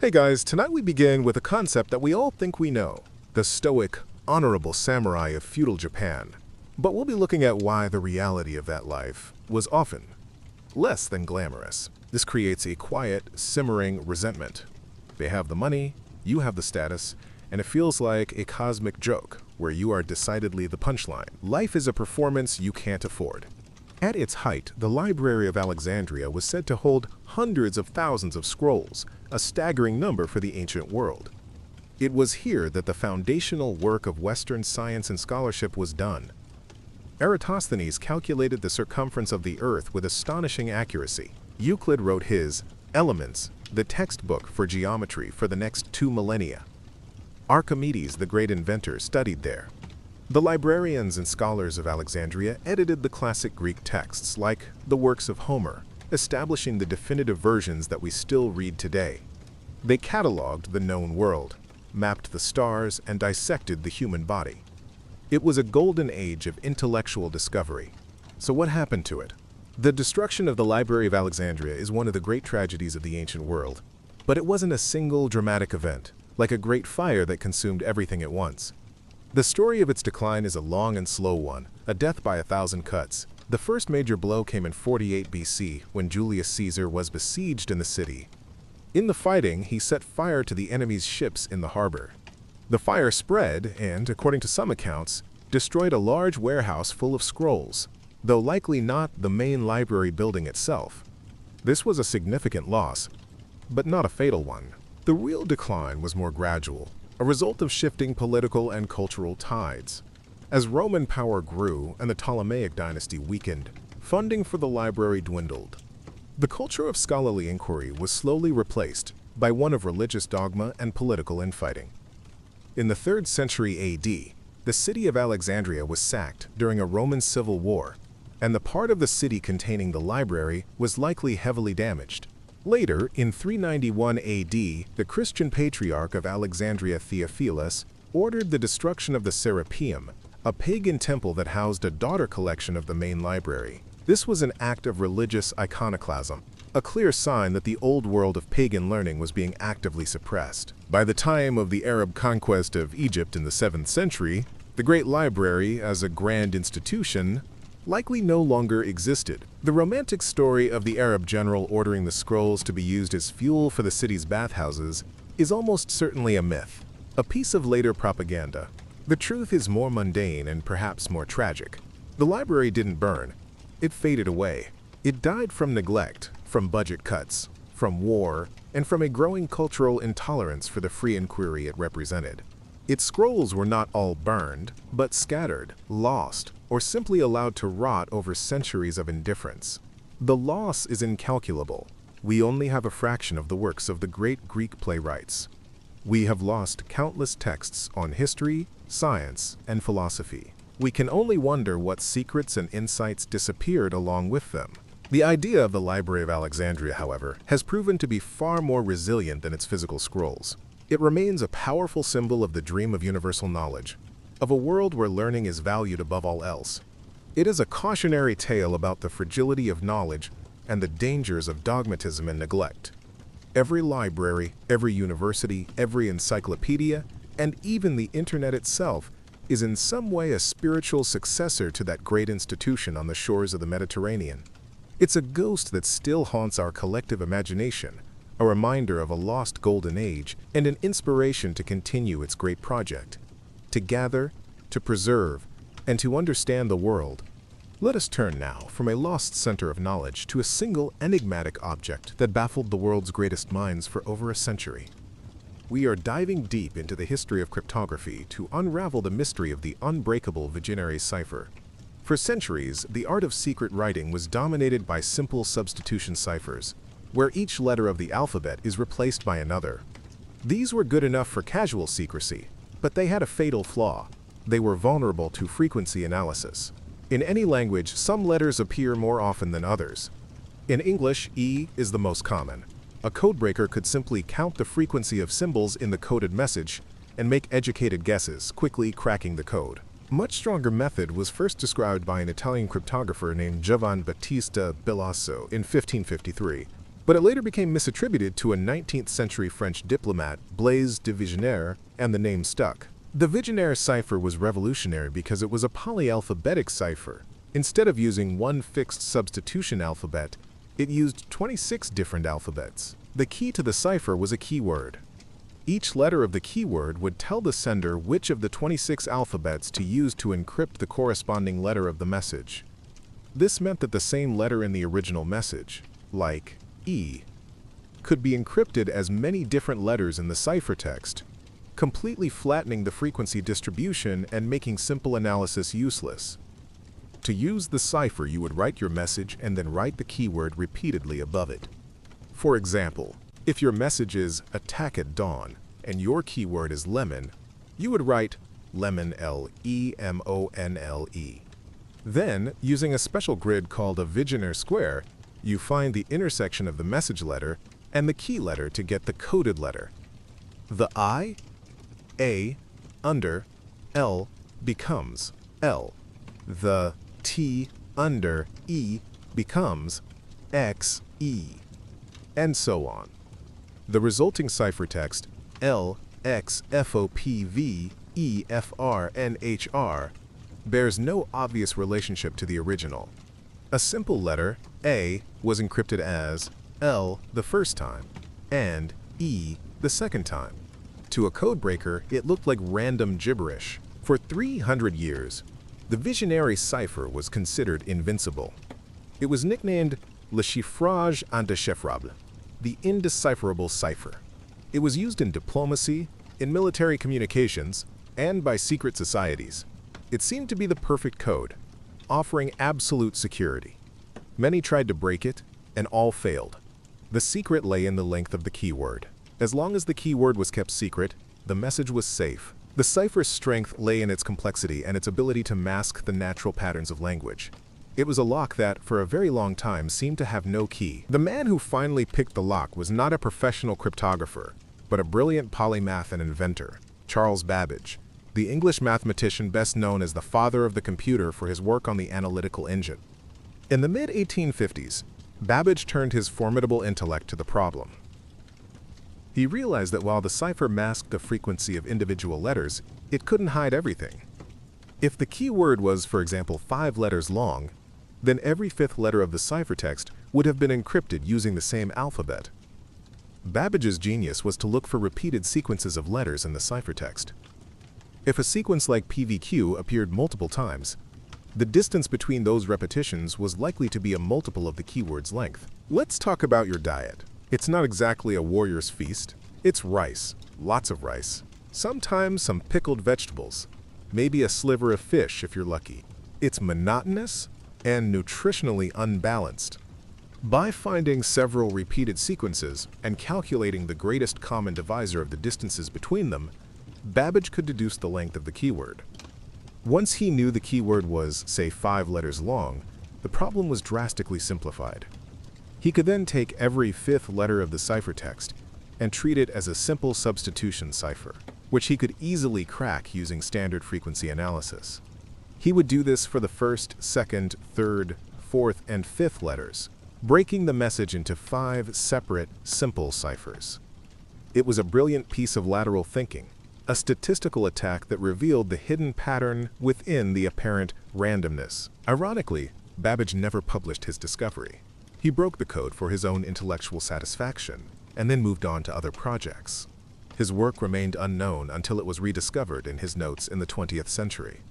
Hey guys, tonight we begin with a concept that we all think we know, the stoic, honorable samurai of feudal Japan. But we'll be looking at why the reality of that life was often less than glamorous. This creates a quiet, simmering resentment. They have the money, you have the status, and it feels like a cosmic joke where you are decidedly the punchline. Life is a performance you can't afford. At its height, the Library of Alexandria was said to hold hundreds of thousands of scrolls, a staggering number for the ancient world. It was here that the foundational work of Western science and scholarship was done. Eratosthenes calculated the circumference of the Earth with astonishing accuracy. Euclid wrote his Elements, the textbook for geometry for the next 2 millennia. Archimedes, the great inventor, studied there. The librarians and scholars of Alexandria edited the classic Greek texts, like the works of Homer, establishing the definitive versions that we still read today. They cataloged the known world, mapped the stars, and dissected the human body. It was a golden age of intellectual discovery. So what happened to it? The destruction of the Library of Alexandria is one of the great tragedies of the ancient world. But it wasn't a single dramatic event, like a great fire that consumed everything at once. The story of its decline is a long and slow one, a death by 1,000 cuts. The first major blow came in 48 BC, when Julius Caesar was besieged in the city. In the fighting, he set fire to the enemy's ships in the harbor. The fire spread and, according to some accounts, destroyed a large warehouse full of scrolls, though likely not the main library building itself. This was a significant loss, but not a fatal one. The real decline was more gradual, a result of shifting political and cultural tides. As Roman power grew and the Ptolemaic dynasty weakened, funding for the library dwindled. The culture of scholarly inquiry was slowly replaced by one of religious dogma and political infighting. In the 3rd century AD, the city of Alexandria was sacked during a Roman civil war, and the part of the city containing the library was likely heavily damaged. Later, in 391 AD, the Christian patriarch of Alexandria Theophilus ordered the destruction of the Serapeum, a pagan temple that housed a daughter collection of the main library. This was an act of religious iconoclasm, a clear sign that the old world of pagan learning was being actively suppressed. By the time of the Arab conquest of Egypt in the 7th century, the Great Library, as a grand institution, likely no longer existed. The romantic story of the Arab general ordering the scrolls to be used as fuel for the city's bathhouses is almost certainly a myth, a piece of later propaganda. The truth is more mundane and perhaps more tragic. The library didn't burn. It faded away. It died from neglect, from budget cuts, from war, and from a growing cultural intolerance for the free inquiry it represented. Its scrolls were not all burned, but scattered, lost, or simply allowed to rot over centuries of indifference. The loss is incalculable. We only have a fraction of the works of the great Greek playwrights. We have lost countless texts on history, science, and philosophy. We can only wonder what secrets and insights disappeared along with them. The idea of the Library of Alexandria, however, has proven to be far more resilient than its physical scrolls. It remains a powerful symbol of the dream of universal knowledge, of a world where learning is valued above all else. It is a cautionary tale about the fragility of knowledge and the dangers of dogmatism and neglect. Every library, every university, every encyclopedia, and even the internet itself is in some way a spiritual successor to that great institution on the shores of the Mediterranean. It's a ghost that still haunts our collective imagination, a reminder of a lost golden age and an inspiration to continue its great project. To gather, to preserve, and to understand the world. Let us turn now from a lost center of knowledge to a single enigmatic object that baffled the world's greatest minds for over a century. We are diving deep into the history of cryptography to unravel the mystery of the unbreakable Vigenère cipher. For centuries, the art of secret writing was dominated by simple substitution ciphers, where each letter of the alphabet is replaced by another. These were good enough for casual secrecy, but they had a fatal flaw. They were vulnerable to frequency analysis. In any language, some letters appear more often than others. In English, E is the most common. A codebreaker could simply count the frequency of symbols in the coded message and make educated guesses, quickly cracking the code. A much stronger method was first described by an Italian cryptographer named Giovanni Battista Bilasso in 1553. but it later became misattributed to a 19th century French diplomat, Blaise de Vigenère, and the name stuck. The Vigenère cipher was revolutionary because it was a polyalphabetic cipher. Instead of using one fixed substitution alphabet, it used 26 different alphabets. The key to the cipher was a keyword. Each letter of the keyword would tell the sender which of the 26 alphabets to use to encrypt the corresponding letter of the message. This meant that the same letter in the original message, like E, could be encrypted as many different letters in the ciphertext, completely flattening the frequency distribution and making simple analysis useless. To use the cipher, you would write your message and then write the keyword repeatedly above it. For example, if your message is "attack at dawn" and your keyword is lemon, you would write lemon L-E-M-O-N-L-E. Then, using a special grid called a Vigenère square, you find the intersection of the message letter and the key letter to get the coded letter. The I, A, under, L becomes L. The T, under, E becomes X, E, and so on. The resulting ciphertext, L, X, F, O, P, V, E, F, R, N, H, R, bears no obvious relationship to the original. A simple letter, A, was encrypted as L the first time and E the second time. To a codebreaker, it looked like random gibberish. For 300 years, the Vigenère cipher was considered invincible. It was nicknamed le chiffrage indéchiffrable, the indecipherable cipher. It was used in diplomacy, in military communications, and by secret societies. It seemed to be the perfect code, offering absolute security. Many tried to break it, and all failed. The secret lay in the length of the keyword. As long as the keyword was kept secret, the message was safe. The cipher's strength lay in its complexity and its ability to mask the natural patterns of language. It was a lock that, for a very long time, seemed to have no key. The man who finally picked the lock was not a professional cryptographer, but a brilliant polymath and inventor, Charles Babbage, the English mathematician best known as the father of the computer for his work on the analytical engine. In the mid-1850s, Babbage turned his formidable intellect to the problem. He realized that while the cipher masked the frequency of individual letters, it couldn't hide everything. If the keyword was, for example, 5 letters long, then every 5th letter of the ciphertext would have been encrypted using the same alphabet. Babbage's genius was to look for repeated sequences of letters in the ciphertext. If a sequence like PVQ appeared multiple times, the distance between those repetitions was likely to be a multiple of the keyword's length. Let's talk about your diet. It's not exactly a warrior's feast. It's rice, lots of rice, sometimes some pickled vegetables, maybe a sliver of fish if you're lucky. It's monotonous and nutritionally unbalanced. By finding several repeated sequences and calculating the greatest common divisor of the distances between them, Babbage could deduce the length of the keyword. Once he knew the keyword was, say, 5 letters long, the problem was drastically simplified. He could then take every 5th letter of the ciphertext and treat it as a simple substitution cipher, which he could easily crack using standard frequency analysis. He would do this for the 1st, 2nd, 3rd, 4th, and 5th letters, breaking the message into 5 separate, simple ciphers. It was a brilliant piece of lateral thinking, a statistical attack that revealed the hidden pattern within the apparent randomness. Ironically, Babbage never published his discovery. He broke the code for his own intellectual satisfaction and then moved on to other projects. His work remained unknown until it was rediscovered in his notes in the 20th century.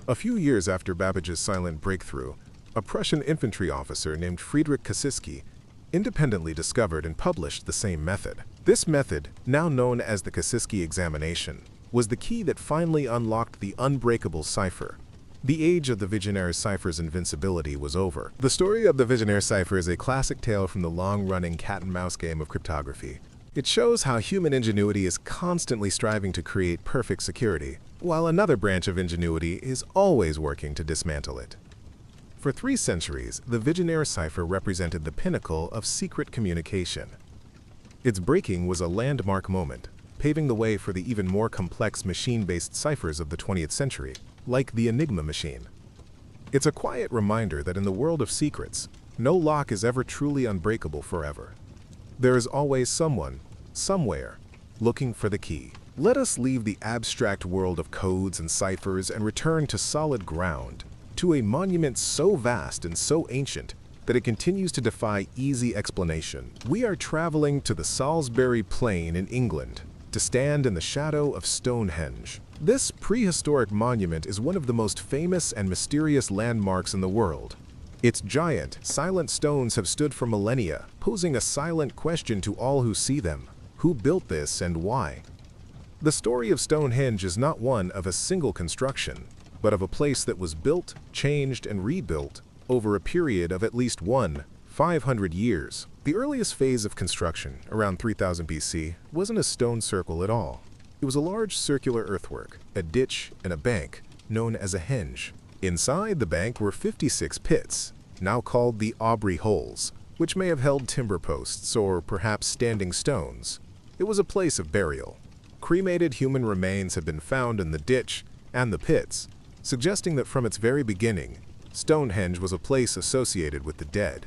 A few years after Babbage's silent breakthrough, a Prussian infantry officer named Friedrich Kasiski independently discovered and published the same method. This method, now known as the Kasiski examination, was the key that finally unlocked the unbreakable cipher. The age of the Vigenère cipher's invincibility was over. The story of the Vigenère cipher is a classic tale from the long-running cat-and-mouse game of cryptography. It shows how human ingenuity is constantly striving to create perfect security, while another branch of ingenuity is always working to dismantle it. For 3 centuries, the Vigenère cipher represented the pinnacle of secret communication. Its breaking was a landmark moment, paving the way for the even more complex machine-based ciphers of the 20th century, like the Enigma machine. It's a quiet reminder that in the world of secrets, no lock is ever truly unbreakable forever. There is always someone, somewhere, looking for the key. Let us leave the abstract world of codes and ciphers and return to solid ground, to a monument so vast and so ancient that it continues to defy easy explanation. We are traveling to the Salisbury Plain in England to stand in the shadow of Stonehenge. This prehistoric monument is one of the most famous and mysterious landmarks in the world. Its giant, silent stones have stood for millennia, posing a silent question to all who see them. Who built this and why? The story of Stonehenge is not one of a single construction, but of a place that was built, changed, and rebuilt over a period of at least 500 years. The earliest phase of construction, around 3000 BC, wasn't a stone circle at all. It was a large circular earthwork, a ditch, and a bank, known as a henge. Inside the bank were 56 pits, now called the Aubrey holes, which may have held timber posts or perhaps standing stones. It was a place of burial. Cremated human remains have been found in the ditch and the pits, suggesting that from its very beginning, Stonehenge was a place associated with the dead,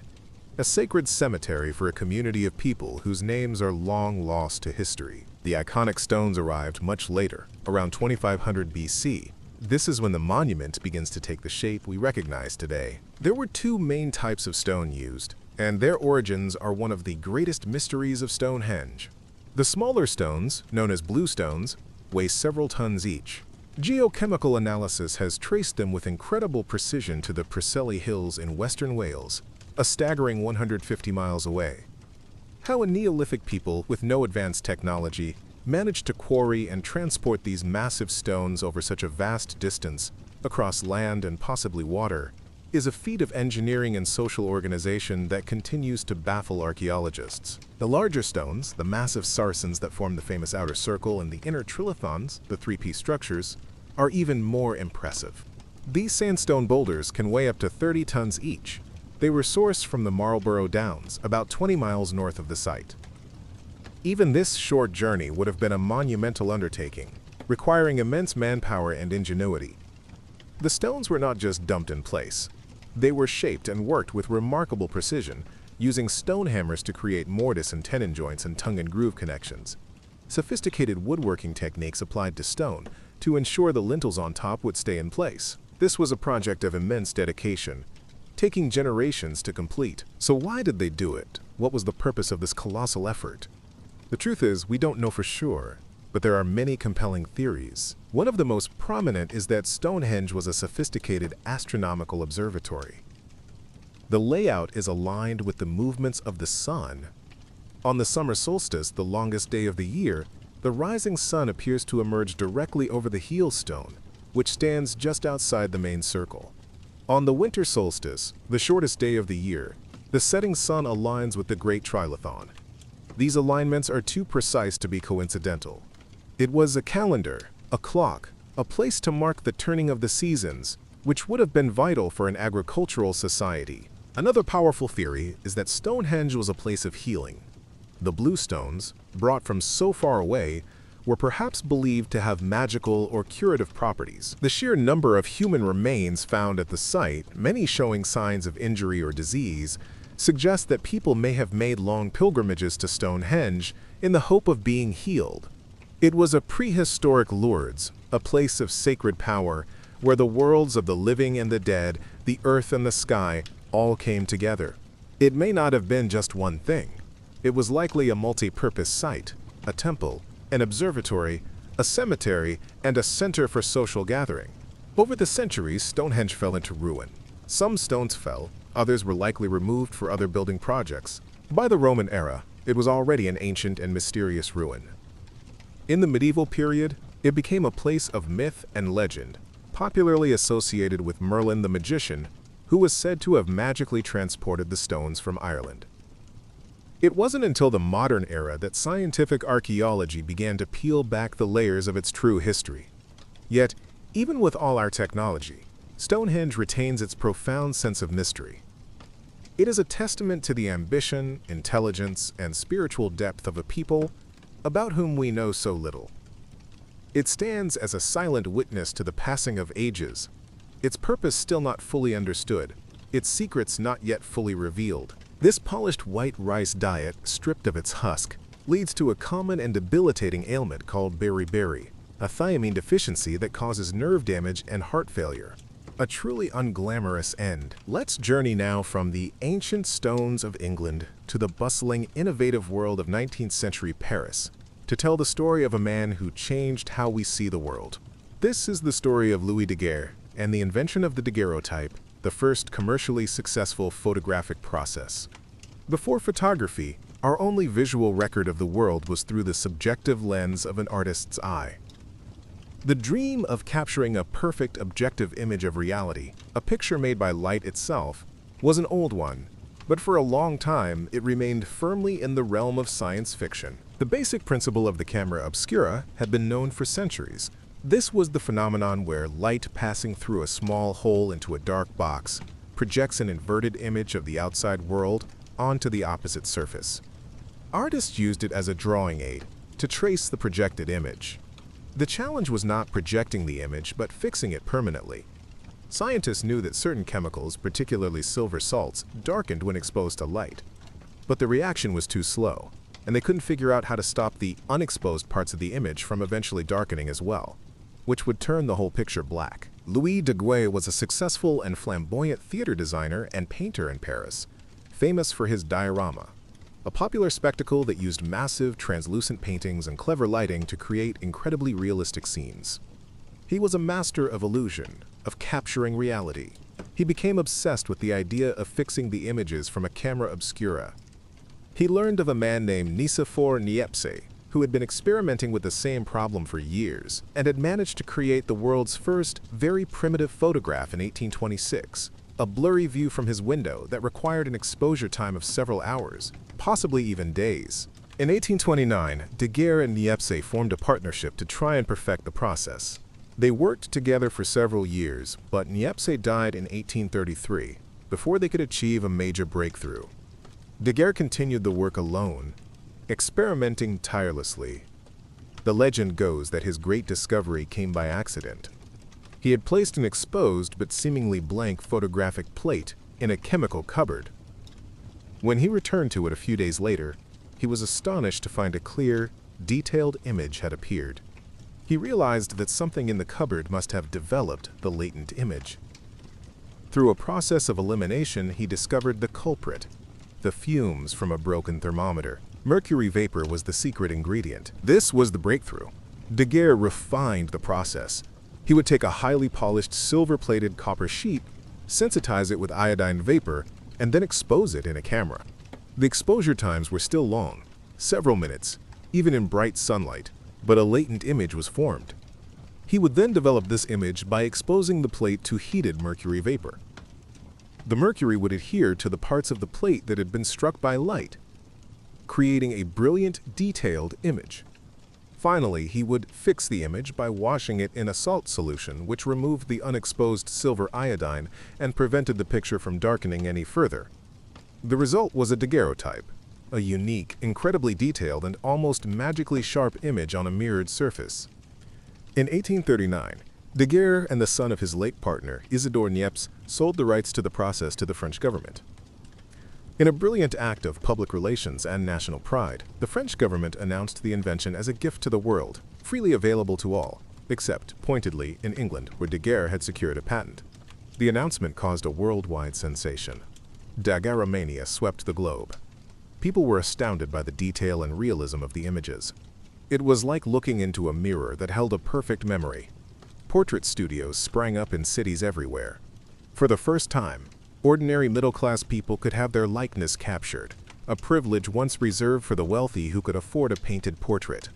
a sacred cemetery for a community of people whose names are long lost to history. The iconic stones arrived much later, around 2500 BC. This is when the monument begins to take the shape we recognize today. There were two main types of stone used, and their origins are one of the greatest mysteries of Stonehenge. The smaller stones, known as blue stones, weigh several tons each. Geochemical analysis has traced them with incredible precision to the Preseli Hills in western Wales, a staggering 150 miles away. How a Neolithic people with no advanced technology managed to quarry and transport these massive stones over such a vast distance across land and possibly water is a feat of engineering and social organization that continues to baffle archaeologists. The larger stones, the massive sarcens that form the famous outer circle, and the inner trilithons, the three-piece structures, are even more impressive. These sandstone boulders can weigh up to 30 tons each. They were sourced from the Marlborough Downs, about 20 miles north of the site. Even this short journey would have been a monumental undertaking, requiring immense manpower and ingenuity. The stones were not just dumped in place. They were shaped and worked with remarkable precision, using stone hammers to create mortise and tenon joints and tongue and groove connections. Sophisticated woodworking techniques applied to stone to ensure the lintels on top would stay in place. This was a project of immense dedication, taking generations to complete. So why did they do it? What was the purpose of this colossal effort? The truth is, we don't know for sure, but there are many compelling theories. One of the most prominent is that Stonehenge was a sophisticated astronomical observatory. The layout is aligned with the movements of the sun. On the summer solstice, the longest day of the year, the rising sun appears to emerge directly over the heel stone, which stands just outside the main circle. On the winter solstice, the shortest day of the year, the setting sun aligns with the Great Trilithon. These alignments are too precise to be coincidental. It was a calendar, a clock, a place to mark the turning of the seasons, which would have been vital for an agricultural society. Another powerful theory is that Stonehenge was a place of healing. The blue stones, brought from so far away, were perhaps believed to have magical or curative properties. The sheer number of human remains found at the site, many showing signs of injury or disease, suggests that people may have made long pilgrimages to Stonehenge in the hope of being healed. It was a prehistoric Lourdes, a place of sacred power, where the worlds of the living and the dead, the earth and the sky, all came together. It may not have been just one thing. It was likely a multi-purpose site, a temple, an observatory, a cemetery, and a center for social gathering. Over the centuries, Stonehenge fell into ruin. Some stones fell, others were likely removed for other building projects. By the Roman era, it was already an ancient and mysterious ruin. In the medieval period, it became a place of myth and legend, popularly associated with Merlin the magician, who was said to have magically transported the stones from Ireland. It wasn't until the modern era that scientific archaeology began to peel back the layers of its true history. Yet, even with all our technology, Stonehenge retains its profound sense of mystery. It is a testament to the ambition, intelligence, and spiritual depth of a people about whom we know so little. It stands as a silent witness to the passing of ages, its purpose still not fully understood, its secrets not yet fully revealed. This polished white rice diet, stripped of its husk, leads to a common and debilitating ailment called beriberi, a thiamine deficiency that causes nerve damage and heart failure. A truly unglamorous end. Let's journey now from the ancient stones of England to the bustling, innovative world of 19th century Paris, to tell the story of a man who changed how we see the world. This is the story of Louis Daguerre and the invention of the daguerreotype, the first commercially successful photographic process. Before photography, our only visual record of the world was through the subjective lens of an artist's eye. The dream of capturing a perfect objective image of reality, a picture made by light itself, was an old one, but for a long time it remained firmly in the realm of science fiction. The basic principle of the camera obscura had been known for centuries. This was the phenomenon where light passing through a small hole into a dark box projects an inverted image of the outside world onto the opposite surface. Artists used it as a drawing aid to trace the projected image. The challenge was not projecting the image, but fixing it permanently. Scientists knew that certain chemicals, particularly silver salts, darkened when exposed to light. But the reaction was too slow, and they couldn't figure out how to stop the unexposed parts of the image from eventually darkening as well, which would turn the whole picture black. Louis Daguerre was a successful and flamboyant theater designer and painter in Paris, famous for his diorama, a popular spectacle that used massive, translucent paintings and clever lighting to create incredibly realistic scenes. He was a master of illusion, of capturing reality. He became obsessed with the idea of fixing the images from a camera obscura. He learned of a man named Nicéphore Niepce, who had been experimenting with the same problem for years and had managed to create the world's first very primitive photograph in 1826, a blurry view from his window that required an exposure time of several hours, possibly even days. In 1829, Daguerre and Niepce formed a partnership to try and perfect the process. They worked together for several years, but Niepce died in 1833, before they could achieve a major breakthrough. Daguerre continued the work alone, experimenting tirelessly. The legend goes that his great discovery came by accident. He had placed an exposed but seemingly blank photographic plate in a chemical cupboard. When he returned to it a few days later, he was astonished to find a clear, detailed image had appeared. He realized that something in the cupboard must have developed the latent image. Through a process of elimination, he discovered the culprit, the fumes from a broken thermometer. Mercury vapor was the secret ingredient. This was the breakthrough. Daguerre refined the process. He would take a highly polished silver-plated copper sheet, sensitize it with iodine vapor, and then expose it in a camera. The exposure times were still long, several minutes, even in bright sunlight, but a latent image was formed. He would then develop this image by exposing the plate to heated mercury vapor. The mercury would adhere to the parts of the plate that had been struck by light, creating a brilliant, detailed image. Finally, he would fix the image by washing it in a salt solution, which removed the unexposed silver iodine and prevented the picture from darkening any further. The result was a daguerreotype, a unique, incredibly detailed, and almost magically sharp image on a mirrored surface. In 1839, Daguerre and the son of his late partner, Isidore Niepce, sold the rights to the process to the French government. In a brilliant act of public relations and national pride, the French government announced the invention as a gift to the world, freely available to all, except, pointedly, in England, where Daguerre had secured a patent. The announcement caused a worldwide sensation. Daguerreomania swept the globe. People were astounded by the detail and realism of the images. It was like looking into a mirror that held a perfect memory. Portrait studios sprang up in cities everywhere. For the first time, ordinary middle-class people could have their likeness captured, a privilege once reserved for the wealthy who could afford a painted portrait.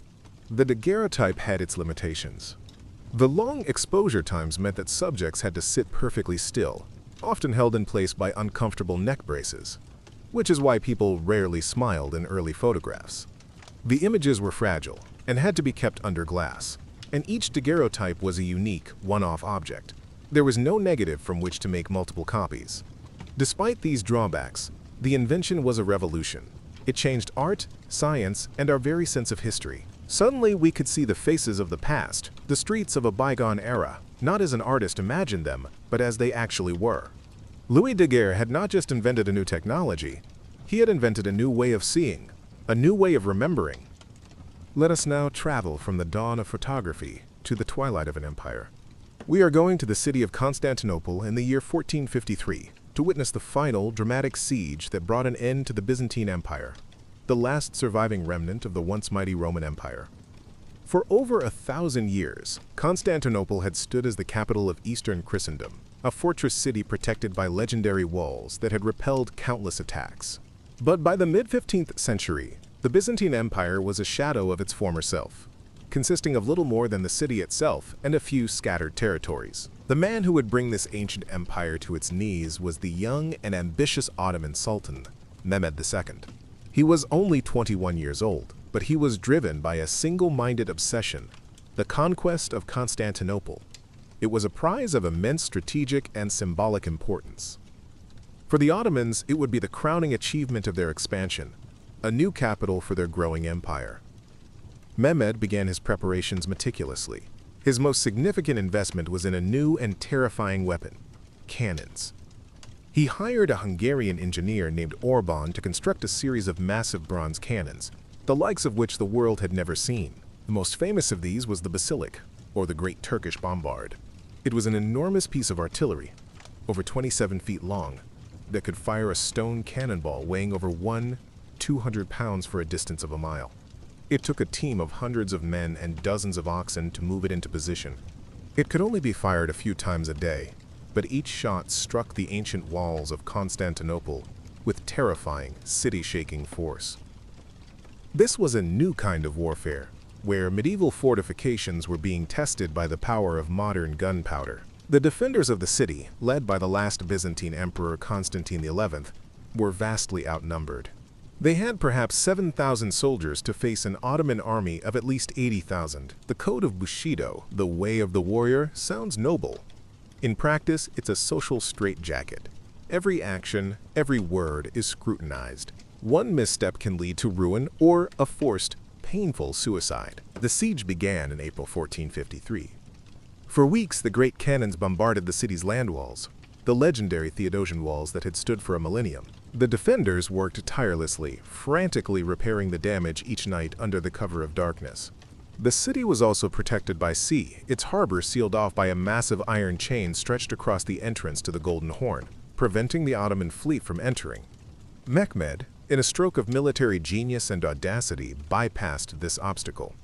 The daguerreotype had its limitations. The long exposure times meant that subjects had to sit perfectly still, often held in place by uncomfortable neck braces, which is why people rarely smiled in early photographs. The images were fragile and had to be kept under glass, and each daguerreotype was a unique, one-off object. There was no negative from which to make multiple copies. Despite these drawbacks, the invention was a revolution. It changed art, science, and our very sense of history. Suddenly, we could see the faces of the past, the streets of a bygone era, not as an artist imagined them, but as they actually were. Louis Daguerre had not just invented a new technology, He had invented a new way of seeing, a new way of remembering. Let us now travel from the dawn of photography to the twilight of an empire. We are going to the city of Constantinople in the year 1453 to witness the final dramatic siege that brought an end to the Byzantine Empire, the last surviving remnant of the once mighty Roman Empire. For over 1,000 years, Constantinople had stood as the capital of Eastern Christendom, a fortress city protected by legendary walls that had repelled countless attacks. But by the mid-15th century, the Byzantine Empire was a shadow of its former self, consisting of little more than the city itself and a few scattered territories. The man who would bring this ancient empire to its knees was the young and ambitious Ottoman Sultan, Mehmed II. He was only 21 years old, but he was driven by a single-minded obsession, the conquest of Constantinople. It was a prize of immense strategic and symbolic importance. For the Ottomans, it would be the crowning achievement of their expansion, a new capital for their growing empire. Mehmed began his preparations meticulously. His most significant investment was in a new and terrifying weapon, cannons. He hired a Hungarian engineer named Orban to construct a series of massive bronze cannons, the likes of which the world had never seen. The most famous of these was the Basilic, or the Great Turkish Bombard. It was an enormous piece of artillery, over 27 feet long, that could fire a stone cannonball weighing over 200 pounds for a distance of a mile. It took a team of hundreds of men and dozens of oxen to move it into position. It could only be fired a few times a day, but each shot struck the ancient walls of Constantinople with terrifying, city-shaking force. This was a new kind of warfare, where medieval fortifications were being tested by the power of modern gunpowder. The defenders of the city, led by the last Byzantine emperor Constantine XI, were vastly outnumbered. They had perhaps 7,000 soldiers to face an Ottoman army of at least 80,000. The code of Bushido, the way of the warrior, sounds noble. In practice, it's a social straitjacket. Every action, every word is scrutinized. One misstep can lead to ruin or a forced, painful suicide. The siege began in April 1453. For weeks, the great cannons bombarded the city's land walls, the legendary Theodosian walls that had stood for a millennium. The defenders worked tirelessly, frantically repairing the damage each night under the cover of darkness. The city was also protected by sea, its harbor sealed off by a massive iron chain stretched across the entrance to the Golden Horn, preventing the Ottoman fleet from entering. Mehmed, in a stroke of military genius and audacity, bypassed this obstacle.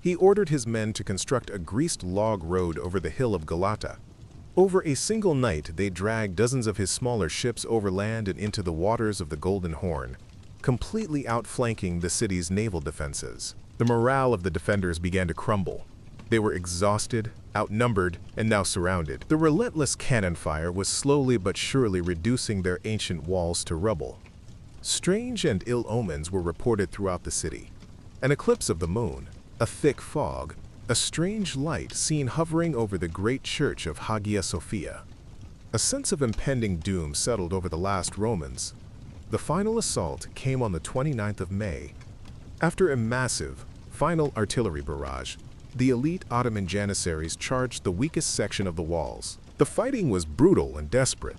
He ordered his men to construct a greased log road over the hill of Galata. Over a single night, they dragged dozens of his smaller ships overland and into the waters of the Golden Horn, completely outflanking the city's naval defenses. The morale of the defenders began to crumble. They were exhausted, outnumbered, and now surrounded. The relentless cannon fire was slowly but surely reducing their ancient walls to rubble. Strange and ill omens were reported throughout the city. An eclipse of the moon, a thick fog, a strange light seen hovering over the great church of Hagia Sophia. A sense of impending doom settled over the last Romans. The final assault came on the 29th of May. After a massive, final artillery barrage, the elite Ottoman janissaries charged the weakest section of the walls. The fighting was brutal and desperate.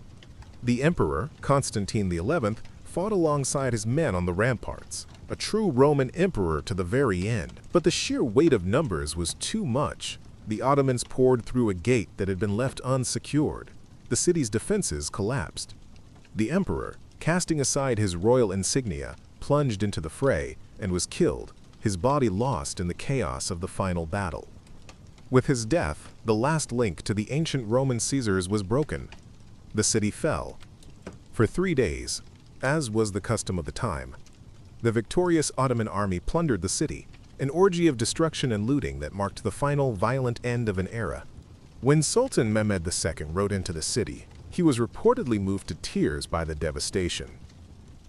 The emperor, Constantine XI, fought alongside his men on the ramparts, a true Roman emperor to the very end. But the sheer weight of numbers was too much. The Ottomans poured through a gate that had been left unsecured. The city's defenses collapsed. The emperor, casting aside his royal insignia, plunged into the fray and was killed, his body lost in the chaos of the final battle. With his death, the last link to the ancient Roman Caesars was broken. The city fell. For 3 days, as was the custom of the time, the victorious Ottoman army plundered the city, an orgy of destruction and looting that marked the final violent end of an era. When Sultan Mehmed II rode into the city, he was reportedly moved to tears by the devastation.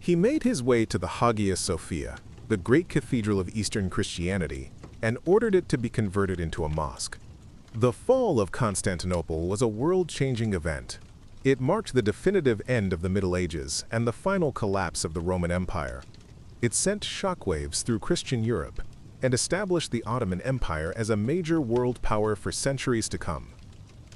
He made his way to the Hagia Sophia, the great cathedral of Eastern Christianity, and ordered it to be converted into a mosque. The fall of Constantinople was a world-changing event. It marked the definitive end of the Middle Ages and the final collapse of the Roman Empire. It sent shockwaves through Christian Europe and established the Ottoman Empire as a major world power for centuries to come.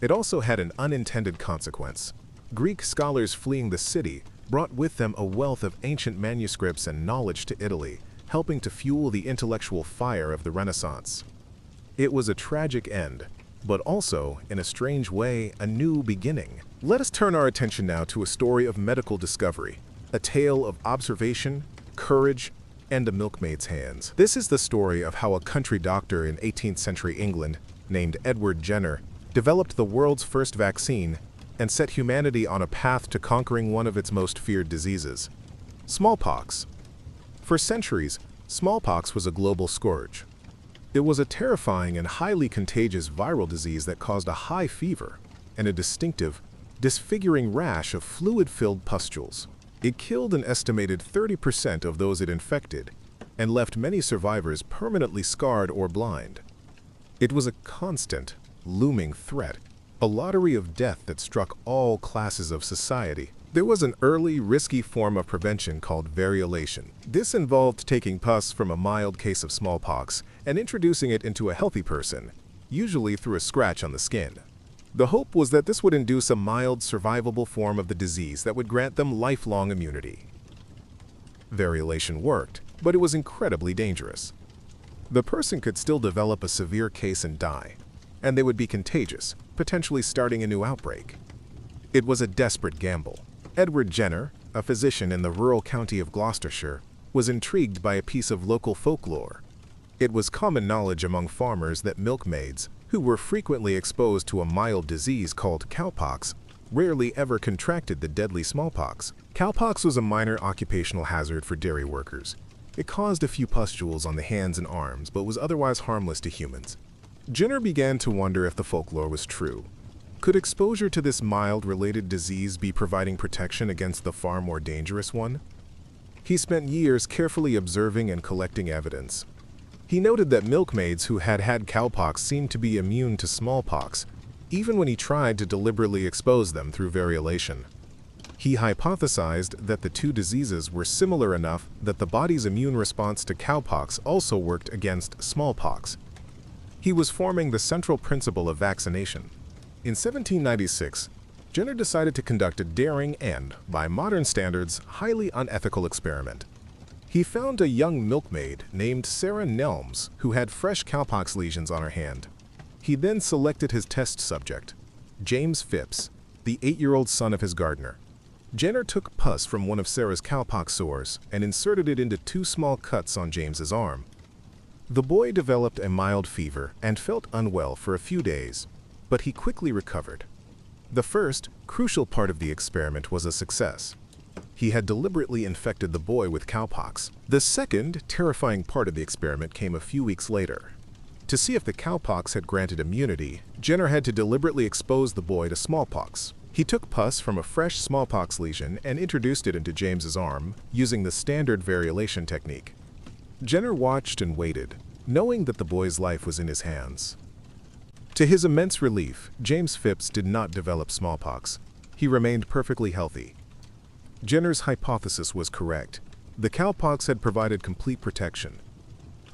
It also had an unintended consequence. Greek scholars fleeing the city brought with them a wealth of ancient manuscripts and knowledge to Italy, helping to fuel the intellectual fire of the Renaissance. It was a tragic end, but also, in a strange way, a new beginning. Let us turn our attention now to a story of medical discovery, a tale of observation, courage, and a milkmaid's hands. This is the story of how a country doctor in 18th century England, named Edward Jenner, developed the world's first vaccine and set humanity on a path to conquering one of its most feared diseases, smallpox. For centuries, smallpox was a global scourge. It was a terrifying and highly contagious viral disease that caused a high fever and a distinctive, disfiguring rash of fluid-filled pustules. It killed an estimated 30% of those it infected and left many survivors permanently scarred or blind. It was a constant, looming threat, a lottery of death that struck all classes of society. There was an early, risky form of prevention called variolation. This involved taking pus from a mild case of smallpox and introducing it into a healthy person, usually through a scratch on the skin. The hope was that this would induce a mild, survivable form of the disease that would grant them lifelong immunity. Variolation worked, but it was incredibly dangerous. The person could still develop a severe case and die, and they would be contagious, potentially starting a new outbreak. It was a desperate gamble. Edward Jenner, a physician in the rural county of Gloucestershire, was intrigued by a piece of local folklore. It was common knowledge among farmers that milkmaids, who were frequently exposed to a mild disease called cowpox, rarely ever contracted the deadly smallpox. Cowpox was a minor occupational hazard for dairy workers. It caused a few pustules on the hands and arms, but was otherwise harmless to humans. Jenner began to wonder if the folklore was true. Could exposure to this mild-related disease be providing protection against the far more dangerous one? He spent years carefully observing and collecting evidence. He noted that milkmaids who had had cowpox seemed to be immune to smallpox, even when he tried to deliberately expose them through variolation. He hypothesized that the two diseases were similar enough that the body's immune response to cowpox also worked against smallpox. He was forming the central principle of vaccination. In 1796, Jenner decided to conduct a daring and, by modern standards, highly unethical experiment. He found a young milkmaid named Sarah Nelms who had fresh cowpox lesions on her hand. He then selected his test subject, James Phipps, the 8-year-old son of his gardener. Jenner took pus from one of Sarah's cowpox sores and inserted it into 2 small cuts on James's arm. The boy developed a mild fever and felt unwell for a few days, but he quickly recovered. The first, crucial part of the experiment was a success. He had deliberately infected the boy with cowpox. The second, terrifying part of the experiment came a few weeks later. To see if the cowpox had granted immunity, Jenner had to deliberately expose the boy to smallpox. He took pus from a fresh smallpox lesion and introduced it into James's arm, using the standard variolation technique. Jenner watched and waited, knowing that the boy's life was in his hands. To his immense relief, James Phipps did not develop smallpox. He remained perfectly healthy. Jenner's hypothesis was correct. The cowpox had provided complete protection.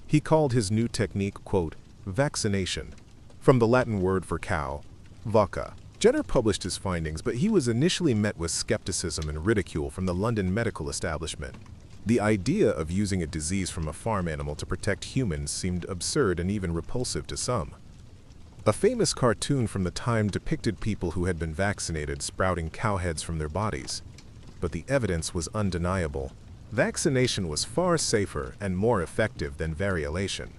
He called his new technique, quote, vaccination, from the Latin word for cow, vacca. Jenner published his findings, but he was initially met with skepticism and ridicule from the London medical establishment. The idea of using a disease from a farm animal to protect humans seemed absurd and even repulsive to some. A famous cartoon from the time depicted people who had been vaccinated sprouting cow heads from their bodies. But the evidence was undeniable. Vaccination was far safer and more effective than variolation.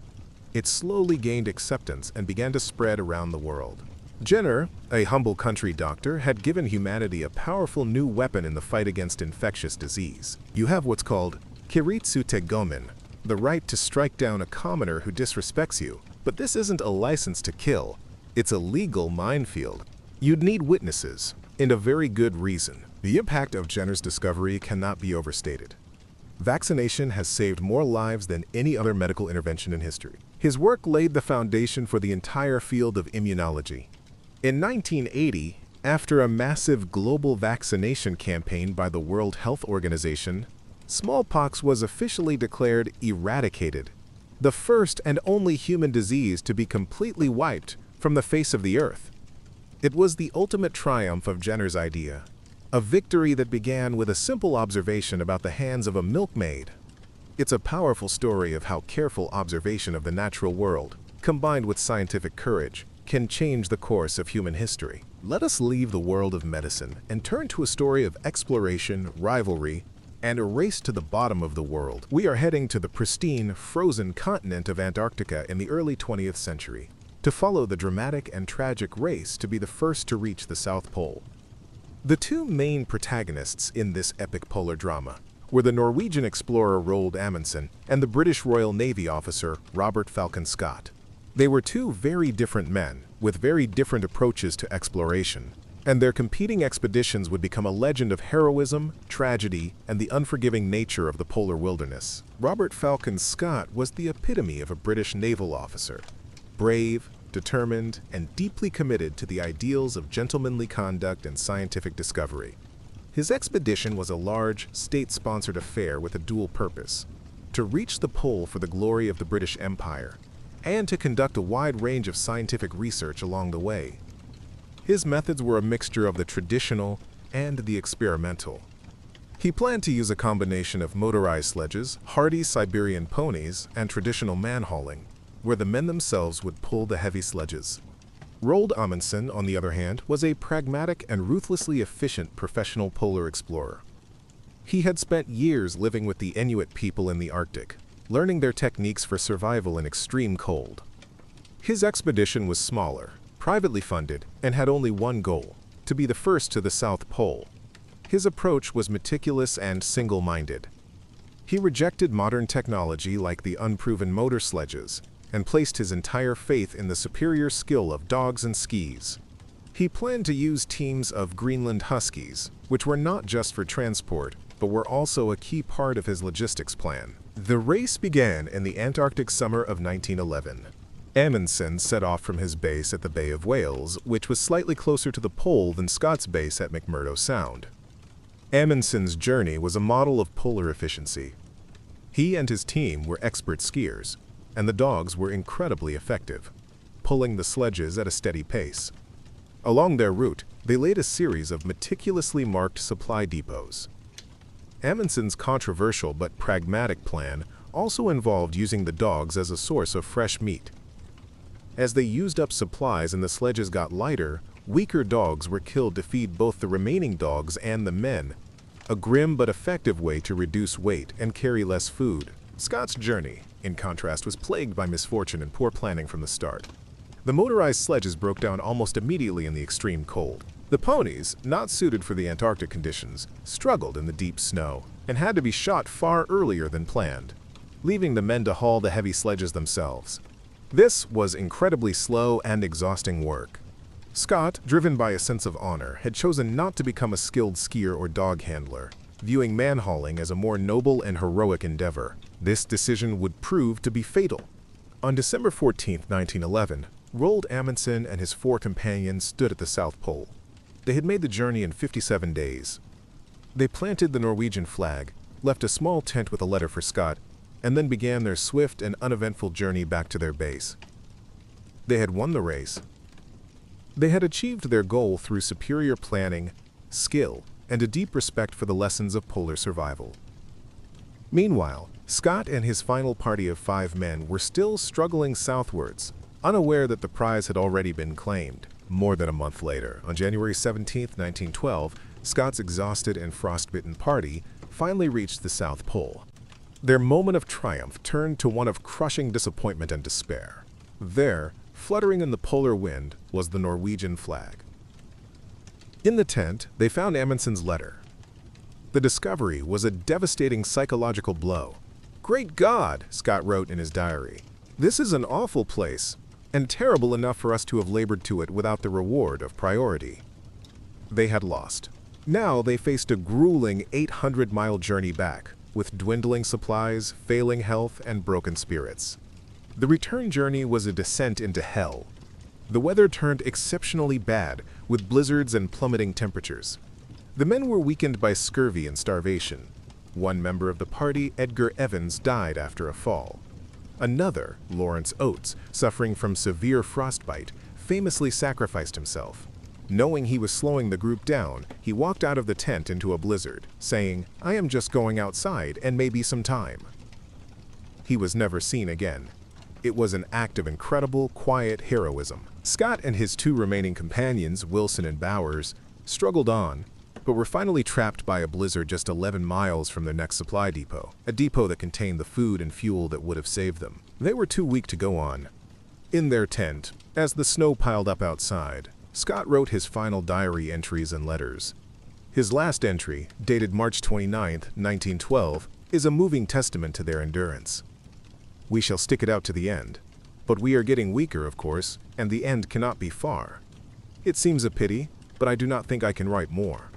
It slowly gained acceptance and began to spread around the world. Jenner, a humble country doctor, had given humanity a powerful new weapon in the fight against infectious disease. You have what's called kiritsu te gomen, the right to strike down a commoner who disrespects you. But this isn't a license to kill. It's a legal minefield. You'd need witnesses, and a very good reason. The impact of Jenner's discovery cannot be overstated. Vaccination has saved more lives than any other medical intervention in history. His work laid the foundation for the entire field of immunology. In 1980, after a massive global vaccination campaign by the World Health Organization, smallpox was officially declared eradicated, the first and only human disease to be completely wiped from the face of the earth. It was the ultimate triumph of Jenner's idea. A victory that began with a simple observation about the hands of a milkmaid. It's a powerful story of how careful observation of the natural world, combined with scientific courage, can change the course of human history. Let us leave the world of medicine and turn to a story of exploration, rivalry, and a race to the bottom of the world. We are heading to the pristine, frozen continent of Antarctica in the early 20th century to follow the dramatic and tragic race to be the first to reach the South Pole. The two main protagonists in this epic polar drama were the Norwegian explorer Roald Amundsen and the British Royal Navy officer Robert Falcon Scott. They were two very different men with very different approaches to exploration, and their competing expeditions would become a legend of heroism, tragedy, and the unforgiving nature of the polar wilderness. Robert Falcon Scott was the epitome of a British naval officer, brave, determined, and deeply committed to the ideals of gentlemanly conduct and scientific discovery. His expedition was a large, state-sponsored affair with a dual purpose: to reach the pole for the glory of the British Empire, and to conduct a wide range of scientific research along the way. His methods were a mixture of the traditional and the experimental. He planned to use a combination of motorized sledges, hardy Siberian ponies, and traditional man-hauling, where the men themselves would pull the heavy sledges. Roald Amundsen, on the other hand, was a pragmatic and ruthlessly efficient professional polar explorer. He had spent years living with the Inuit people in the Arctic, learning their techniques for survival in extreme cold. His expedition was smaller, privately funded, and had only one goal: to be the first to the South Pole. His approach was meticulous and single-minded. He rejected modern technology like the unproven motor sledges and placed his entire faith in the superior skill of dogs and skis. He planned to use teams of Greenland Huskies, which were not just for transport, but were also a key part of his logistics plan. The race began in the Antarctic summer of 1911. Amundsen set off from his base at the Bay of Whales, which was slightly closer to the pole than Scott's base at McMurdo Sound. Amundsen's journey was a model of polar efficiency. He and his team were expert skiers, and the dogs were incredibly effective, pulling the sledges at a steady pace. Along their route, they laid a series of meticulously marked supply depots. Amundsen's controversial but pragmatic plan also involved using the dogs as a source of fresh meat. As they used up supplies and the sledges got lighter, weaker dogs were killed to feed both the remaining dogs and the men, a grim but effective way to reduce weight and carry less food. Scott's journey, in contrast, was plagued by misfortune and poor planning from the start. The motorized sledges broke down almost immediately in the extreme cold. The ponies, not suited for the Antarctic conditions, struggled in the deep snow and had to be shot far earlier than planned, leaving the men to haul the heavy sledges themselves. This was incredibly slow and exhausting work. Scott, driven by a sense of honor, had chosen not to become a skilled skier or dog handler, viewing man-hauling as a more noble and heroic endeavor. This decision would prove to be fatal. On December 14, 1911, Roald Amundsen and his 4 companions stood at the South Pole. They had made the journey in 57 days. They planted the Norwegian flag, left a small tent with a letter for Scott, and then began their swift and uneventful journey back to their base. They had won the race. They had achieved their goal through superior planning, skill, and a deep respect for the lessons of polar survival. Meanwhile, Scott and his final party of 5 men were still struggling southwards, unaware that the prize had already been claimed. More than a month later, on January 17, 1912, Scott's exhausted and frostbitten party finally reached the South Pole. Their moment of triumph turned to one of crushing disappointment and despair. There, fluttering in the polar wind, was the Norwegian flag. In the tent, they found Amundsen's letter. The discovery was a devastating psychological blow. "Great God," Scott wrote in his diary, "this is an awful place, and terrible enough for us to have labored to it without the reward of priority." They had lost. Now they faced a grueling 800-mile journey back, with dwindling supplies, failing health, and broken spirits. The return journey was a descent into hell. The weather turned exceptionally bad, with blizzards and plummeting temperatures. The men were weakened by scurvy and starvation. One member of the party, Edgar Evans, died after a fall. Another, Lawrence Oates, suffering from severe frostbite, famously sacrificed himself. Knowing he was slowing the group down, he walked out of the tent into a blizzard, saying, "I am just going outside and maybe some time." He was never seen again. It was an act of incredible, quiet heroism. Scott and his two remaining companions, Wilson and Bowers, struggled on, but were finally trapped by a blizzard just 11 miles from their next supply depot, a depot that contained the food and fuel that would have saved them. They were too weak to go on. In their tent, as the snow piled up outside, Scott wrote his final diary entries and letters. His last entry, dated March 29, 1912, is a moving testament to their endurance. "We shall stick it out to the end. But we are getting weaker, of course, and the end cannot be far. It seems a pity, but I do not think I can write more.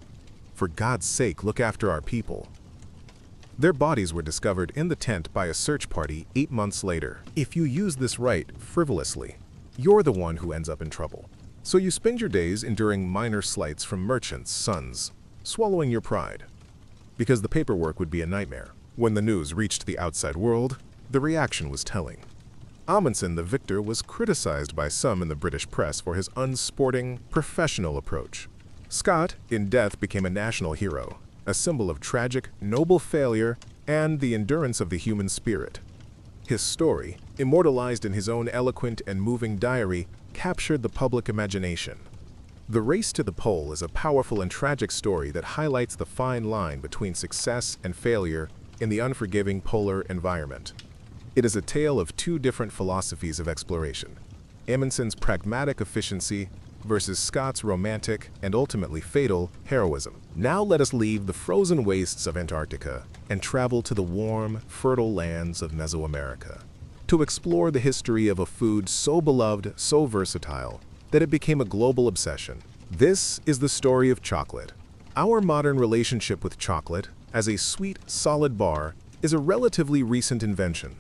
For God's sake, look after our people." Their bodies were discovered in the tent by a search party 8 months later. If you use this right frivolously, you're the one who ends up in trouble. So you spend your days enduring minor slights from merchants' sons, swallowing your pride. Because the paperwork would be a nightmare. When the news reached the outside world, the reaction was telling. Amundsen, the victor, was criticized by some in the British press for his unsporting, professional approach. Scott, in death, became a national hero, a symbol of tragic, noble failure and the endurance of the human spirit. His story, immortalized in his own eloquent and moving diary, captured the public imagination. The Race to the Pole is a powerful and tragic story that highlights the fine line between success and failure in the unforgiving polar environment. It is a tale of two different philosophies of exploration: Amundsen's pragmatic efficiency versus Scott's romantic and ultimately fatal heroism. Now let us leave the frozen wastes of Antarctica and travel to the warm, fertile lands of Mesoamerica to explore the history of a food so beloved, so versatile, that it became a global obsession. This is the story of chocolate. Our modern relationship with chocolate, as a sweet, solid bar, is a relatively recent invention.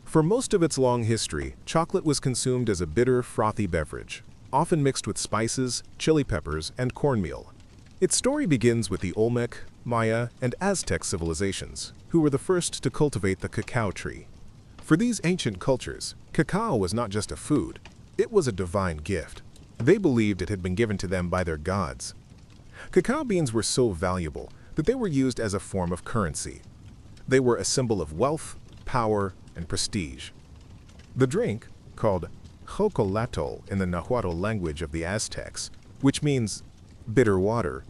For most of its long history, chocolate was consumed as a bitter, frothy beverage, often mixed with spices, chili peppers, and cornmeal. Its story begins with the Olmec, Maya, and Aztec civilizations, who were the first to cultivate the cacao tree. For these ancient cultures, cacao was not just a food, it was a divine gift. They believed it had been given to them by their gods. Cacao beans were so valuable that they were used as a form of currency. They were a symbol of wealth, power, and prestige. The drink, called chocolatl in the Nahuatl language of the Aztecs, which means bitter water,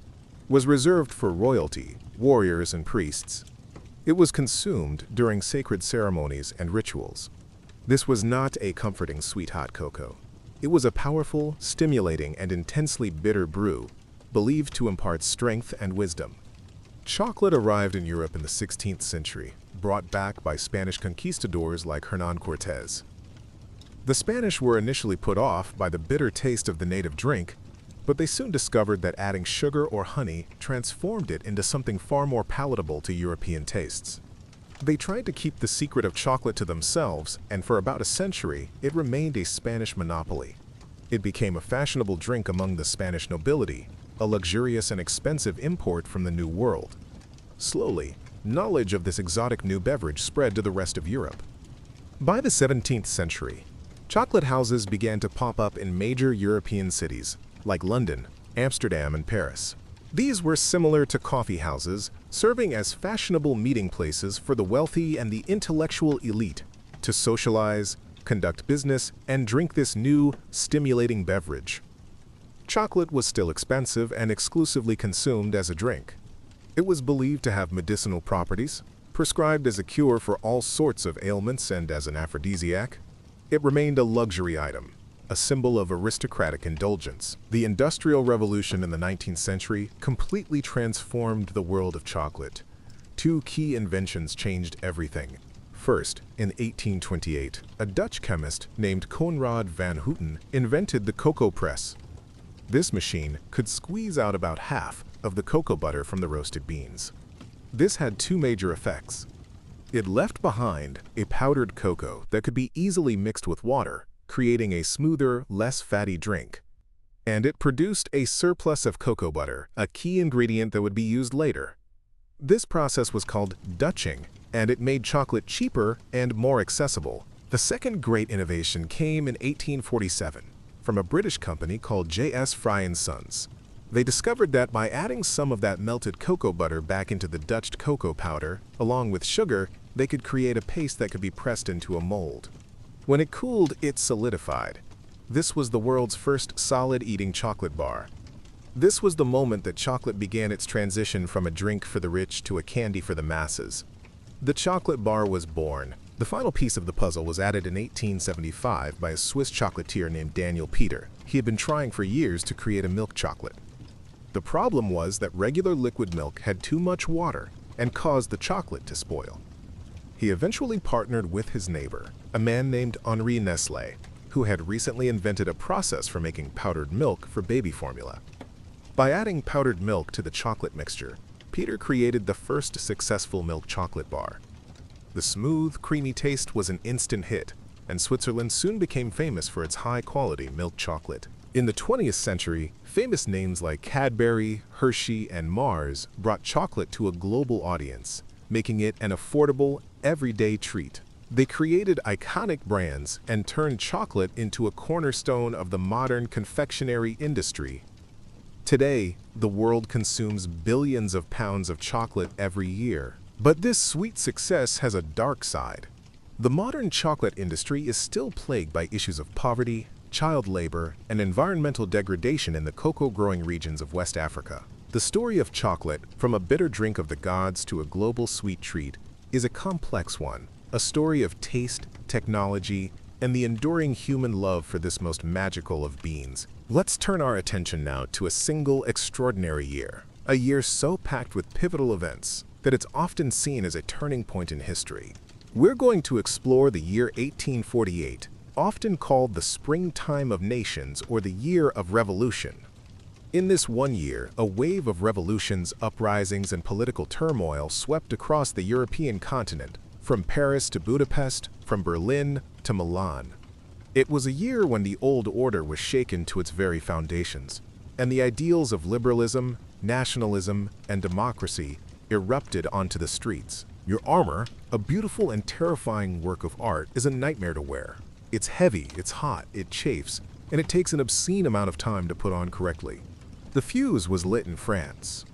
was reserved for royalty, warriors, and priests. It was consumed during sacred ceremonies and rituals. This was not a comforting sweet hot cocoa. It was a powerful, stimulating, and intensely bitter brew, believed to impart strength and wisdom. Chocolate arrived in Europe in the 16th century, brought back by Spanish conquistadors like Hernán Cortés. The Spanish were initially put off by the bitter taste of the native drink, but they soon discovered that adding sugar or honey transformed it into something far more palatable to European tastes. They tried to keep the secret of chocolate to themselves, and for about a century, it remained a Spanish monopoly. It became a fashionable drink among the Spanish nobility, a luxurious and expensive import from the New World. Slowly, knowledge of this exotic new beverage spread to the rest of Europe. By the 17th century, chocolate houses began to pop up in major European cities, like London, Amsterdam, and Paris. These were similar to coffee houses, serving as fashionable meeting places for the wealthy and the intellectual elite to socialize, conduct business, and drink this new, stimulating beverage. Chocolate was still expensive and exclusively consumed as a drink. It was believed to have medicinal properties, prescribed as a cure for all sorts of ailments and as an aphrodisiac. It remained a luxury item, a symbol of aristocratic indulgence. The Industrial Revolution in the 19th century completely transformed the world of chocolate. Two key inventions changed everything. First, in 1828, a Dutch chemist named Conrad van Houten invented the cocoa press. This machine could squeeze out about half of the cocoa butter from the roasted beans. This had two major effects. It left behind a powdered cocoa that could be easily mixed with water, creating a smoother, less fatty drink. And it produced a surplus of cocoa butter, a key ingredient that would be used later. This process was called Dutching, and it made chocolate cheaper and more accessible. The second great innovation came in 1847. from a British company called J.S. Fry & Sons. They discovered that by adding some of that melted cocoa butter back into the Dutch cocoa powder, along with sugar, they could create a paste that could be pressed into a mold. When it cooled, it solidified. This was the world's first solid-eating chocolate bar. This was the moment that chocolate began its transition from a drink for the rich to a candy for the masses. The chocolate bar was born. The final piece of the puzzle was added in 1875 by a Swiss chocolatier named Daniel Peter. He had been trying for years to create a milk chocolate. The problem was that regular liquid milk had too much water and caused the chocolate to spoil. He eventually partnered with his neighbor, a man named Henri Nestlé, who had recently invented a process for making powdered milk for baby formula. By adding powdered milk to the chocolate mixture, Peter created the first successful milk chocolate bar. The smooth, creamy taste was an instant hit, and Switzerland soon became famous for its high-quality milk chocolate. In the 20th century, famous names like Cadbury, Hershey, and Mars brought chocolate to a global audience, making it an affordable, everyday treat. They created iconic brands and turned chocolate into a cornerstone of the modern confectionery industry. Today, the world consumes billions of pounds of chocolate every year. But this sweet success has a dark side. The modern chocolate industry is still plagued by issues of poverty, child labor, and environmental degradation in the cocoa-growing regions of West Africa. The story of chocolate, from a bitter drink of the gods to a global sweet treat, is a complex one, a story of taste, technology, and the enduring human love for this most magical of beans. Let's turn our attention now to a single extraordinary year, a year so packed with pivotal events that it's often seen as a turning point in history. We're going to explore the year 1848, often called the springtime of nations or the year of revolution. In this one year, a wave of revolutions, uprisings, and political turmoil swept across the European continent, from Paris to Budapest, from Berlin to Milan. It was a year when the old order was shaken to its very foundations, and the ideals of liberalism, nationalism, and democracy erupted onto the streets. Your armor, a beautiful and terrifying work of art, is a nightmare to wear. It's heavy, it's hot, it chafes, and it takes an obscene amount of time to put on correctly. The fuse was lit in France.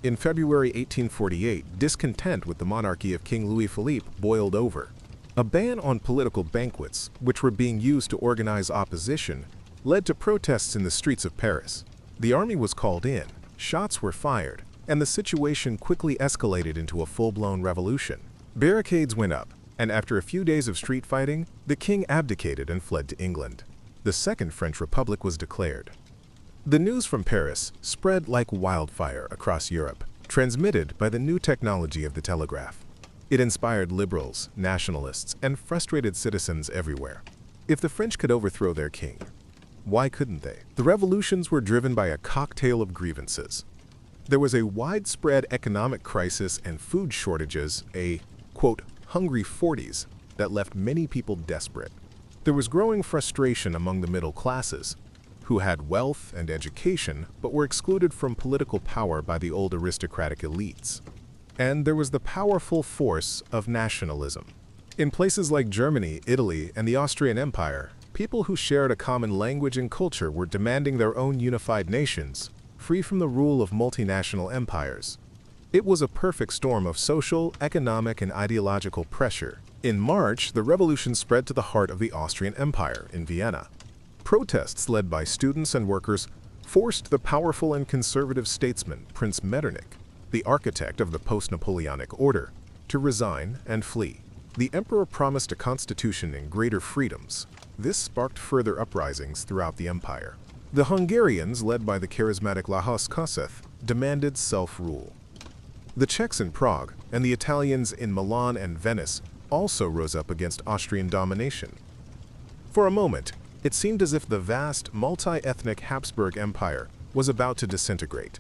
In February 1848, discontent with the monarchy of King Louis-Philippe boiled over. A ban on political banquets, which were being used to organize opposition, led to protests in the streets of Paris. The army was called in, shots were fired, and the situation quickly escalated into a full-blown revolution. Barricades went up, and after a few days of street fighting, the king abdicated and fled to England. The Second French Republic was declared. The news from Paris spread like wildfire across Europe, transmitted by the new technology of the telegraph. It inspired liberals, nationalists, and frustrated citizens everywhere. If the French could overthrow their king, why couldn't they? The revolutions were driven by a cocktail of grievances. There was a widespread economic crisis and food shortages, a, quote, hungry 40s, that left many people desperate. There was growing frustration among the middle classes, who had wealth and education but were excluded from political power by the old aristocratic elites. And there was the powerful force of nationalism. In places like Germany, Italy, and the Austrian Empire, people who shared a common language and culture were demanding their own unified nations, free from the rule of multinational empires. It was a perfect storm of social, economic, and ideological pressure. In March, the revolution spread to the heart of the Austrian Empire in Vienna. Protests led by students and workers forced the powerful and conservative statesman Prince Metternich, the architect of the post-Napoleonic order, to resign and flee. The emperor promised a constitution and greater freedoms. This sparked further uprisings throughout the empire. The Hungarians, led by the charismatic Lajos Kossuth, demanded self-rule. The Czechs in Prague and the Italians in Milan and Venice also rose up against Austrian domination. For a moment, it seemed as if the vast, multi-ethnic Habsburg Empire was about to disintegrate.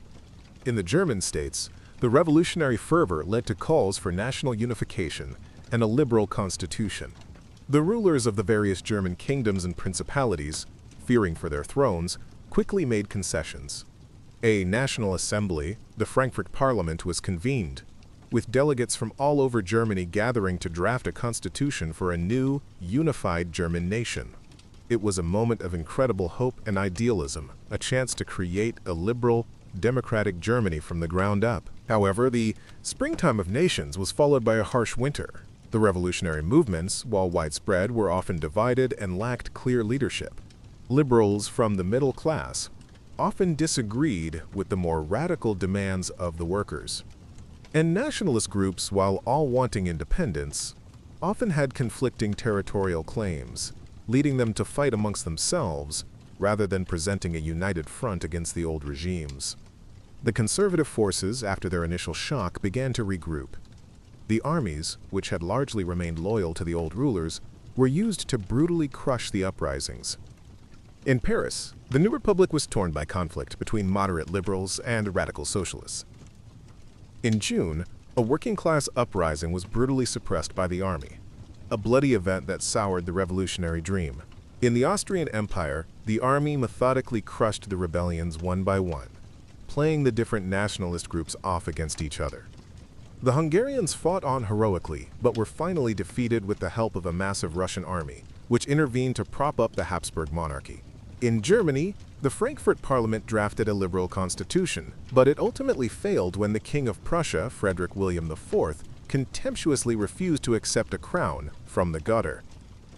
In the German states, the revolutionary fervor led to calls for national unification and a liberal constitution. The rulers of the various German kingdoms and principalities, fearing for their thrones, quickly made concessions. A national assembly, the Frankfurt Parliament, was convened, with delegates from all over Germany gathering to draft a constitution for a new, unified German nation. It was a moment of incredible hope and idealism, a chance to create a liberal, democratic Germany from the ground up. However, the springtime of nations was followed by a harsh winter. The revolutionary movements, while widespread, were often divided and lacked clear leadership. Liberals from the middle class often disagreed with the more radical demands of the workers. And nationalist groups, while all wanting independence, often had conflicting territorial claims, leading them to fight amongst themselves rather than presenting a united front against the old regimes. The conservative forces, after their initial shock, began to regroup. The armies, which had largely remained loyal to the old rulers, were used to brutally crush the uprisings. In Paris, the new republic was torn by conflict between moderate liberals and radical socialists. In June, a working-class uprising was brutally suppressed by the army, a bloody event that soured the revolutionary dream. In the Austrian Empire, the army methodically crushed the rebellions one by one, playing the different nationalist groups off against each other. The Hungarians fought on heroically, but were finally defeated with the help of a massive Russian army, which intervened to prop up the Habsburg monarchy. In Germany, the Frankfurt Parliament drafted a liberal constitution, but it ultimately failed when the King of Prussia, Frederick William IV, contemptuously refused to accept a crown from the gutter,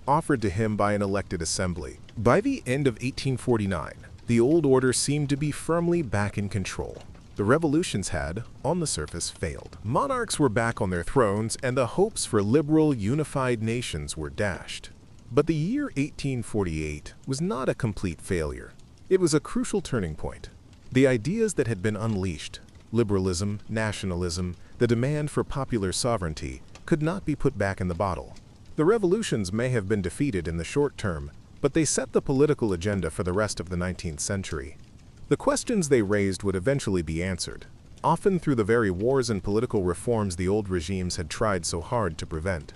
offered to him by an elected assembly. By the end of 1849, the old order seemed to be firmly back in control. The revolutions had, on the surface, failed. Monarchs were back on their thrones, and the hopes for liberal, unified nations were dashed. But the year 1848 was not a complete failure. It was a crucial turning point. The ideas that had been unleashed, liberalism, nationalism, the demand for popular sovereignty, could not be put back in the bottle. The revolutions may have been defeated in the short term, but they set the political agenda for the rest of the 19th century. The questions they raised would eventually be answered, often through the very wars and political reforms the old regimes had tried so hard to prevent.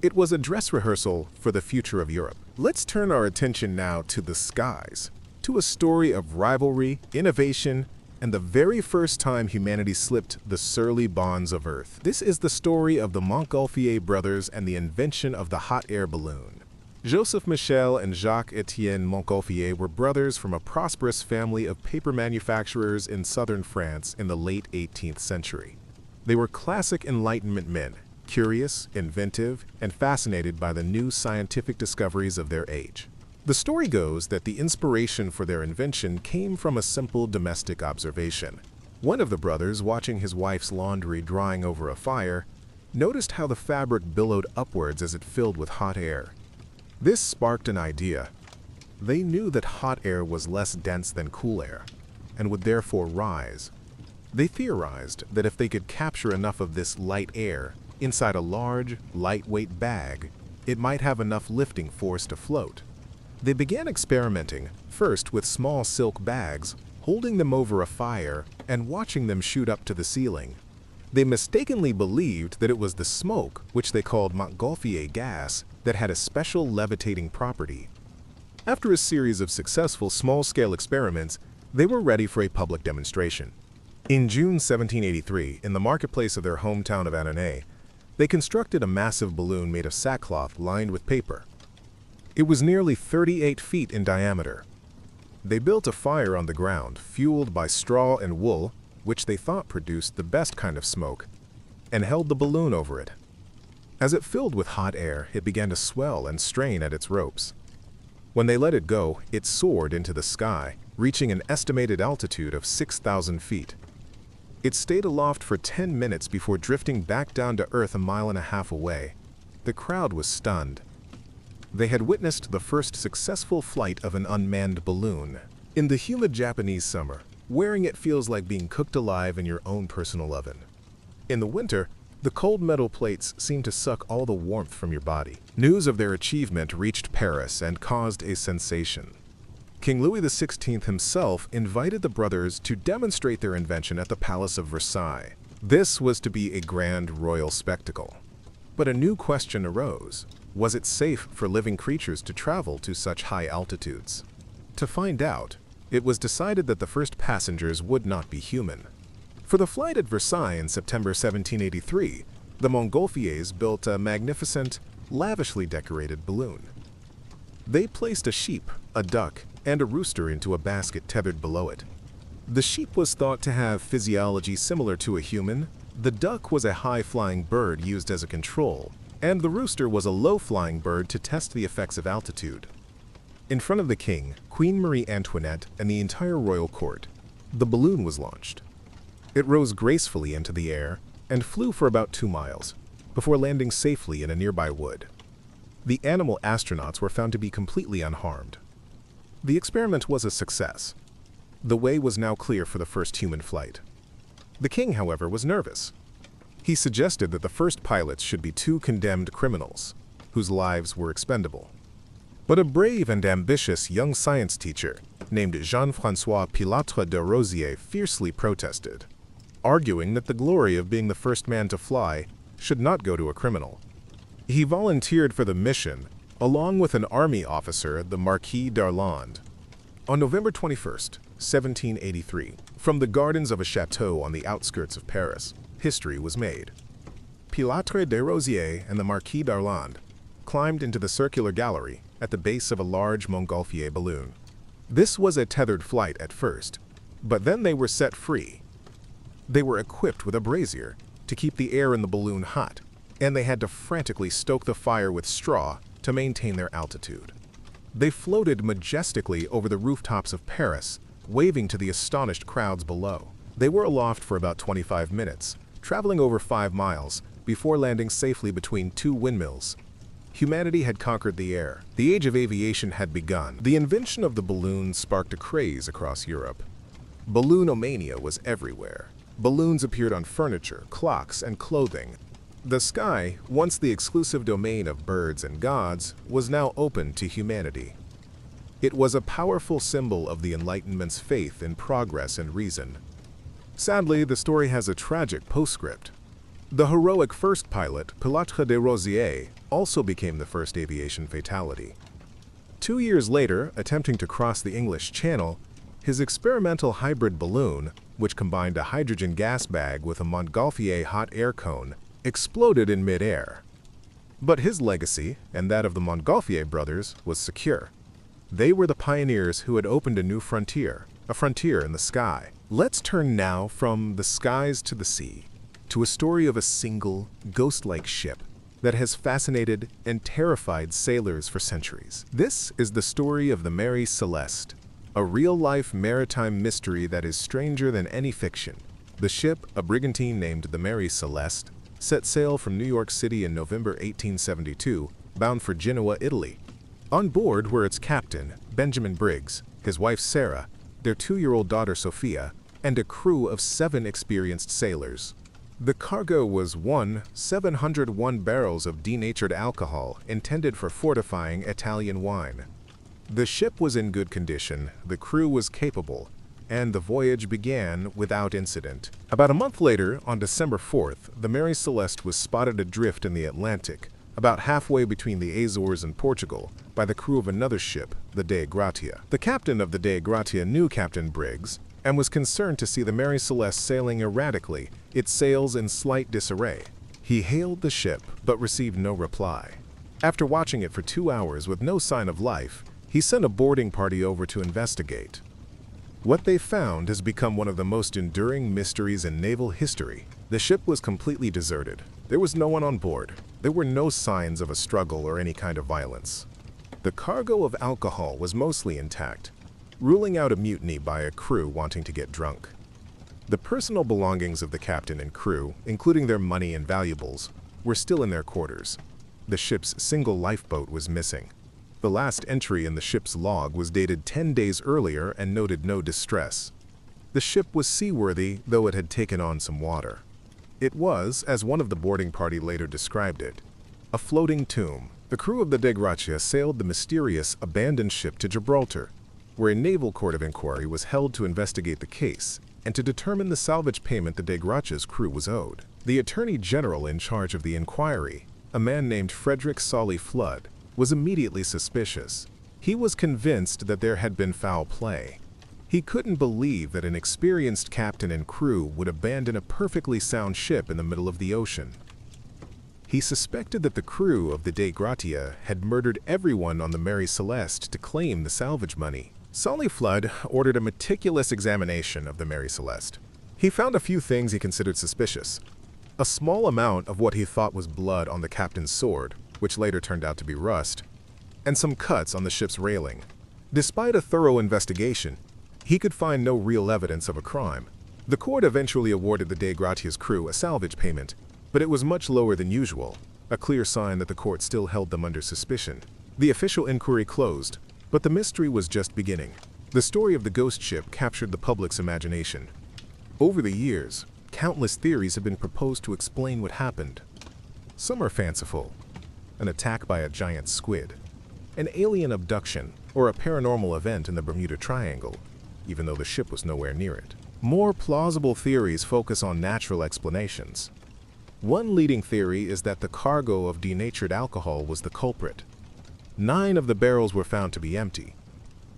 It was a dress rehearsal for the future of Europe. Let's turn our attention now to the skies, to a story of rivalry, innovation, and the very first time humanity slipped the surly bonds of Earth. This is the story of the Montgolfier brothers and the invention of the hot air balloon. Joseph Michel and Jacques-Étienne Montgolfier were brothers from a prosperous family of paper manufacturers in southern France in the late 18th century. They were classic Enlightenment men, curious, inventive, and fascinated by the new scientific discoveries of their age. The story goes that the inspiration for their invention came from a simple domestic observation. One of the brothers, watching his wife's laundry drying over a fire, noticed how the fabric billowed upwards as it filled with hot air. This sparked an idea. They knew that hot air was less dense than cool air, and would therefore rise. They theorized that if they could capture enough of this light air inside a large, lightweight bag, it might have enough lifting force to float. They began experimenting, first with small silk bags, holding them over a fire and watching them shoot up to the ceiling. They mistakenly believed that it was the smoke, which they called Montgolfier gas, that had a special levitating property. After a series of successful small-scale experiments, they were ready for a public demonstration. In June 1783, in the marketplace of their hometown of Annonay, they constructed a massive balloon made of sackcloth lined with paper. It was nearly 38 feet in diameter. They built a fire on the ground, fueled by straw and wool, which they thought produced the best kind of smoke, and held the balloon over it. As it filled with hot air, it began to swell and strain at its ropes. When they let it go, it soared into the sky, reaching an estimated altitude of 6,000 feet. It stayed aloft for 10 minutes before drifting back down to Earth a mile and a half away. The crowd was stunned. They had witnessed the first successful flight of an unmanned balloon. In the humid Japanese summer, wearing it feels like being cooked alive in your own personal oven. In the winter, the cold metal plates seem to suck all the warmth from your body. News of their achievement reached Paris and caused a sensation. King Louis XVI himself invited the brothers to demonstrate their invention at the Palace of Versailles. This was to be a grand royal spectacle. But a new question arose. Was it safe for living creatures to travel to such high altitudes? To find out, it was decided that the first passengers would not be human. For the flight at Versailles in September 1783, the Montgolfiers built a magnificent, lavishly decorated balloon. They placed a sheep, a duck, and a rooster into a basket tethered below it. The sheep was thought to have physiology similar to a human, the duck was a high-flying bird used as a control, and the rooster was a low-flying bird to test the effects of altitude. In front of the king, Queen Marie Antoinette, and the entire royal court, the balloon was launched. It rose gracefully into the air and flew for about 2 miles, before landing safely in a nearby wood. The animal astronauts were found to be completely unharmed. The experiment was a success. The way was now clear for the first human flight. The king, however, was nervous. He suggested that the first pilots should be 2 condemned criminals, whose lives were expendable. But a brave and ambitious young science teacher named Jean-François Pilatre de Rosier fiercely protested, arguing that the glory of being the first man to fly should not go to a criminal. He volunteered for the mission, along with an army officer, the Marquis d'Arlandes. On November 21st, 1783, from the gardens of a chateau on the outskirts of Paris, history was made. Pilatre de Rosier and the Marquis d'Arlandes climbed into the circular gallery at the base of a large Montgolfier balloon. This was a tethered flight at first, but then they were set free. They were equipped with a brazier to keep the air in the balloon hot, and they had to frantically stoke the fire with straw to maintain their altitude. They floated majestically over the rooftops of Paris, waving to the astonished crowds below. They were aloft for about 25 minutes, traveling over 5 miles, before landing safely between 2 windmills. Humanity had conquered the air. The age of aviation had begun. The invention of the balloon sparked a craze across Europe. Balloonomania was everywhere. Balloons appeared on furniture, clocks, and clothing. The sky, once the exclusive domain of birds and gods, was now open to humanity. It was a powerful symbol of the Enlightenment's faith in progress and reason. Sadly, the story has a tragic postscript. The heroic first pilot, Pilatre de Rosier, also became the first aviation fatality. 2 years later, attempting to cross the English Channel, his experimental hybrid balloon, which combined a hydrogen gas bag with a Montgolfier hot air cone, exploded in mid-air. But his legacy, and that of the Montgolfier brothers, was secure. They were the pioneers who had opened a new frontier, a frontier in the sky. Let's turn now from the skies to the sea, to a story of a single, ghost-like ship that has fascinated and terrified sailors for centuries. This is the story of the Mary Celeste, a real-life maritime mystery that is stranger than any fiction. The ship, a brigantine named the Mary Celeste, set sail from New York City in November 1872, bound for Genoa, Italy. On board were its captain, Benjamin Briggs, his wife Sarah, their 2-year-old daughter Sophia, and a crew of 7 experienced sailors. The cargo was 701 barrels of denatured alcohol intended for fortifying Italian wine. The ship was in good condition, the crew was capable, and the voyage began without incident. About a month later, on December 4th, the Mary Celeste was spotted adrift in the Atlantic, about halfway between the Azores and Portugal, by the crew of another ship, the Dei Gratia. The captain of the Dei Gratia knew Captain Briggs, and was concerned to see the Mary Celeste sailing erratically, its sails in slight disarray. He hailed the ship, but received no reply. After watching it for 2 hours with no sign of life, he sent a boarding party over to investigate. What they found has become one of the most enduring mysteries in naval history. The ship was completely deserted. There was no one on board. There were no signs of a struggle or any kind of violence. The cargo of alcohol was mostly intact, ruling out a mutiny by a crew wanting to get drunk. The personal belongings of the captain and crew, including their money and valuables, were still in their quarters. The ship's single lifeboat was missing. The last entry in the ship's log was dated 10 days earlier and noted no distress. The ship was seaworthy, though it had taken on some water. It was, as one of the boarding party later described it, a floating tomb. The crew of the Dei Gratia sailed the mysterious, abandoned ship to Gibraltar, where a naval court of inquiry was held to investigate the case and to determine the salvage payment the Dei Gratia's crew was owed. The Attorney General in charge of the inquiry, a man named Frederick Solly Flood, was immediately suspicious. He was convinced that there had been foul play. He couldn't believe that an experienced captain and crew would abandon a perfectly sound ship in the middle of the ocean. He suspected that the crew of the Dei Gratia had murdered everyone on the Mary Celeste to claim the salvage money. Solly Flood ordered a meticulous examination of the Mary Celeste. He found a few things he considered suspicious. A small amount of what he thought was blood on the captain's sword, which later turned out to be rust, and some cuts on the ship's railing. Despite a thorough investigation, he could find no real evidence of a crime. The court eventually awarded the Dei Gratia's crew a salvage payment, but it was much lower than usual, a clear sign that the court still held them under suspicion. The official inquiry closed, but the mystery was just beginning. The story of the ghost ship captured the public's imagination. Over the years, countless theories have been proposed to explain what happened. Some are fanciful: an attack by a giant squid, an alien abduction, or a paranormal event in the Bermuda Triangle, even though the ship was nowhere near it. More plausible theories focus on natural explanations. One leading theory is that the cargo of denatured alcohol was the culprit. 9 of the barrels were found to be empty.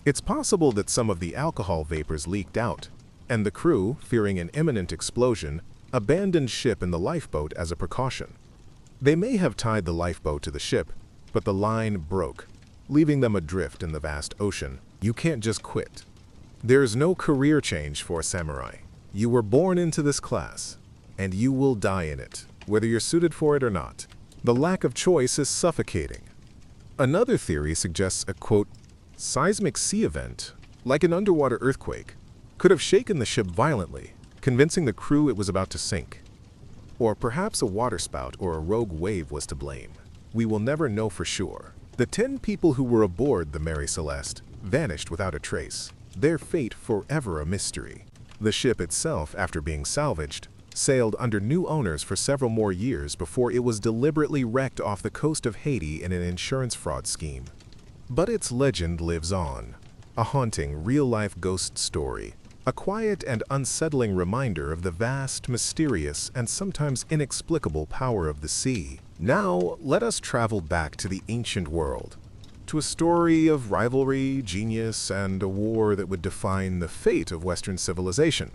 It's possible that some of the alcohol vapors leaked out, and the crew, fearing an imminent explosion, abandoned ship in the lifeboat as a precaution. They may have tied the lifeboat to the ship, but the line broke, leaving them adrift in the vast ocean. You can't just quit. There is no career change for a samurai. You were born into this class, and you will die in it, whether you're suited for it or not. The lack of choice is suffocating. Another theory suggests a, quote, seismic sea event, like an underwater earthquake, could have shaken the ship violently, convincing the crew it was about to sink. Or perhaps a waterspout or a rogue wave was to blame. We will never know for sure. The 10 people who were aboard the Mary Celeste vanished without a trace, their fate forever a mystery. The ship itself, after being salvaged, sailed under new owners for several more years before it was deliberately wrecked off the coast of Haiti in an insurance fraud scheme. But its legend lives on, a haunting, real-life ghost story, a quiet and unsettling reminder of the vast, mysterious, and sometimes inexplicable power of the sea. Now, let us travel back to the ancient world, to a story of rivalry, genius, and a war that would define the fate of Western civilization.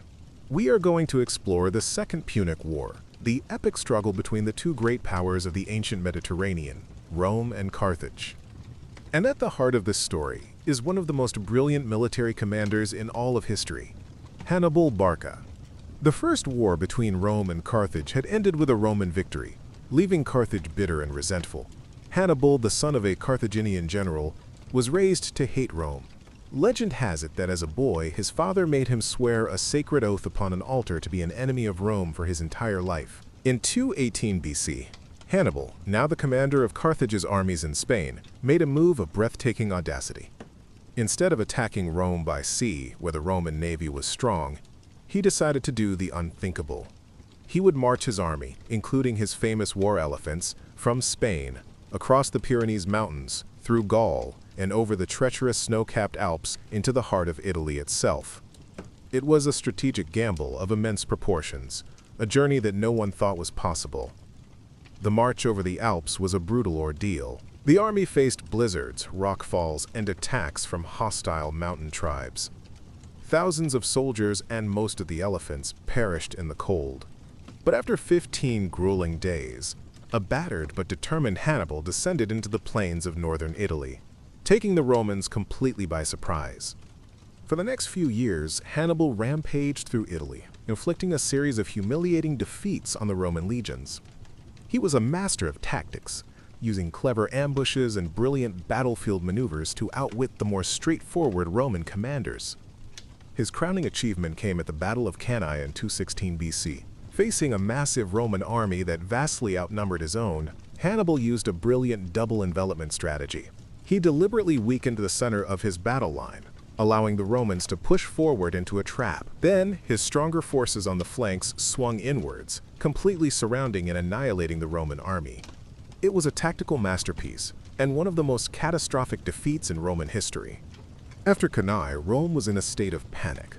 We are going to explore the Second Punic War, the epic struggle between the 2 great powers of the ancient Mediterranean, Rome and Carthage. And at the heart of this story is one of the most brilliant military commanders in all of history, Hannibal Barca. The first war between Rome and Carthage had ended with a Roman victory, leaving Carthage bitter and resentful. Hannibal, the son of a Carthaginian general, was raised to hate Rome. Legend has it that as a boy, his father made him swear a sacred oath upon an altar to be an enemy of Rome for his entire life. In 218 BC, Hannibal, now the commander of Carthage's armies in Spain, made a move of breathtaking audacity. Instead of attacking Rome by sea, where the Roman navy was strong, he decided to do the unthinkable. He would march his army, including his famous war elephants, from Spain, across the Pyrenees Mountains, through Gaul, and over the treacherous snow-capped Alps into the heart of Italy itself. It was a strategic gamble of immense proportions, a journey that no one thought was possible. The march over the Alps was a brutal ordeal. The army faced blizzards, rockfalls, and attacks from hostile mountain tribes. Thousands of soldiers and most of the elephants perished in the cold. But after 15 grueling days, a battered but determined Hannibal descended into the plains of northern Italy, taking the Romans completely by surprise. For the next few years, Hannibal rampaged through Italy, inflicting a series of humiliating defeats on the Roman legions. He was a master of tactics, using clever ambushes and brilliant battlefield maneuvers to outwit the more straightforward Roman commanders. His crowning achievement came at the Battle of Cannae in 216 BC. Facing a massive Roman army that vastly outnumbered his own, Hannibal used a brilliant double envelopment strategy. He deliberately weakened the center of his battle line, allowing the Romans to push forward into a trap. Then, his stronger forces on the flanks swung inwards, completely surrounding and annihilating the Roman army. It was a tactical masterpiece, and one of the most catastrophic defeats in Roman history. After Cannae, Rome was in a state of panic.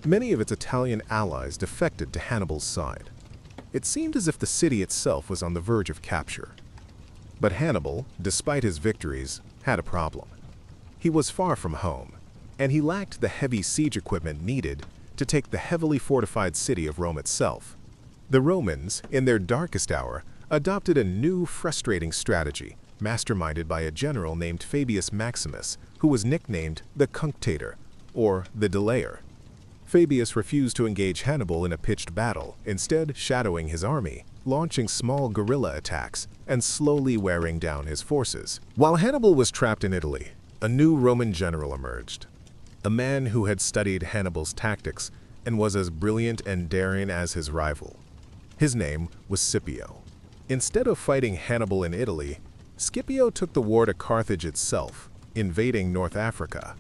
Many of its Italian allies defected to Hannibal's side. It seemed as if the city itself was on the verge of capture. But Hannibal, despite his victories, had a problem. He was far from home, and he lacked the heavy siege equipment needed to take the heavily fortified city of Rome itself. The Romans, in their darkest hour, adopted a new, frustrating strategy, masterminded by a general named Fabius Maximus, who was nicknamed the Cunctator, or the Delayer. Fabius refused to engage Hannibal in a pitched battle, instead shadowing his army, launching small guerrilla attacks, and slowly wearing down his forces. While Hannibal was trapped in Italy, a new Roman general emerged. A man who had studied Hannibal's tactics and was as brilliant and daring as his rival. His name was Scipio. Instead of fighting Hannibal in Italy, Scipio took the war to Carthage itself, invading North Africa.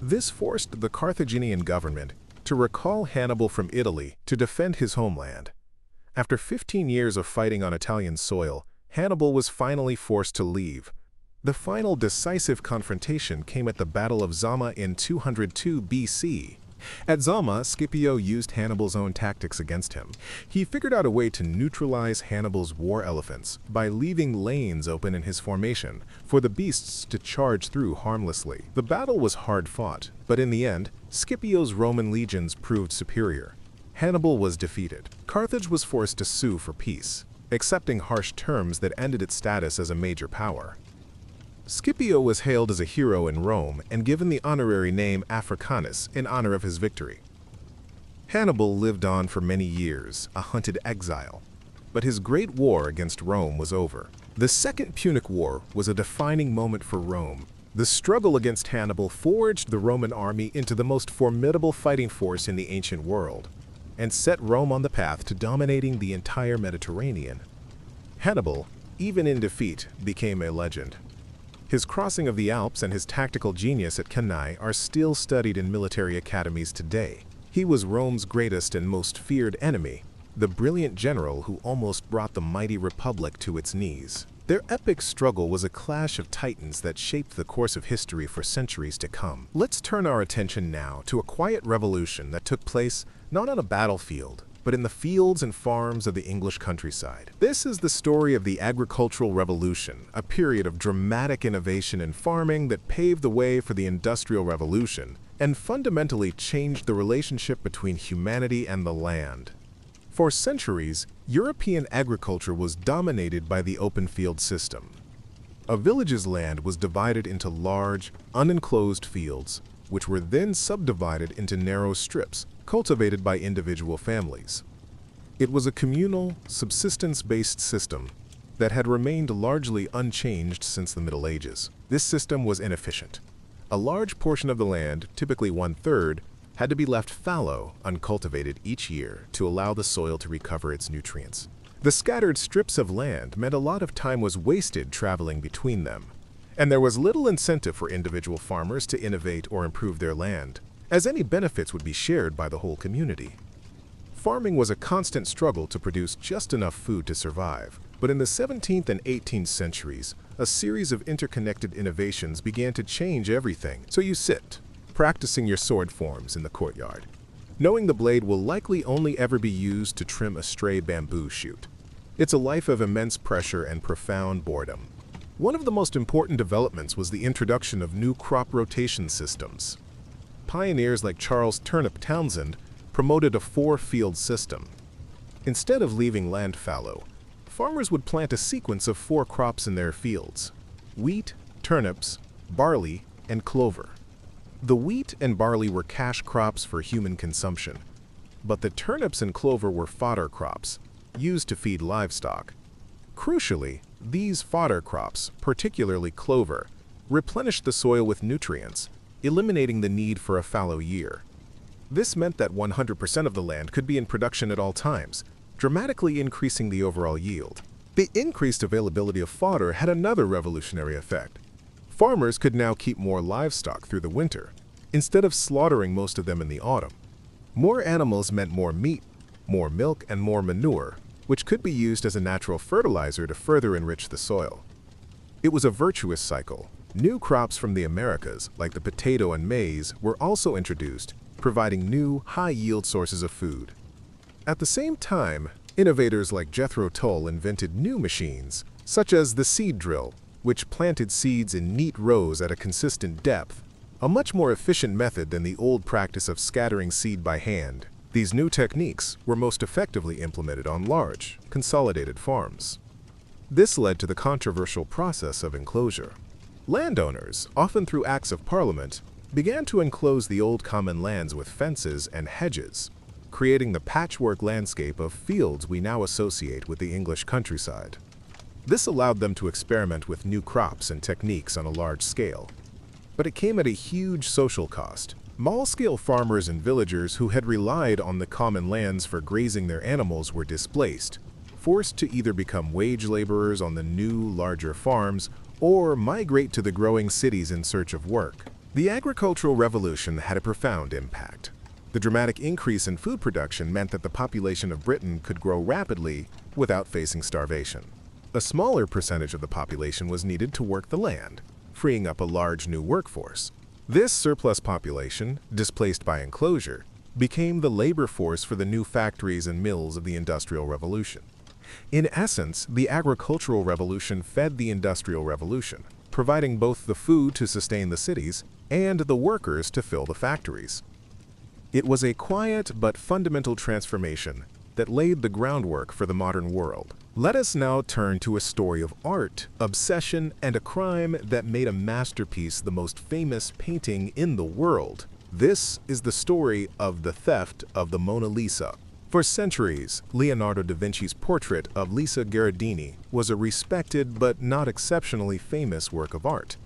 This forced the Carthaginian government to recall Hannibal from Italy to defend his homeland. After 15 years of fighting on Italian soil, Hannibal was finally forced to leave. The final decisive confrontation came at the Battle of Zama in 202 BC. At Zama, Scipio used Hannibal's own tactics against him. He figured out a way to neutralize Hannibal's war elephants by leaving lanes open in his formation for the beasts to charge through harmlessly. The battle was hard fought, but in the end, Scipio's Roman legions proved superior. Hannibal was defeated. Carthage was forced to sue for peace, accepting harsh terms that ended its status as a major power. Scipio was hailed as a hero in Rome and given the honorary name Africanus in honor of his victory. Hannibal lived on for many years, a hunted exile, but his great war against Rome was over. The Second Punic War was a defining moment for Rome. The struggle against Hannibal forged the Roman army into the most formidable fighting force in the ancient world, and set Rome on the path to dominating the entire Mediterranean. Hannibal, even in defeat, became a legend. His crossing of the Alps and his tactical genius at Cannae are still studied in military academies today. He was Rome's greatest and most feared enemy, the brilliant general who almost brought the mighty Republic to its knees. Their epic struggle was a clash of titans that shaped the course of history for centuries to come. Let's turn our attention now to a quiet revolution that took place not on a battlefield, but in the fields and farms of the English countryside. This is the story of the Agricultural Revolution, a period of dramatic innovation in farming that paved the way for the Industrial Revolution and fundamentally changed the relationship between humanity and the land. For centuries, European agriculture was dominated by the open field system. A village's land was divided into large, unenclosed fields, which were then subdivided into narrow strips, cultivated by individual families. It was a communal, subsistence-based system that had remained largely unchanged since the Middle Ages. This system was inefficient. A large portion of the land, typically 1/3, had to be left fallow, uncultivated each year to allow the soil to recover its nutrients. The scattered strips of land meant a lot of time was wasted traveling between them, and there was little incentive for individual farmers to innovate or improve their land, as any benefits would be shared by the whole community. Farming was a constant struggle to produce just enough food to survive, but in the 17th and 18th centuries, a series of interconnected innovations began to change everything. So you sit, practicing your sword forms in the courtyard, knowing the blade will likely only ever be used to trim a stray bamboo shoot. It's a life of immense pressure and profound boredom. One of the most important developments was the introduction of new crop rotation systems. Pioneers like Charles Turnip Townsend promoted a 4-field system. Instead of leaving land fallow, farmers would plant a sequence of 4 crops in their fields: wheat, turnips, barley, and clover. The wheat and barley were cash crops for human consumption, but the turnips and clover were fodder crops, used to feed livestock. Crucially, these fodder crops, particularly clover, replenished the soil with nutrients, eliminating the need for a fallow year. This meant that 100% of the land could be in production at all times, dramatically increasing the overall yield. The increased availability of fodder had another revolutionary effect. Farmers could now keep more livestock through the winter, instead of slaughtering most of them in the autumn. More animals meant more meat, more milk, and more manure, which could be used as a natural fertilizer to further enrich the soil. It was a virtuous cycle. New crops from the Americas, like the potato and maize, were also introduced, providing new, high-yield sources of food. At the same time, innovators like Jethro Tull invented new machines, such as the seed drill, which planted seeds in neat rows at a consistent depth, a much more efficient method than the old practice of scattering seed by hand. These new techniques were most effectively implemented on large, consolidated farms. This led to the controversial process of enclosure. Landowners, often through acts of parliament, began to enclose the old common lands with fences and hedges, creating the patchwork landscape of fields we now associate with the English countryside. This allowed them to experiment with new crops and techniques on a large scale. But it came at a huge social cost. Small-scale farmers and villagers who had relied on the common lands for grazing their animals were displaced, forced to either become wage laborers on the new, larger farms or migrate to the growing cities in search of work. The agricultural revolution had a profound impact. The dramatic increase in food production meant that the population of Britain could grow rapidly without facing starvation. A smaller percentage of the population was needed to work the land, freeing up a large new workforce. This surplus population, displaced by enclosure, became the labor force for the new factories and mills of the Industrial Revolution. In essence, the agricultural revolution fed the Industrial Revolution, providing both the food to sustain the cities and the workers to fill the factories. It was a quiet but fundamental transformation that laid the groundwork for the modern world. Let us now turn to a story of art, obsession, and a crime that made a masterpiece the most famous painting in the world. This is the story of the theft of the Mona Lisa. For centuries, Leonardo da Vinci's portrait of Lisa Gherardini was a respected but not exceptionally famous work of art.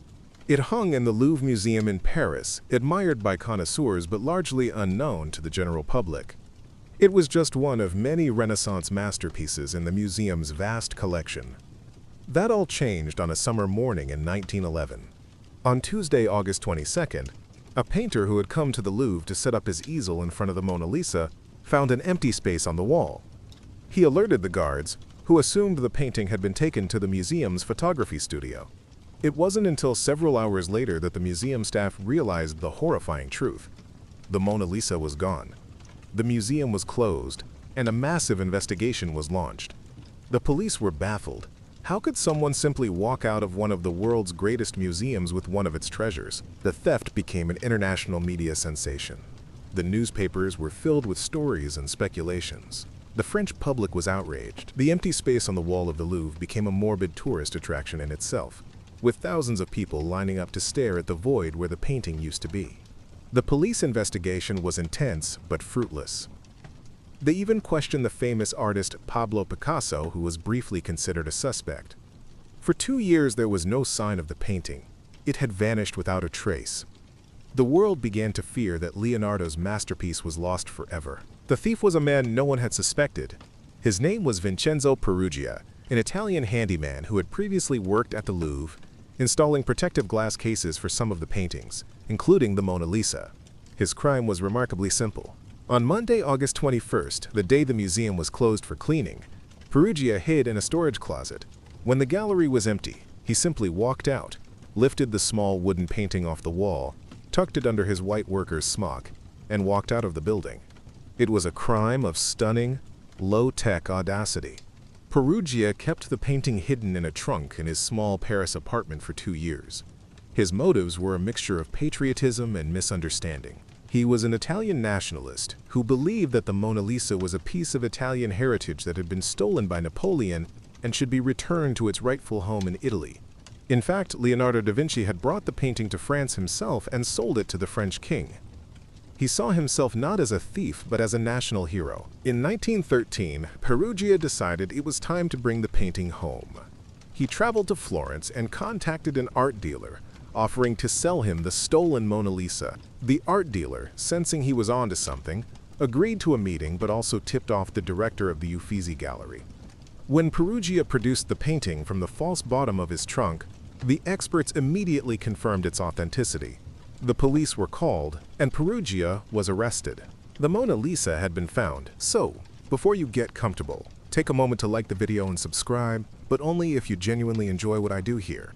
It hung in the Louvre Museum in Paris, admired by connoisseurs but largely unknown to the general public. It was just one of many Renaissance masterpieces in the museum's vast collection. That all changed on a summer morning in 1911. On Tuesday, August 22nd, a painter who had come to the Louvre to set up his easel in front of the Mona Lisa found an empty space on the wall. He alerted the guards, who assumed the painting had been taken to the museum's photography studio. It wasn't until several hours later that the museum staff realized the horrifying truth. The Mona Lisa was gone. The museum was closed, and a massive investigation was launched. The police were baffled. How could someone simply walk out of one of the world's greatest museums with one of its treasures? The theft became an international media sensation. The newspapers were filled with stories and speculations. The French public was outraged. The empty space on the wall of the Louvre became a morbid tourist attraction in itself, with thousands of people lining up to stare at the void where the painting used to be. The police investigation was intense but fruitless. They even questioned the famous artist Pablo Picasso, who was briefly considered a suspect. For 2 years there was no sign of the painting. It had vanished without a trace. The world began to fear that Leonardo's masterpiece was lost forever. The thief was a man no one had suspected. His name was Vincenzo Peruggia, an Italian handyman who had previously worked at the Louvre, installing protective glass cases for some of the paintings, including the Mona Lisa. His crime was remarkably simple. On Monday, August 21st, the day the museum was closed for cleaning, Peruggia hid in a storage closet. When the gallery was empty, he simply walked out, lifted the small wooden painting off the wall, tucked it under his white worker's smock, and walked out of the building. It was a crime of stunning, low-tech audacity. Peruggia kept the painting hidden in a trunk in his small Paris apartment for 2 years. His motives were a mixture of patriotism and misunderstanding. He was an Italian nationalist who believed that the Mona Lisa was a piece of Italian heritage that had been stolen by Napoleon and should be returned to its rightful home in Italy. In fact, Leonardo da Vinci had brought the painting to France himself and sold it to the French king. He saw himself not as a thief, but as a national hero. In 1913, Peruggia decided it was time to bring the painting home. He traveled to Florence and contacted an art dealer, offering to sell him the stolen Mona Lisa. The art dealer, sensing he was onto something, agreed to a meeting but also tipped off the director of the Uffizi Gallery. When Peruggia produced the painting from the false bottom of his trunk, the experts immediately confirmed its authenticity. The police were called, and Peruggia was arrested. The Mona Lisa had been found, so before you get comfortable, take a moment to like the video and subscribe, but only if you genuinely enjoy what I do here.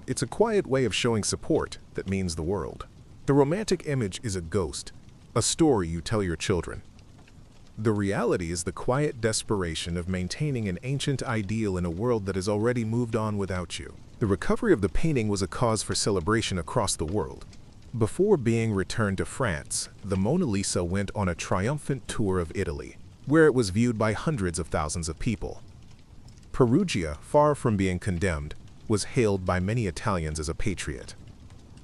It's a quiet way of showing support that means the world. The romantic image is a ghost, a story you tell your children. The reality is the quiet desperation of maintaining an ancient ideal in a world that has already moved on without you. The recovery of the painting was a cause for celebration across the world. Before being returned to France, the Mona Lisa went on a triumphant tour of Italy, where it was viewed by hundreds of thousands of people. Perugia, far from being condemned, was hailed by many Italians as a patriot.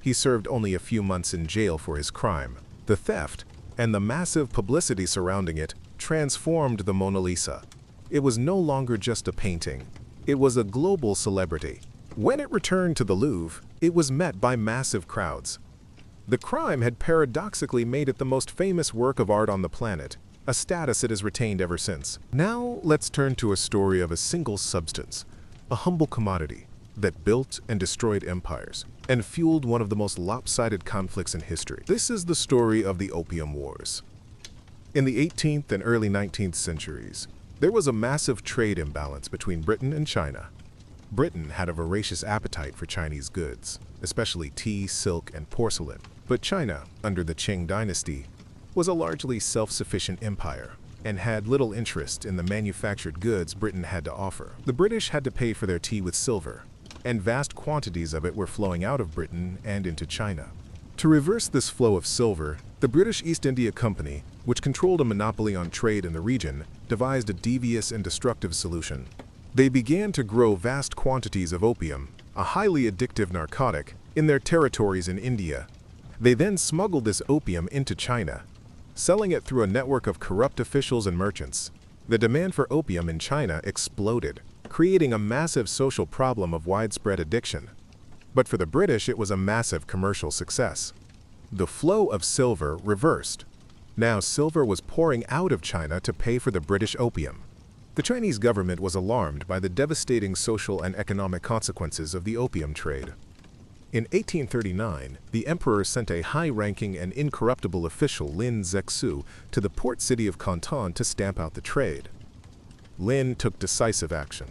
He served only a few months in jail for his crime. The theft, and the massive publicity surrounding it, transformed the Mona Lisa. It was no longer just a painting. It was a global celebrity. When it returned to the Louvre, it was met by massive crowds. The crime had paradoxically made it the most famous work of art on the planet, a status it has retained ever since. Now let's turn to a story of a single substance, a humble commodity that built and destroyed empires and fueled one of the most lopsided conflicts in history. This is the story of the Opium Wars. In the 18th and early 19th centuries, there was a massive trade imbalance between Britain and China. Britain had a voracious appetite for Chinese goods, especially tea, silk, and porcelain. But China, under the Qing dynasty, was a largely self-sufficient empire and had little interest in the manufactured goods Britain had to offer. The British had to pay for their tea with silver, and vast quantities of it were flowing out of Britain and into China. To reverse this flow of silver, the British East India Company, which controlled a monopoly on trade in the region, devised a devious and destructive solution. They began to grow vast quantities of opium, a highly addictive narcotic, in their territories in India. They then smuggled this opium into China, selling it through a network of corrupt officials and merchants. The demand for opium in China exploded, creating a massive social problem of widespread addiction. But for the British, it was a massive commercial success. The flow of silver reversed. Now silver was pouring out of China to pay for the British opium. The Chinese government was alarmed by the devastating social and economic consequences of the opium trade. In 1839, the emperor sent a high-ranking and incorruptible official, Lin Zexu, to the port city of Canton to stamp out the trade. Lin took decisive action.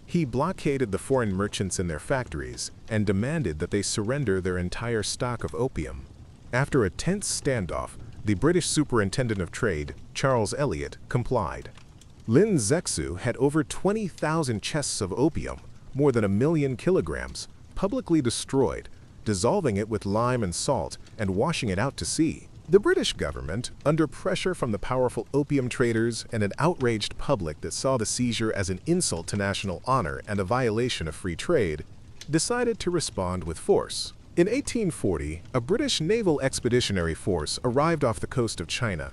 He blockaded the foreign merchants in their factories and demanded that they surrender their entire stock of opium. After a tense standoff, the British Superintendent of Trade, Charles Elliot, complied. Lin Zexu had over 20,000 chests of opium, more than 1 million kilograms, publicly destroyed, dissolving it with lime and salt and washing it out to sea. The British government, under pressure from the powerful opium traders and an outraged public that saw the seizure as an insult to national honor and a violation of free trade, decided to respond with force. In 1840, a British naval expeditionary force arrived off the coast of China.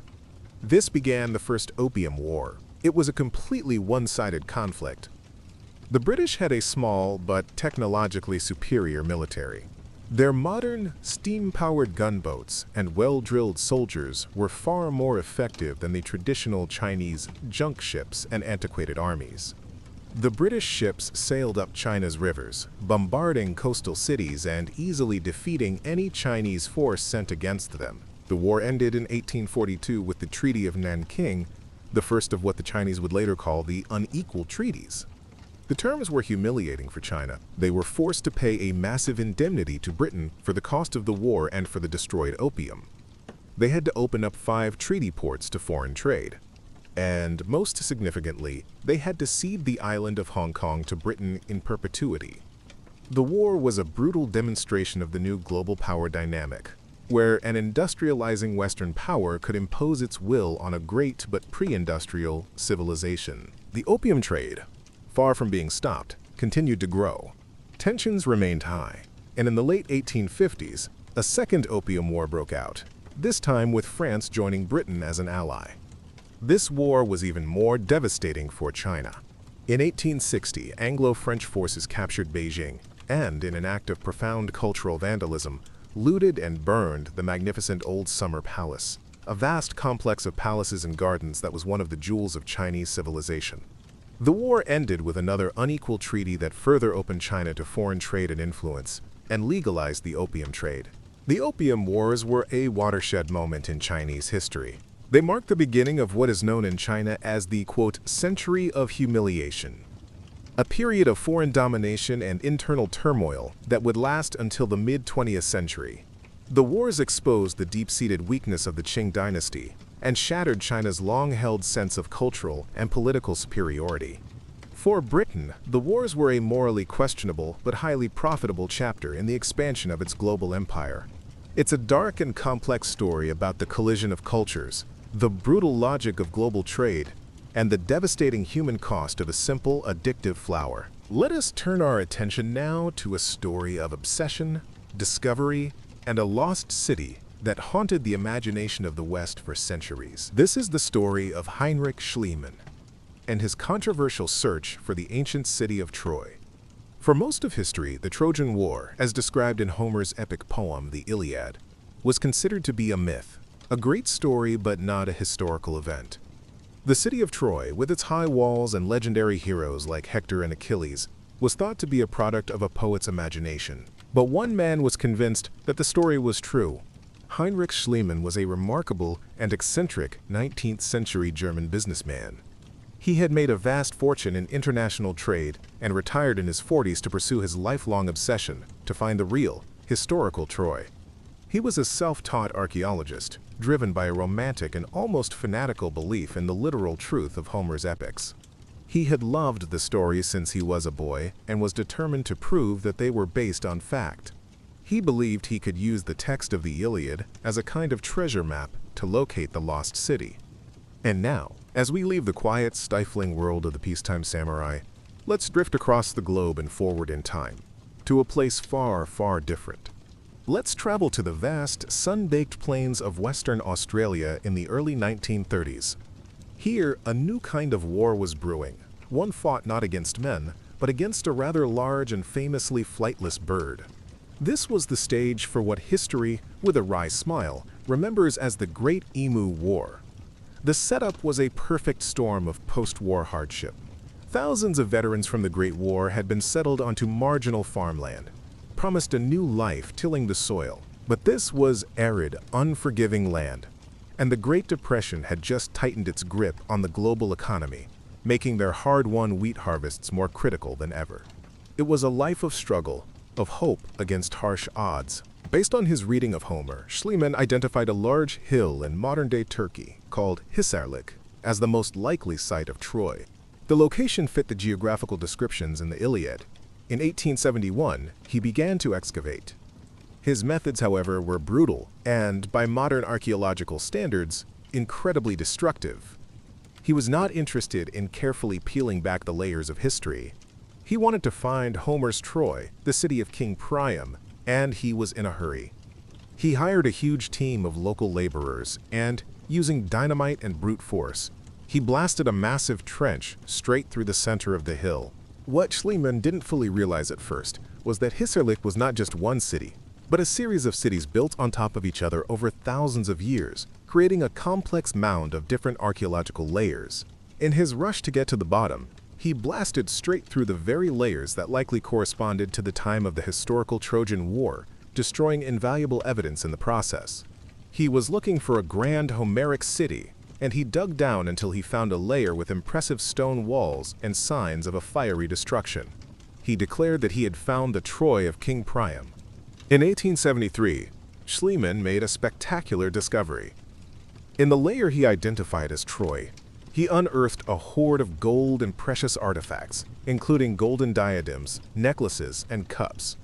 This began the First Opium War. It was a completely one-sided conflict. The British had a small but technologically superior military. Their modern, steam-powered gunboats and well-drilled soldiers were far more effective than the traditional Chinese junk ships and antiquated armies. The British ships sailed up China's rivers, bombarding coastal cities and easily defeating any Chinese force sent against them. The war ended in 1842 with the Treaty of Nanking, the first of what the Chinese would later call the unequal treaties. The terms were humiliating for China. They were forced to pay a massive indemnity to Britain for the cost of the war and for the destroyed opium. They had to open up 5 treaty ports to foreign trade. And most significantly, they had to cede the island of Hong Kong to Britain in perpetuity. The war was a brutal demonstration of the new global power dynamic, where an industrializing Western power could impose its will on a great but pre-industrial civilization. The opium trade, far from being stopped, continued to grow. Tensions remained high, and in the late 1850s, a second opium war broke out, this time with France joining Britain as an ally. This war was even more devastating for China. In 1860, Anglo-French forces captured Beijing and, in an act of profound cultural vandalism, looted and burned the magnificent Old Summer Palace, a vast complex of palaces and gardens that was one of the jewels of Chinese civilization. The war ended with another unequal treaty that further opened China to foreign trade and influence, and legalized the opium trade. The Opium Wars were a watershed moment in Chinese history. They marked the beginning of what is known in China as the, quote, century of humiliation, a period of foreign domination and internal turmoil that would last until the mid-20th century. The wars exposed the deep-seated weakness of the Qing dynasty and shattered China's long-held sense of cultural and political superiority. For Britain, the wars were a morally questionable but highly profitable chapter in the expansion of its global empire. It's a dark and complex story about the collision of cultures, the brutal logic of global trade, and the devastating human cost of a simple, addictive flower. Let us turn our attention now to a story of obsession, discovery, and a lost city that haunted the imagination of the West for centuries. This is the story of Heinrich Schliemann and his controversial search for the ancient city of Troy. For most of history, the Trojan War, as described in Homer's epic poem, the Iliad, was considered to be a myth, a great story but not a historical event. The city of Troy, with its high walls and legendary heroes like Hector and Achilles, was thought to be a product of a poet's imagination. But one man was convinced that the story was true. Heinrich Schliemann was a remarkable and eccentric 19th-century German businessman. He had made a vast fortune in international trade and retired in his 40s to pursue his lifelong obsession to find the real, historical Troy. He was a self-taught archaeologist, driven by a romantic and almost fanatical belief in the literal truth of Homer's epics. He had loved the stories since he was a boy and was determined to prove that they were based on fact. He believed he could use the text of the Iliad as a kind of treasure map to locate the lost city. And now, as we leave the quiet, stifling world of the peacetime samurai, let's drift across the globe and forward in time, to a place far, far different. Let's travel to the vast, sun-baked plains of Western Australia in the early 1930s. Here, a new kind of war was brewing, one fought not against men, but against a rather large and famously flightless bird. This was the stage for what history, with a wry smile, remembers as the Great Emu War. The setup was a perfect storm of post-war hardship. Thousands of veterans from the Great War had been settled onto marginal farmland, promised a new life tilling the soil. But this was arid, unforgiving land, and the Great Depression had just tightened its grip on the global economy, making their hard-won wheat harvests more critical than ever. It was a life of struggle, of hope against harsh odds. Based on his reading of Homer, Schliemann identified a large hill in modern-day Turkey called Hisarlik as the most likely site of Troy. The location fit the geographical descriptions in the Iliad. In 1871, he began to excavate. His methods, however, were brutal and, by modern archaeological standards, incredibly destructive. He was not interested in carefully peeling back the layers of history. He wanted to find Homer's Troy, the city of King Priam, and he was in a hurry. He hired a huge team of local laborers and, using dynamite and brute force, he blasted a massive trench straight through the center of the hill. What Schliemann didn't fully realize at first was that Hisarlik was not just one city, but a series of cities built on top of each other over thousands of years, creating a complex mound of different archaeological layers. In his rush to get to the bottom, he blasted straight through the very layers that likely corresponded to the time of the historical Trojan War, destroying invaluable evidence in the process. He was looking for a grand Homeric city, and he dug down until he found a layer with impressive stone walls and signs of a fiery destruction. He declared that he had found the Troy of King Priam. In 1873, Schliemann made a spectacular discovery. In the layer he identified as Troy, he unearthed a hoard of gold and precious artifacts, including golden diadems, necklaces, and cups.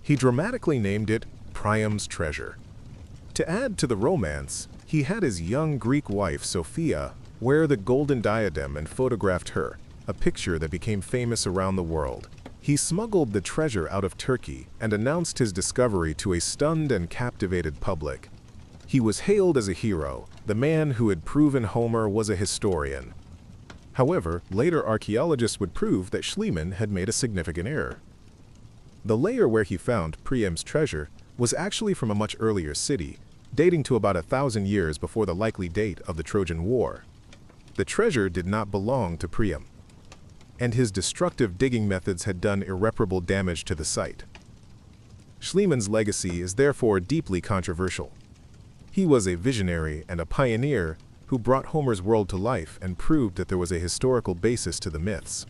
He dramatically named it Priam's Treasure. To add to the romance, he had his young Greek wife, Sophia, wear the golden diadem and photographed her, a picture that became famous around the world. He smuggled the treasure out of Turkey and announced his discovery to a stunned and captivated public. He was hailed as a hero, the man who had proven Homer was a historian. However, later archaeologists would prove that Schliemann had made a significant error. The layer where he found Priam's treasure was actually from a much earlier city, dating to about 1,000 years before the likely date of the Trojan War. The treasure did not belong to Priam, and his destructive digging methods had done irreparable damage to the site. Schliemann's legacy is therefore deeply controversial. He was a visionary and a pioneer who brought Homer's world to life and proved that there was a historical basis to the myths.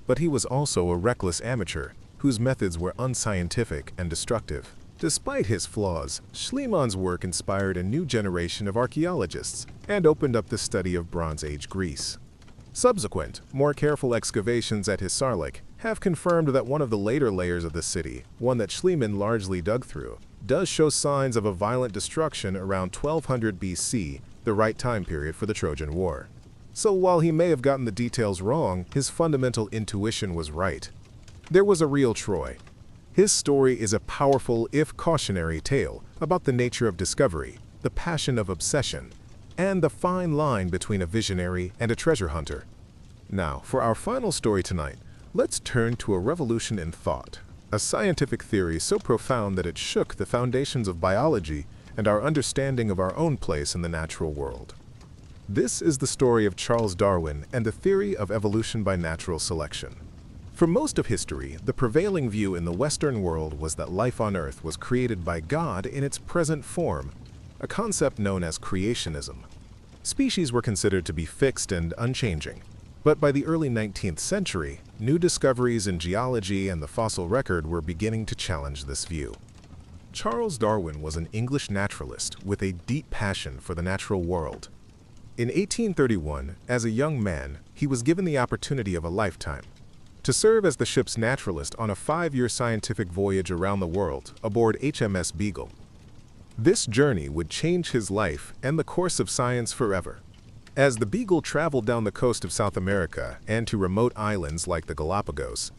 But he was also a reckless amateur whose methods were unscientific and destructive. Despite his flaws, Schliemann's work inspired a new generation of archaeologists and opened up the study of Bronze Age Greece. Subsequent, more careful excavations at Hisarlik have confirmed that one of the later layers of the city, one that Schliemann largely dug through, does show signs of a violent destruction around 1200 BC, the right time period for the Trojan War. So while he may have gotten the details wrong, his fundamental intuition was right. There was a real Troy. His story is a powerful, if cautionary, tale about the nature of discovery, the passion of obsession, and the fine line between a visionary and a treasure hunter. Now, for our final story tonight, let's turn to a revolution in thought, a scientific theory so profound that it shook the foundations of biology and our understanding of our own place in the natural world. This is the story of Charles Darwin and the theory of evolution by natural selection. For most of history, the prevailing view in the Western world was that life on Earth was created by God in its present form, a concept known as creationism. Species were considered to be fixed and unchanging, but by the early 19th century, new discoveries in geology and the fossil record were beginning to challenge this view. Charles Darwin was an English naturalist with a deep passion for the natural world. In 1831, as a young man, he was given the opportunity of a lifetime to serve as the ship's naturalist on a 5-year scientific voyage around the world aboard HMS Beagle. This journey would change his life and the course of science forever. As the Beagle traveled down the coast of South America and to remote islands like the Galapagos,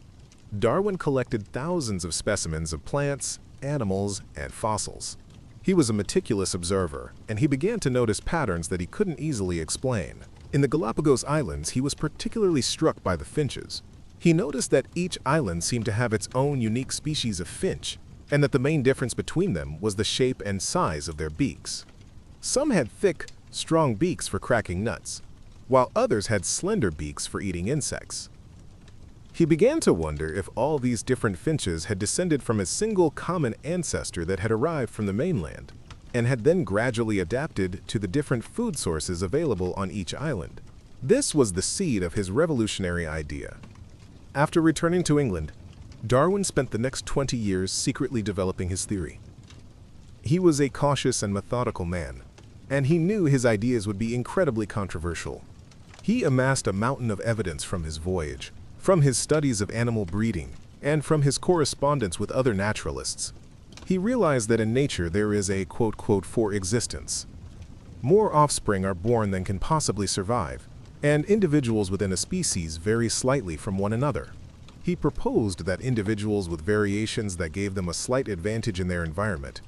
Darwin collected thousands of specimens of plants, animals, and fossils. He was a meticulous observer, and he began to notice patterns that he couldn't easily explain. In the Galapagos Islands, he was particularly struck by the finches. He noticed that each island seemed to have its own unique species of finch, and that the main difference between them was the shape and size of their beaks. Some had thick, strong beaks for cracking nuts, while others had slender beaks for eating insects. He began to wonder if all these different finches had descended from a single common ancestor that had arrived from the mainland, and had then gradually adapted to the different food sources available on each island. This was the seed of his revolutionary idea. After returning to England, Darwin spent the next 20 years secretly developing his theory. He was a cautious and methodical man, and he knew his ideas would be incredibly controversial. He amassed a mountain of evidence from his voyage, from his studies of animal breeding, and from his correspondence with other naturalists. He realized that in nature there is a quote-quote for existence. More offspring are born than can possibly survive, and individuals within a species vary slightly from one another. He proposed that individuals with variations that gave them a slight advantage in their environment,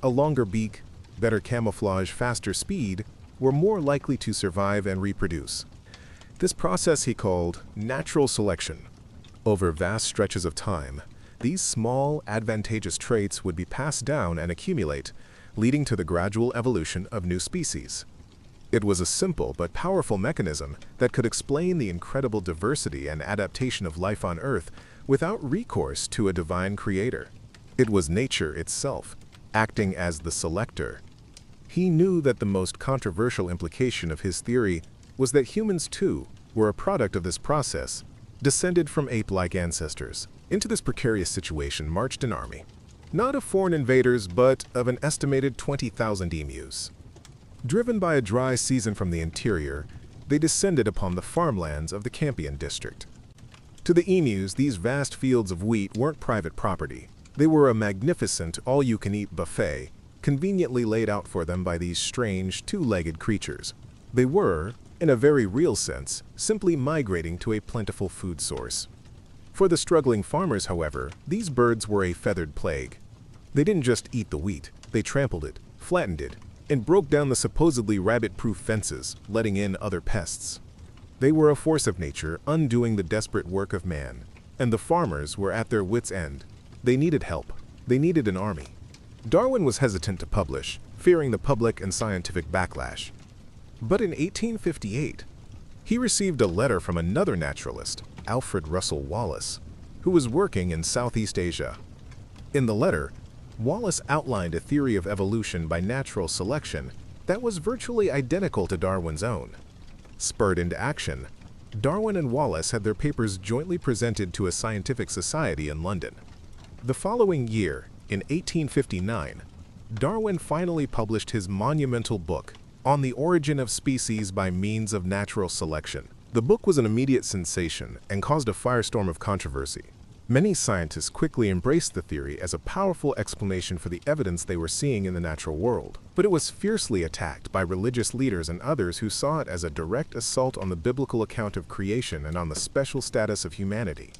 a longer beak, better camouflage, faster speed, were more likely to survive and reproduce. This process he called natural selection. Over vast stretches of time, these small, advantageous traits would be passed down and accumulate, leading to the gradual evolution of new species. It was a simple but powerful mechanism that could explain the incredible diversity and adaptation of life on Earth without recourse to a divine creator. It was nature itself, acting as the selector. He knew that the most controversial implication of his theory was that humans, too, were a product of this process, descended from ape-like ancestors. Into this precarious situation marched an army, not of foreign invaders, but of an estimated 20,000 emus. Driven by a dry season from the interior, they descended upon the farmlands of the Campion district. To the emus, these vast fields of wheat weren't private property. They were a magnificent all-you-can-eat buffet, conveniently laid out for them by these strange, two-legged creatures. They were, in a very real sense, simply migrating to a plentiful food source. For the struggling farmers, however, these birds were a feathered plague. They didn't just eat the wheat, they trampled it, flattened it, and broke down the supposedly rabbit-proof fences, letting in other pests. They were a force of nature, undoing the desperate work of man, and the farmers were at their wits' end. They needed help. They needed an army. Darwin was hesitant to publish, fearing the public and scientific backlash. But in 1858, he received a letter from another naturalist, Alfred Russel Wallace, who was working in Southeast Asia. In the letter, Wallace outlined a theory of evolution by natural selection that was virtually identical to Darwin's own. Spurred into action, Darwin and Wallace had their papers jointly presented to a scientific society in London. The following year, in 1859, Darwin finally published his monumental book, On the Origin of Species by Means of Natural Selection. The book was an immediate sensation and caused a firestorm of controversy. Many scientists quickly embraced the theory as a powerful explanation for the evidence they were seeing in the natural world, but it was fiercely attacked by religious leaders and others who saw it as a direct assault on the biblical account of creation and on the special status of humanity.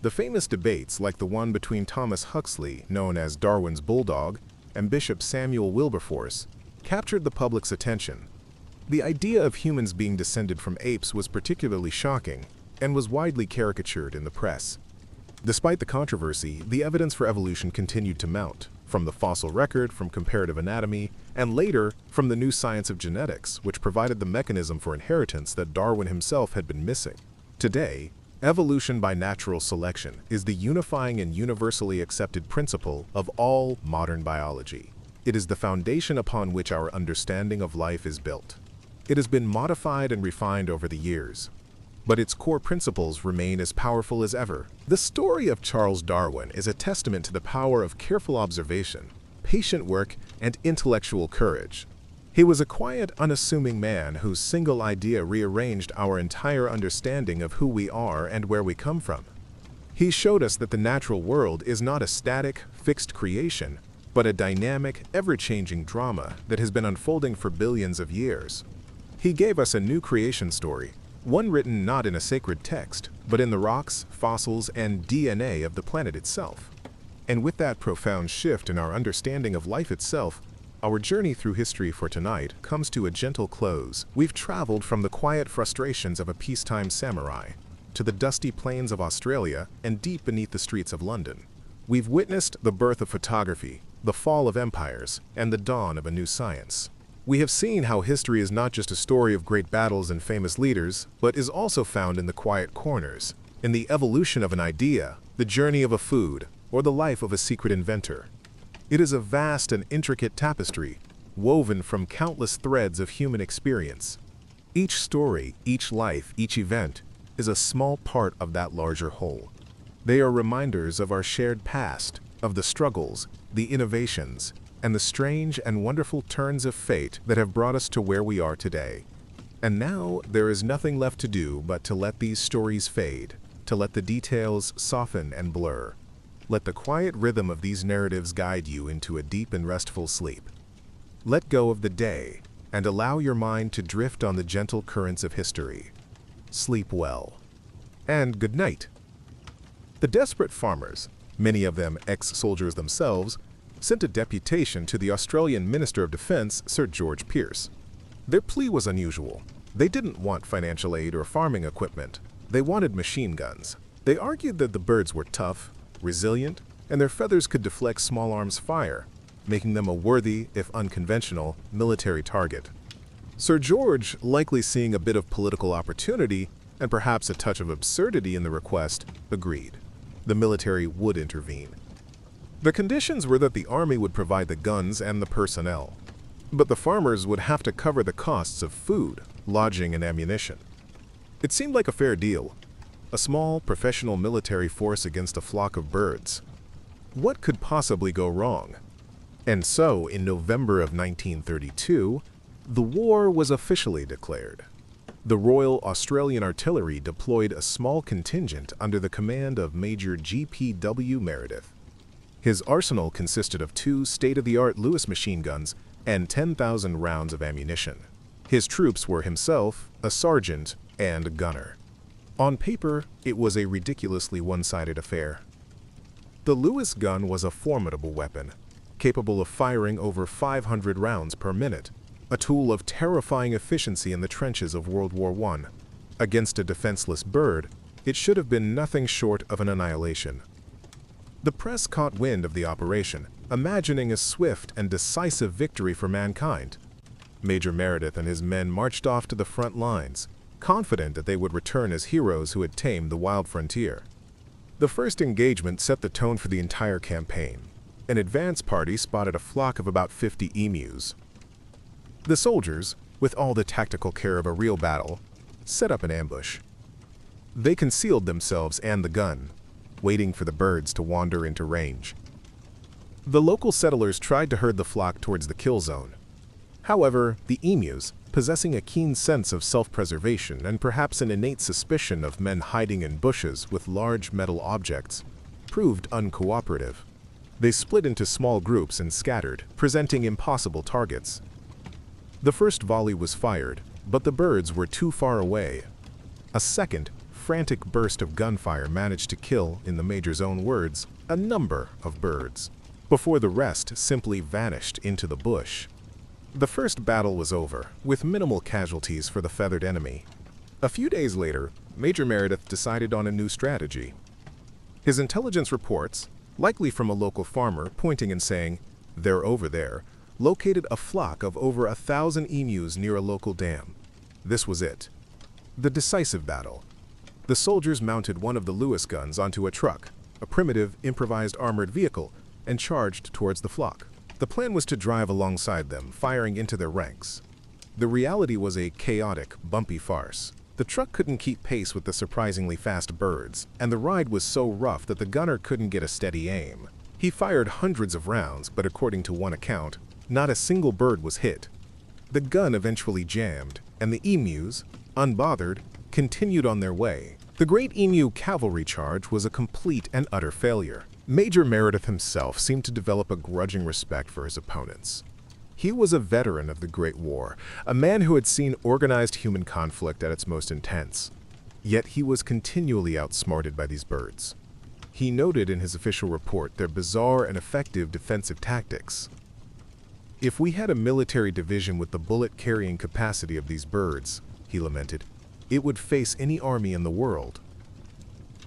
The famous debates, like the one between Thomas Huxley, known as Darwin's Bulldog, and Bishop Samuel Wilberforce, captured the public's attention. The idea of humans being descended from apes was particularly shocking and was widely caricatured in the press. Despite the controversy, the evidence for evolution continued to mount, from the fossil record, from comparative anatomy, and later from the new science of genetics, which provided the mechanism for inheritance that Darwin himself had been missing. Today, evolution by natural selection is the unifying and universally accepted principle of all modern biology. It is the foundation upon which our understanding of life is built. It has been modified and refined over the years, but its core principles remain as powerful as ever. The story of Charles Darwin is a testament to the power of careful observation, patient work, and intellectual courage. He was a quiet, unassuming man whose single idea rearranged our entire understanding of who we are and where we come from. He showed us that the natural world is not a static, fixed creation, but a dynamic, ever-changing drama that has been unfolding for billions of years. He gave us a new creation story, one written not in a sacred text, but in the rocks, fossils, and DNA of the planet itself. And with that profound shift in our understanding of life itself, our journey through history for tonight comes to a gentle close. We've traveled from the quiet frustrations of a peacetime samurai to the dusty plains of Australia and deep beneath the streets of London. We've witnessed the birth of photography, the fall of empires, and the dawn of a new science. We have seen how history is not just a story of great battles and famous leaders, but is also found in the quiet corners, in the evolution of an idea, the journey of a food, or the life of a secret inventor. It is a vast and intricate tapestry, woven from countless threads of human experience. Each story, each life, each event is a small part of that larger whole. They are reminders of our shared past, of the struggles, the innovations, and the strange and wonderful turns of fate that have brought us to where we are today. And now there is nothing left to do but to let these stories fade, to let the details soften and blur. Let the quiet rhythm of these narratives guide you into a deep and restful sleep. Let go of the day and allow your mind to drift on the gentle currents of history. Sleep well. And good night. The desperate farmers, many of them ex-soldiers themselves, sent a deputation to the Australian Minister of Defence, Sir George Pearce. Their plea was unusual. They didn't want financial aid or farming equipment. They wanted machine guns. They argued that the birds were tough, resilient, and their feathers could deflect small arms fire, making them a worthy, if unconventional, military target. Sir George, likely seeing a bit of political opportunity and perhaps a touch of absurdity in the request, agreed. The military would intervene. The conditions were that the army would provide the guns and the personnel, but the farmers would have to cover the costs of food, lodging, and ammunition. It seemed like a fair deal, a small, professional military force against a flock of birds. What could possibly go wrong? And so, in November of 1932, the war was officially declared. The Royal Australian Artillery deployed a small contingent under the command of Major G.P.W. Meredith. His arsenal consisted of 2 state-of-the-art Lewis machine guns and 10,000 rounds of ammunition. His troops were himself, a sergeant, and a gunner. On paper, it was a ridiculously one-sided affair. The Lewis gun was a formidable weapon, capable of firing over 500 rounds per minute, a tool of terrifying efficiency in the trenches of World War I. Against a defenseless bird, it should have been nothing short of an annihilation. The press caught wind of the operation, imagining a swift and decisive victory for mankind. Major Meredith and his men marched off to the front lines, confident that they would return as heroes who had tamed the wild frontier. The first engagement set the tone for the entire campaign. An advance party spotted a flock of about 50 emus. The soldiers, with all the tactical care of a real battle, set up an ambush. They concealed themselves and the gun, waiting for the birds to wander into range. The local settlers tried to herd the flock towards the kill zone. However, the emus, possessing a keen sense of self-preservation and perhaps an innate suspicion of men hiding in bushes with large metal objects, proved uncooperative. They split into small groups and scattered, presenting impossible targets. The first volley was fired, but the birds were too far away. A second, frantic burst of gunfire managed to kill, in the major's own words, a number of birds, before the rest simply vanished into the bush. The first battle was over, with minimal casualties for the feathered enemy. A few days later, Major Meredith decided on a new strategy. His intelligence reports, likely from a local farmer pointing and saying, "They're over there," located a flock of over 1,000 emus near a local dam. This was it. The decisive battle. The soldiers mounted one of the Lewis guns onto a truck, a primitive, improvised armored vehicle, and charged towards the flock. The plan was to drive alongside them, firing into their ranks. The reality was a chaotic, bumpy farce. The truck couldn't keep pace with the surprisingly fast birds, and the ride was so rough that the gunner couldn't get a steady aim. He fired hundreds of rounds, but according to one account, not a single bird was hit. The gun eventually jammed, and the emus, unbothered, continued on their way. The Great Emu cavalry charge was a complete and utter failure. Major Meredith himself seemed to develop a grudging respect for his opponents. He was a veteran of the Great War, a man who had seen organized human conflict at its most intense. Yet he was continually outsmarted by these birds. He noted in his official report their bizarre and effective defensive tactics. "If we had a military division with the bullet-carrying capacity of these birds," he lamented, "it would face any army in the world."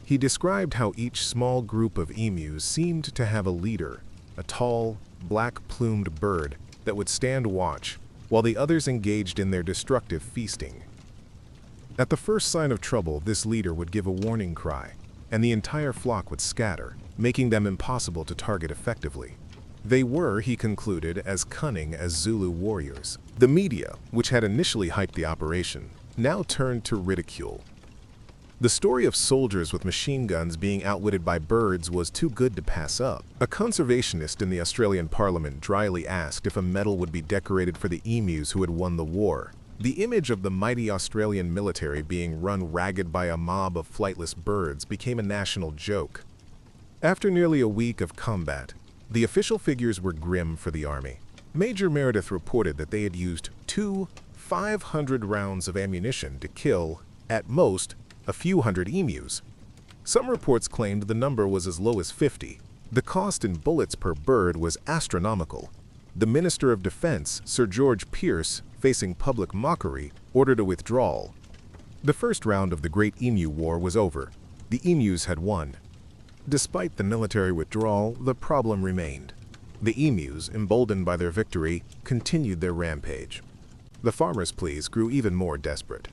He described how each small group of emus seemed to have a leader, a tall, black-plumed bird that would stand watch, while the others engaged in their destructive feasting. At the first sign of trouble, this leader would give a warning cry, and the entire flock would scatter, making them impossible to target effectively. They were, he concluded, as cunning as Zulu warriors. The media, which had initially hyped the operation, now turned to ridicule. The story of soldiers with machine guns being outwitted by birds was too good to pass up. A conservationist in the Australian Parliament dryly asked if a medal would be decorated for the emus who had won the war. The image of the mighty Australian military being run ragged by a mob of flightless birds became a national joke. After nearly a week of combat, the official figures were grim for the army. Major Meredith reported that they had used 500 rounds of ammunition to kill, at most, a few hundred emus. Some reports claimed the number was as low as 50. The cost in bullets per bird was astronomical. The Minister of Defense, Sir George Pierce, facing public mockery, ordered a withdrawal. The first round of the Great Emu War was over. The emus had won. Despite the military withdrawal, the problem remained. The emus, emboldened by their victory, continued their rampage. The farmers' pleas grew even more desperate.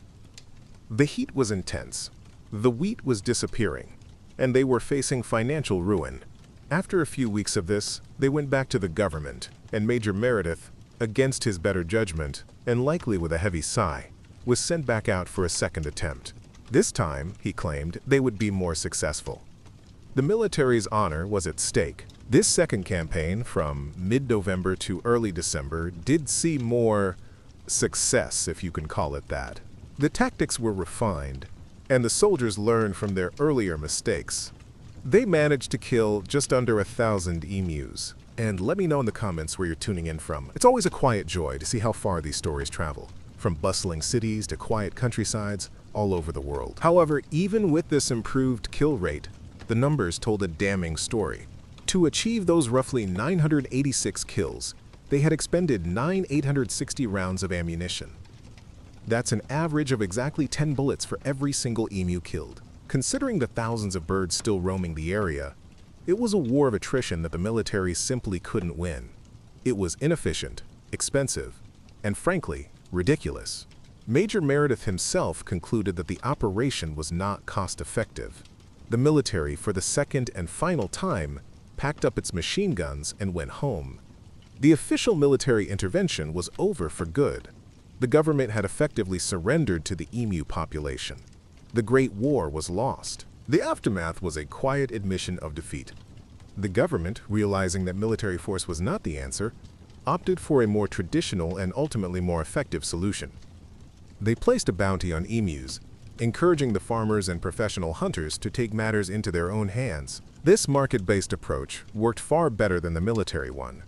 The heat was intense, the wheat was disappearing, and they were facing financial ruin. After a few weeks of this, they went back to the government, and Major Meredith, against his better judgment, and likely with a heavy sigh, was sent back out for a second attempt. This time, he claimed, they would be more successful. The military's honor was at stake. This second campaign, from mid-November to early December, did see more success, if you can call it that. The tactics were refined, and the soldiers learned from their earlier mistakes. They managed to kill just under 1,000 emus. And let me know in the comments where you're tuning in from. It's always a quiet joy to see how far these stories travel, from bustling cities to quiet countrysides all over the world. However, even with this improved kill rate, the numbers told a damning story. To achieve those roughly 986 kills, they had expended 9,860 rounds of ammunition. That's an average of exactly 10 bullets for every single emu killed. Considering the thousands of birds still roaming the area, it was a war of attrition that the military simply couldn't win. It was inefficient, expensive, and frankly, ridiculous. Major Meredith himself concluded that the operation was not cost-effective. The military, for the second and final time, packed up its machine guns and went home. The official military intervention was over for good. The government had effectively surrendered to the emu population. The Great War was lost. The aftermath was a quiet admission of defeat. The government, realizing that military force was not the answer, opted for a more traditional and ultimately more effective solution. They placed a bounty on emus, encouraging the farmers and professional hunters to take matters into their own hands. This market-based approach worked far better than the military one.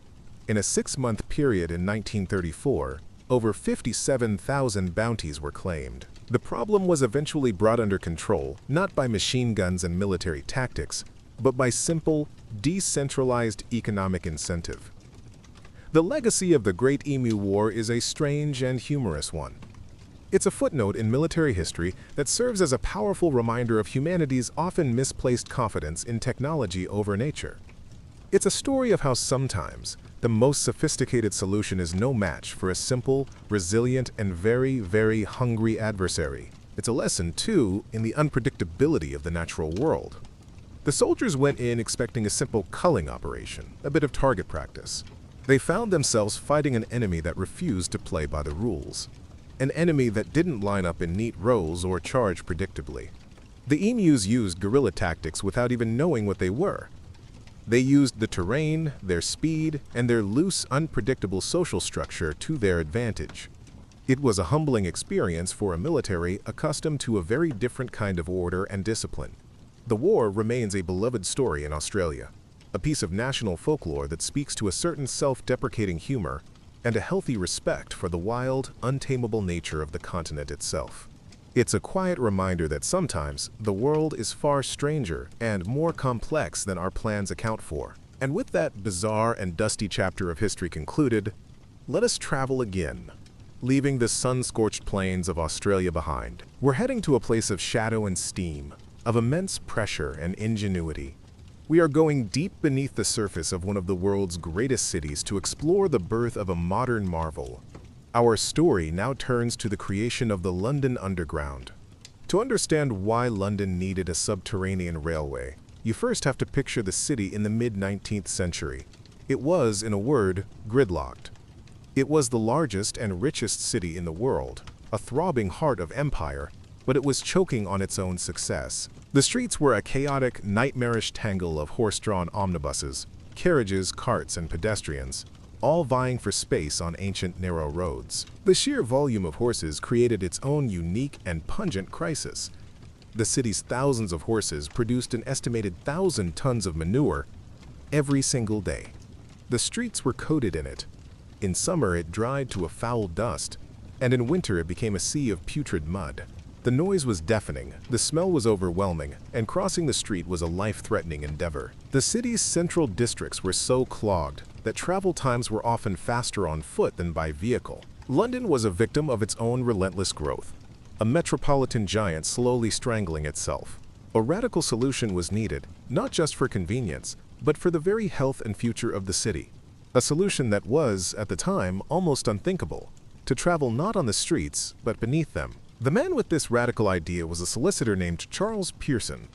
In a 6-month period in 1934, over 57,000 bounties were claimed. The problem was eventually brought under control, not by machine guns and military tactics, but by simple, decentralized economic incentive. The legacy of the Great Emu War is a strange and humorous one. It's a footnote in military history that serves as a powerful reminder of humanity's often misplaced confidence in technology over nature. It's a story of how sometimes the most sophisticated solution is no match for a simple, resilient, and very, very hungry adversary. It's a lesson, too, in the unpredictability of the natural world. The soldiers went in expecting a simple culling operation, a bit of target practice. They found themselves fighting an enemy that refused to play by the rules. An enemy that didn't line up in neat rows or charge predictably. The emus used guerrilla tactics without even knowing what they were. They used the terrain, their speed, and their loose, unpredictable social structure to their advantage. It was a humbling experience for a military accustomed to a very different kind of order and discipline. The war remains a beloved story in Australia, a piece of national folklore that speaks to a certain self-deprecating humor and a healthy respect for the wild, untamable nature of the continent itself. It's a quiet reminder that sometimes the world is far stranger and more complex than our plans account for. And with that bizarre and dusty chapter of history concluded, let us travel again, leaving the sun-scorched plains of Australia behind. We're heading to a place of shadow and steam, of immense pressure and ingenuity. We are going deep beneath the surface of one of the world's greatest cities to explore the birth of a modern marvel. Our story now turns to the creation of the London Underground. To understand why London needed a subterranean railway, you first have to picture the city in the mid-19th century. It was, in a word, gridlocked. It was the largest and richest city in the world, a throbbing heart of empire, but it was choking on its own success. The streets were a chaotic, nightmarish tangle of horse-drawn omnibuses, carriages, carts, and pedestrians, all vying for space on ancient narrow roads. The sheer volume of horses created its own unique and pungent crisis. The city's thousands of horses produced an estimated 1,000 tons of manure every single day. The streets were coated in it. In summer it dried to a foul dust, and in winter it became a sea of putrid mud. The noise was deafening, the smell was overwhelming, and crossing the street was a life-threatening endeavor. The city's central districts were so clogged that travel times were often faster on foot than by vehicle. London was a victim of its own relentless growth, a metropolitan giant slowly strangling itself. A radical solution was needed, not just for convenience, but for the very health and future of the city. A solution that was, at the time, almost unthinkable: to travel not on the streets, but beneath them. The man with this radical idea was a solicitor named Charles Pearson.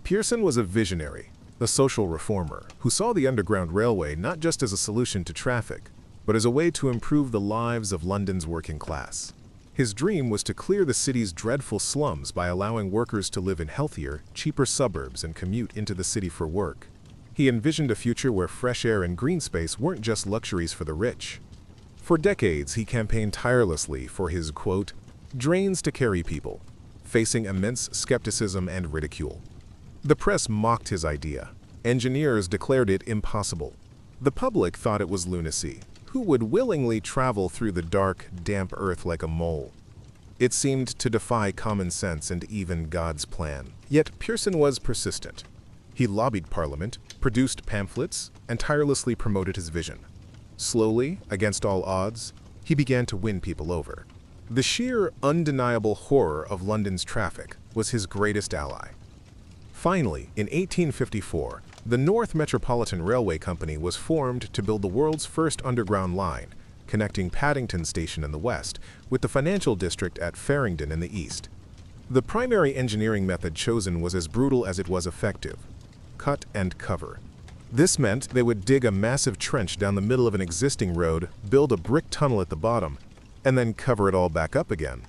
Pearson was a visionary, a social reformer, who saw the Underground Railway not just as a solution to traffic, but as a way to improve the lives of London's working class. His dream was to clear the city's dreadful slums by allowing workers to live in healthier, cheaper suburbs and commute into the city for work. He envisioned a future where fresh air and green space weren't just luxuries for the rich. For decades, he campaigned tirelessly for his, quote, drains to carry people, facing immense skepticism and ridicule. The press mocked his idea. Engineers declared it impossible. The public thought it was lunacy. Who would willingly travel through the dark, damp earth like a mole? It seemed to defy common sense and even God's plan. Yet Pearson was persistent. He lobbied Parliament, produced pamphlets, and tirelessly promoted his vision. Slowly, against all odds, he began to win people over. The sheer, undeniable horror of London's traffic was his greatest ally. Finally, in 1854, the North Metropolitan Railway Company was formed to build the world's first underground line, connecting Paddington Station in the west with the financial district at Farringdon in the east. The primary engineering method chosen was as brutal as it was effective: cut and cover. This meant they would dig a massive trench down the middle of an existing road, build a brick tunnel at the bottom, and then cover it all back up again.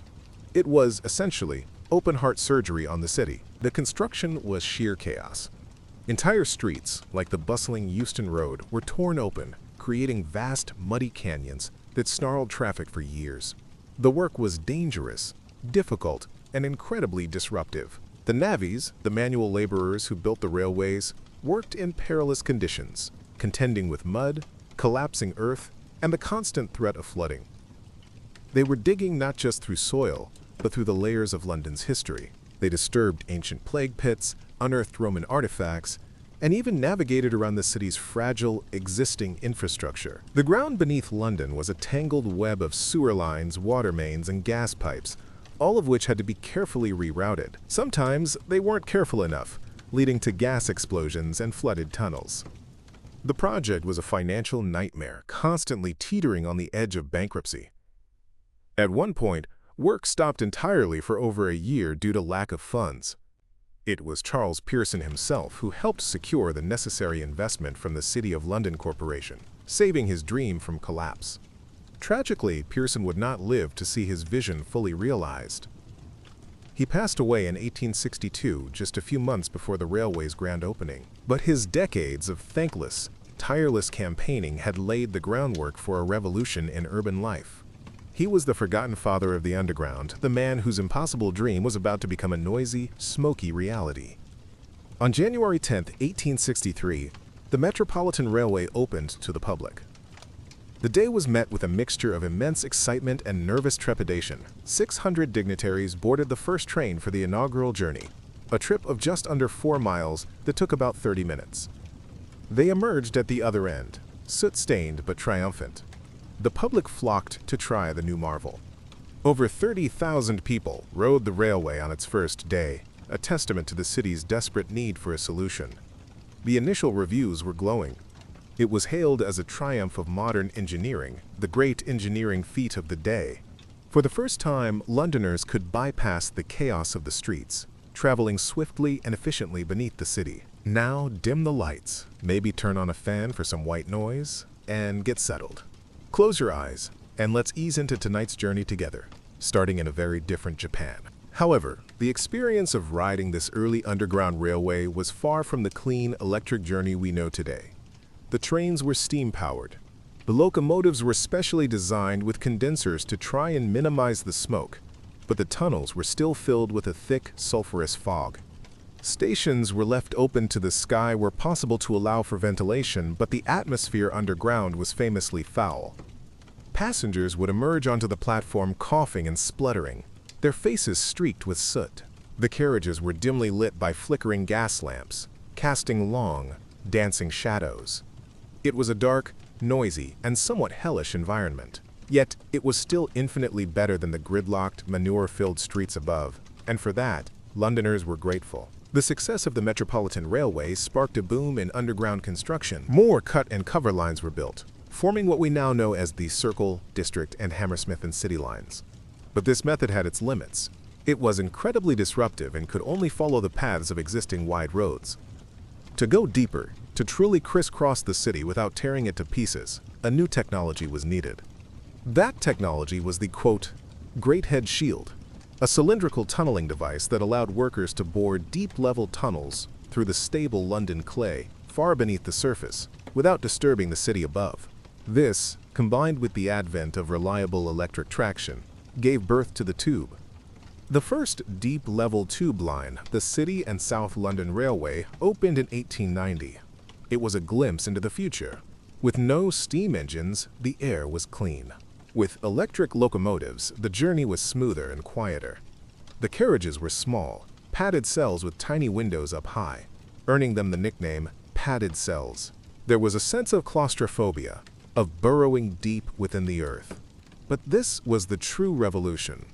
It was, essentially, open-heart surgery on the city. The construction was sheer chaos. Entire streets, like the bustling Euston Road, were torn open, creating vast, muddy canyons that snarled traffic for years. The work was dangerous, difficult, and incredibly disruptive. The navvies, the manual laborers who built the railways, worked in perilous conditions, contending with mud, collapsing earth, and the constant threat of flooding. They were digging not just through soil, but through the layers of London's history. They disturbed ancient plague pits, unearthed Roman artifacts, and even navigated around the city's fragile, existing infrastructure. The ground beneath London was a tangled web of sewer lines, water mains, and gas pipes, all of which had to be carefully rerouted. Sometimes they weren't careful enough, leading to gas explosions and flooded tunnels. The project was a financial nightmare, constantly teetering on the edge of bankruptcy. At one point, work stopped entirely for over a year due to lack of funds. It was Charles Pearson himself who helped secure the necessary investment from the City of London Corporation, saving his dream from collapse. Tragically, Pearson would not live to see his vision fully realized. He passed away in 1862, just a few months before the railway's grand opening. But his decades of thankless, tireless campaigning had laid the groundwork for a revolution in urban life. He was the forgotten father of the underground, the man whose impossible dream was about to become a noisy, smoky reality. On January 10, 1863, the Metropolitan Railway opened to the public. The day was met with a mixture of immense excitement and nervous trepidation. 600 dignitaries boarded the first train for the inaugural journey, a trip of just under 4 miles that took about 30 minutes. They emerged at the other end, soot-stained but triumphant. The public flocked to try the new marvel. Over 30,000 people rode the railway on its first day, a testament to the city's desperate need for a solution. The initial reviews were glowing. It was hailed as a triumph of modern engineering, the great engineering feat of the day. For the first time, Londoners could bypass the chaos of the streets, traveling swiftly and efficiently beneath the city. Now dim the lights, maybe turn on a fan for some white noise, and get settled. Close your eyes, and let's ease into tonight's journey together, starting in a very different Japan. However, the experience of riding this early underground railway was far from the clean, electric journey we know today. The trains were steam-powered. The locomotives were specially designed with condensers to try and minimize the smoke, but the tunnels were still filled with a thick, sulfurous fog. Stations were left open to the sky where possible to allow for ventilation, but the atmosphere underground was famously foul. Passengers would emerge onto the platform coughing and spluttering, their faces streaked with soot. The carriages were dimly lit by flickering gas lamps, casting long, dancing shadows. It was a dark, noisy, and somewhat hellish environment. Yet, it was still infinitely better than the gridlocked, manure-filled streets above, and for that, Londoners were grateful. The success of the Metropolitan Railway sparked a boom in underground construction. More cut and cover lines were built, forming what we now know as the Circle, District, and Hammersmith and City lines. But this method had its limits. It was incredibly disruptive and could only follow the paths of existing wide roads. To go deeper, to truly crisscross the city without tearing it to pieces, a new technology was needed. That technology was the, quote, Great Head Shield, a cylindrical tunneling device that allowed workers to bore deep-level tunnels through the stable London clay far beneath the surface without disturbing the city above. This, combined with the advent of reliable electric traction, gave birth to the tube. The first deep-level tube line, the City and South London Railway, opened in 1890. It was a glimpse into the future. With no steam engines, the air was clean. With electric locomotives, the journey was smoother and quieter. The carriages were small, padded cells with tiny windows up high, earning them the nickname padded cells. There was a sense of claustrophobia, of burrowing deep within the earth. But this was the true revolution.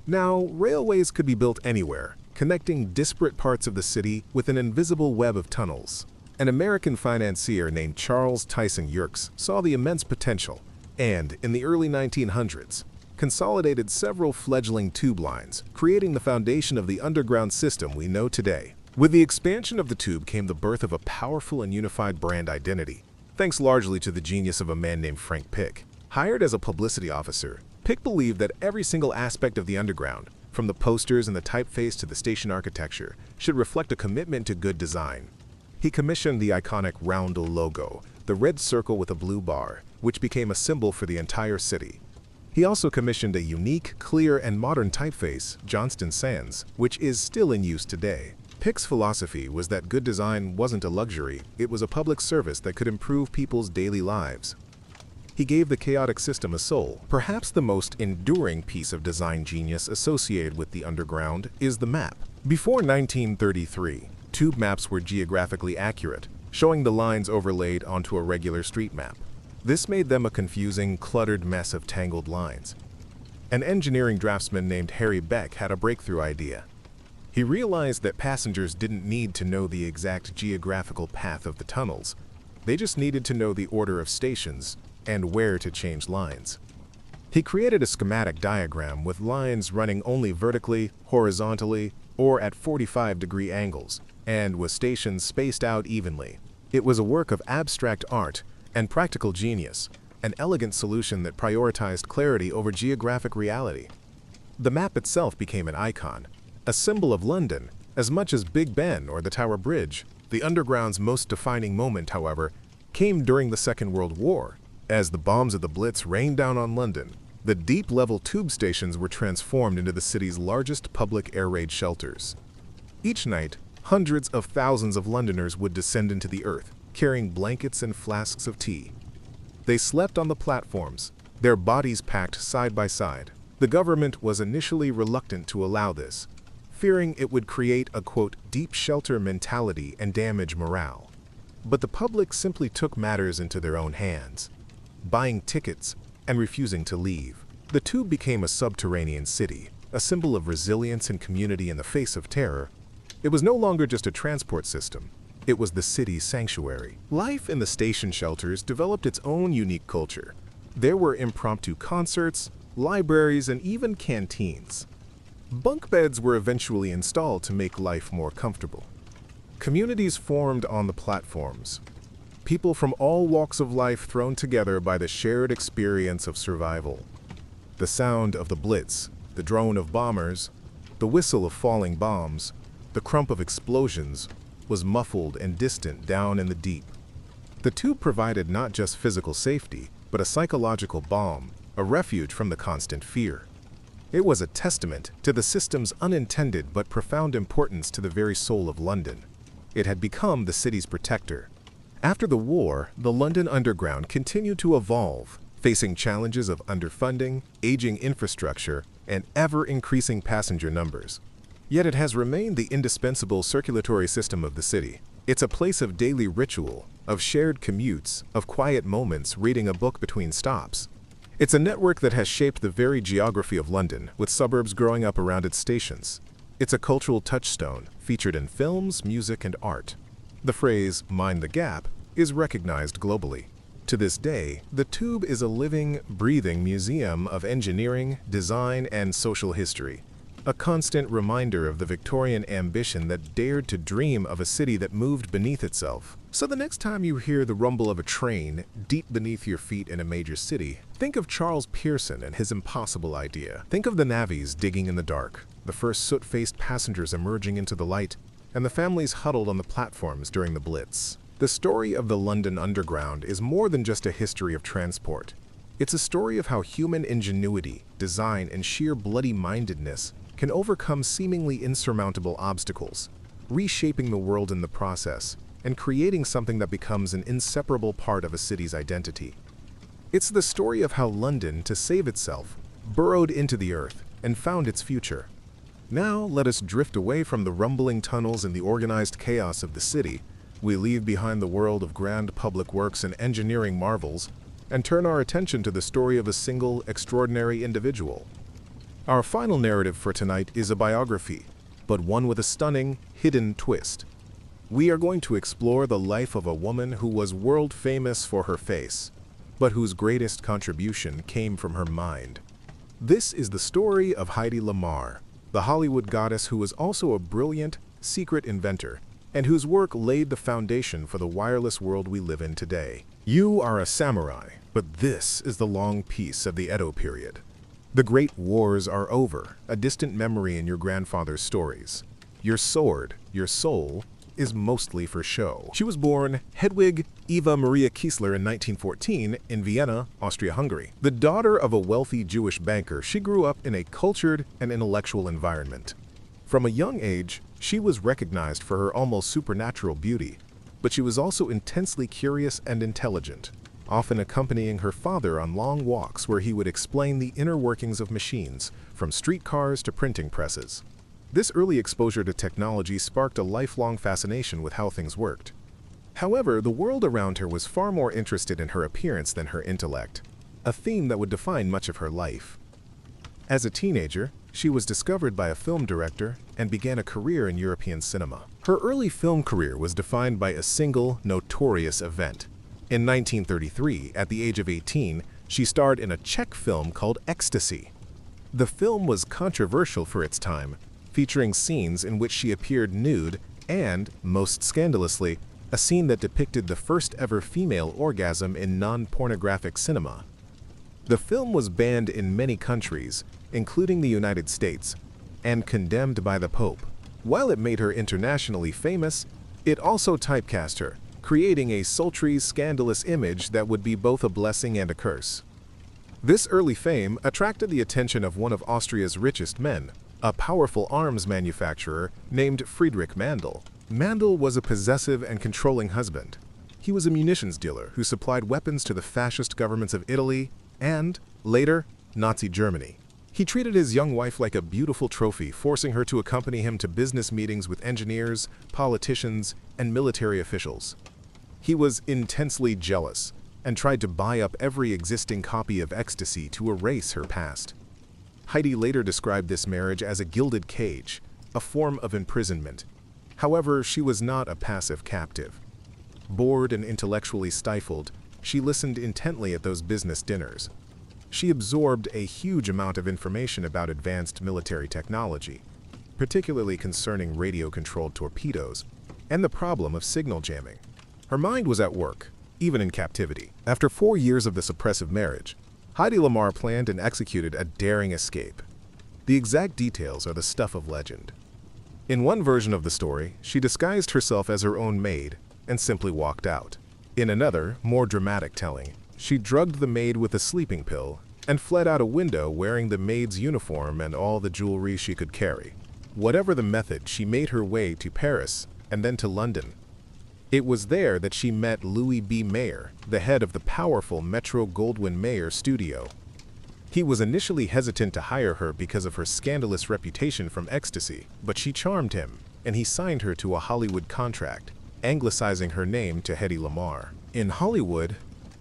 Now, railways could be built anywhere, connecting disparate parts of the city with an invisible web of tunnels. An American financier named Charles Tyson Yerkes saw the immense potential and, in the early 1900s, consolidated several fledgling tube lines, creating the foundation of the underground system we know today. With the expansion of the tube came the birth of a powerful and unified brand identity, thanks largely to the genius of a man named Frank Pick. Hired as a publicity officer, Pick believed that every single aspect of the underground, from the posters and the typeface to the station architecture, should reflect a commitment to good design. He commissioned the iconic roundel logo, the red circle with a blue bar, which became a symbol for the entire city. He also commissioned a unique, clear, and modern typeface, Johnston Sans, which is still in use today. Pick's philosophy was that good design wasn't a luxury, it was a public service that could improve people's daily lives. He gave the chaotic system a soul. Perhaps the most enduring piece of design genius associated with the underground is the map. Before 1933, tube maps were geographically accurate, showing the lines overlaid onto a regular street map. This made them a confusing, cluttered mess of tangled lines. An engineering draftsman named Harry Beck had a breakthrough idea. He realized that passengers didn't need to know the exact geographical path of the tunnels. They just needed to know the order of stations and where to change lines. He created a schematic diagram with lines running only vertically, horizontally, or at 45-degree angles, and with stations spaced out evenly. It was a work of abstract art and practical genius, an elegant solution that prioritized clarity over geographic reality. The map itself became an icon, a symbol of London, as much as Big Ben or the Tower Bridge. The Underground's most defining moment, however, came during the Second World War. As the bombs of the Blitz rained down on London, the deep-level tube stations were transformed into the city's largest public air raid shelters. Each night, hundreds of thousands of Londoners would descend into the earth, carrying blankets and flasks of tea. They slept on the platforms, their bodies packed side by side. The government was initially reluctant to allow this, fearing it would create a, quote, deep shelter mentality and damage morale. But the public simply took matters into their own hands, buying tickets and refusing to leave. The tube became a subterranean city, a symbol of resilience and community in the face of terror. It was no longer just a transport system. It was the city's sanctuary. Life in the station shelters developed its own unique culture. There were impromptu concerts, libraries, and even canteens. Bunk beds were eventually installed to make life more comfortable. Communities formed on the platforms. People from all walks of life thrown together by the shared experience of survival. The sound of the Blitz, the drone of bombers, the whistle of falling bombs, the crump of explosions was muffled and distant down in the deep. The tube provided not just physical safety, but a psychological balm, a refuge from the constant fear. It was a testament to the system's unintended but profound importance to the very soul of London. It had become the city's protector. After the war, the London Underground continued to evolve, facing challenges of underfunding, aging infrastructure, and ever-increasing passenger numbers. Yet it has remained the indispensable circulatory system of the city. It's a place of daily ritual, of shared commutes, of quiet moments reading a book between stops. It's a network that has shaped the very geography of London, with suburbs growing up around its stations. It's a cultural touchstone, featured in films, music, and art. The phrase, "mind the gap," is recognized globally. To this day, the tube is a living, breathing museum of engineering, design, and social history. A constant reminder of the Victorian ambition that dared to dream of a city that moved beneath itself. So the next time you hear the rumble of a train deep beneath your feet in a major city, think of Charles Pearson and his impossible idea. Think of the navvies digging in the dark, the first soot-faced passengers emerging into the light, and the families huddled on the platforms during the Blitz. The story of the London Underground is more than just a history of transport. It's a story of how human ingenuity, design, and sheer bloody-mindedness can overcome seemingly insurmountable obstacles, reshaping the world in the process, and creating something that becomes an inseparable part of a city's identity. It's the story of how London, to save itself, burrowed into the earth and found its future. Now let us drift away from the rumbling tunnels and the organized chaos of the city. We leave behind the world of grand public works and engineering marvels and turn our attention to the story of a single, extraordinary individual. Our final narrative for tonight is a biography, but one with a stunning, hidden twist. We are going to explore the life of a woman who was world famous for her face, but whose greatest contribution came from her mind. This is the story of Heidi Lamar, the Hollywood goddess who was also a brilliant, secret inventor, and whose work laid the foundation for the wireless world we live in today. You are a samurai, but this is the long peace of the Edo period. The great wars are over, a distant memory in your grandfather's stories. Your sword, your soul, is mostly for show. She was born Hedwig Eva Maria Kiesler in 1914 in Vienna, Austria-Hungary. The daughter of a wealthy Jewish banker, she grew up in a cultured and intellectual environment. From a young age, she was recognized for her almost supernatural beauty, but she was also intensely curious and intelligent, often accompanying her father on long walks where he would explain the inner workings of machines, from streetcars to printing presses. This early exposure to technology sparked a lifelong fascination with how things worked. However, the world around her was far more interested in her appearance than her intellect, a theme that would define much of her life. As a teenager, she was discovered by a film director and began a career in European cinema. Her early film career was defined by a single, notorious event. In 1933, at the age of 18, she starred in a Czech film called Ecstasy. The film was controversial for its time, featuring scenes in which she appeared nude and, most scandalously, a scene that depicted the first-ever female orgasm in non-pornographic cinema. The film was banned in many countries, including the United States, and condemned by the Pope. While it made her internationally famous, it also typecast her, creating a sultry, scandalous image that would be both a blessing and a curse. This early fame attracted the attention of one of Austria's richest men, a powerful arms manufacturer named Friedrich Mandl. Mandl was a possessive and controlling husband. He was a munitions dealer who supplied weapons to the fascist governments of Italy and, later, Nazi Germany. He treated his young wife like a beautiful trophy, forcing her to accompany him to business meetings with engineers, politicians, and military officials. He was intensely jealous and tried to buy up every existing copy of Ecstasy to erase her past. Heidi later described this marriage as a gilded cage, a form of imprisonment. However, she was not a passive captive. Bored and intellectually stifled, she listened intently at those business dinners. She absorbed a huge amount of information about advanced military technology, particularly concerning radio-controlled torpedoes and the problem of signal jamming. Her mind was at work, even in captivity. After 4 years of this oppressive marriage, Heidi Lamar planned and executed a daring escape. The exact details are the stuff of legend. In one version of the story, she disguised herself as her own maid and simply walked out. In another, more dramatic telling, she drugged the maid with a sleeping pill and fled out a window wearing the maid's uniform and all the jewelry she could carry. Whatever the method, she made her way to Paris and then to London. It was there that she met Louis B. Mayer, the head of the powerful Metro-Goldwyn-Mayer studio. He was initially hesitant to hire her because of her scandalous reputation from Ecstasy, but she charmed him, and he signed her to a Hollywood contract, anglicizing her name to Hedy Lamarr. In Hollywood,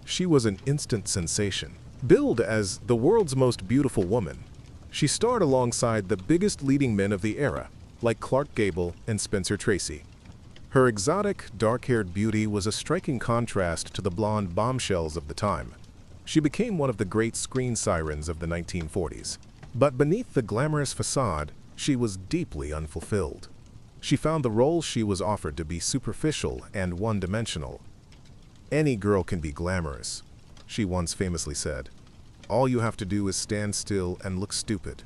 she was an instant sensation. Billed as the world's most beautiful woman, she starred alongside the biggest leading men of the era, like Clark Gable and Spencer Tracy. Her exotic, dark-haired beauty was a striking contrast to the blonde bombshells of the time. She became one of the great screen sirens of the 1940s. But beneath the glamorous facade, she was deeply unfulfilled. She found the roles she was offered to be superficial and one-dimensional. "Any girl can be glamorous," she once famously said. "All you have to do is stand still and look stupid."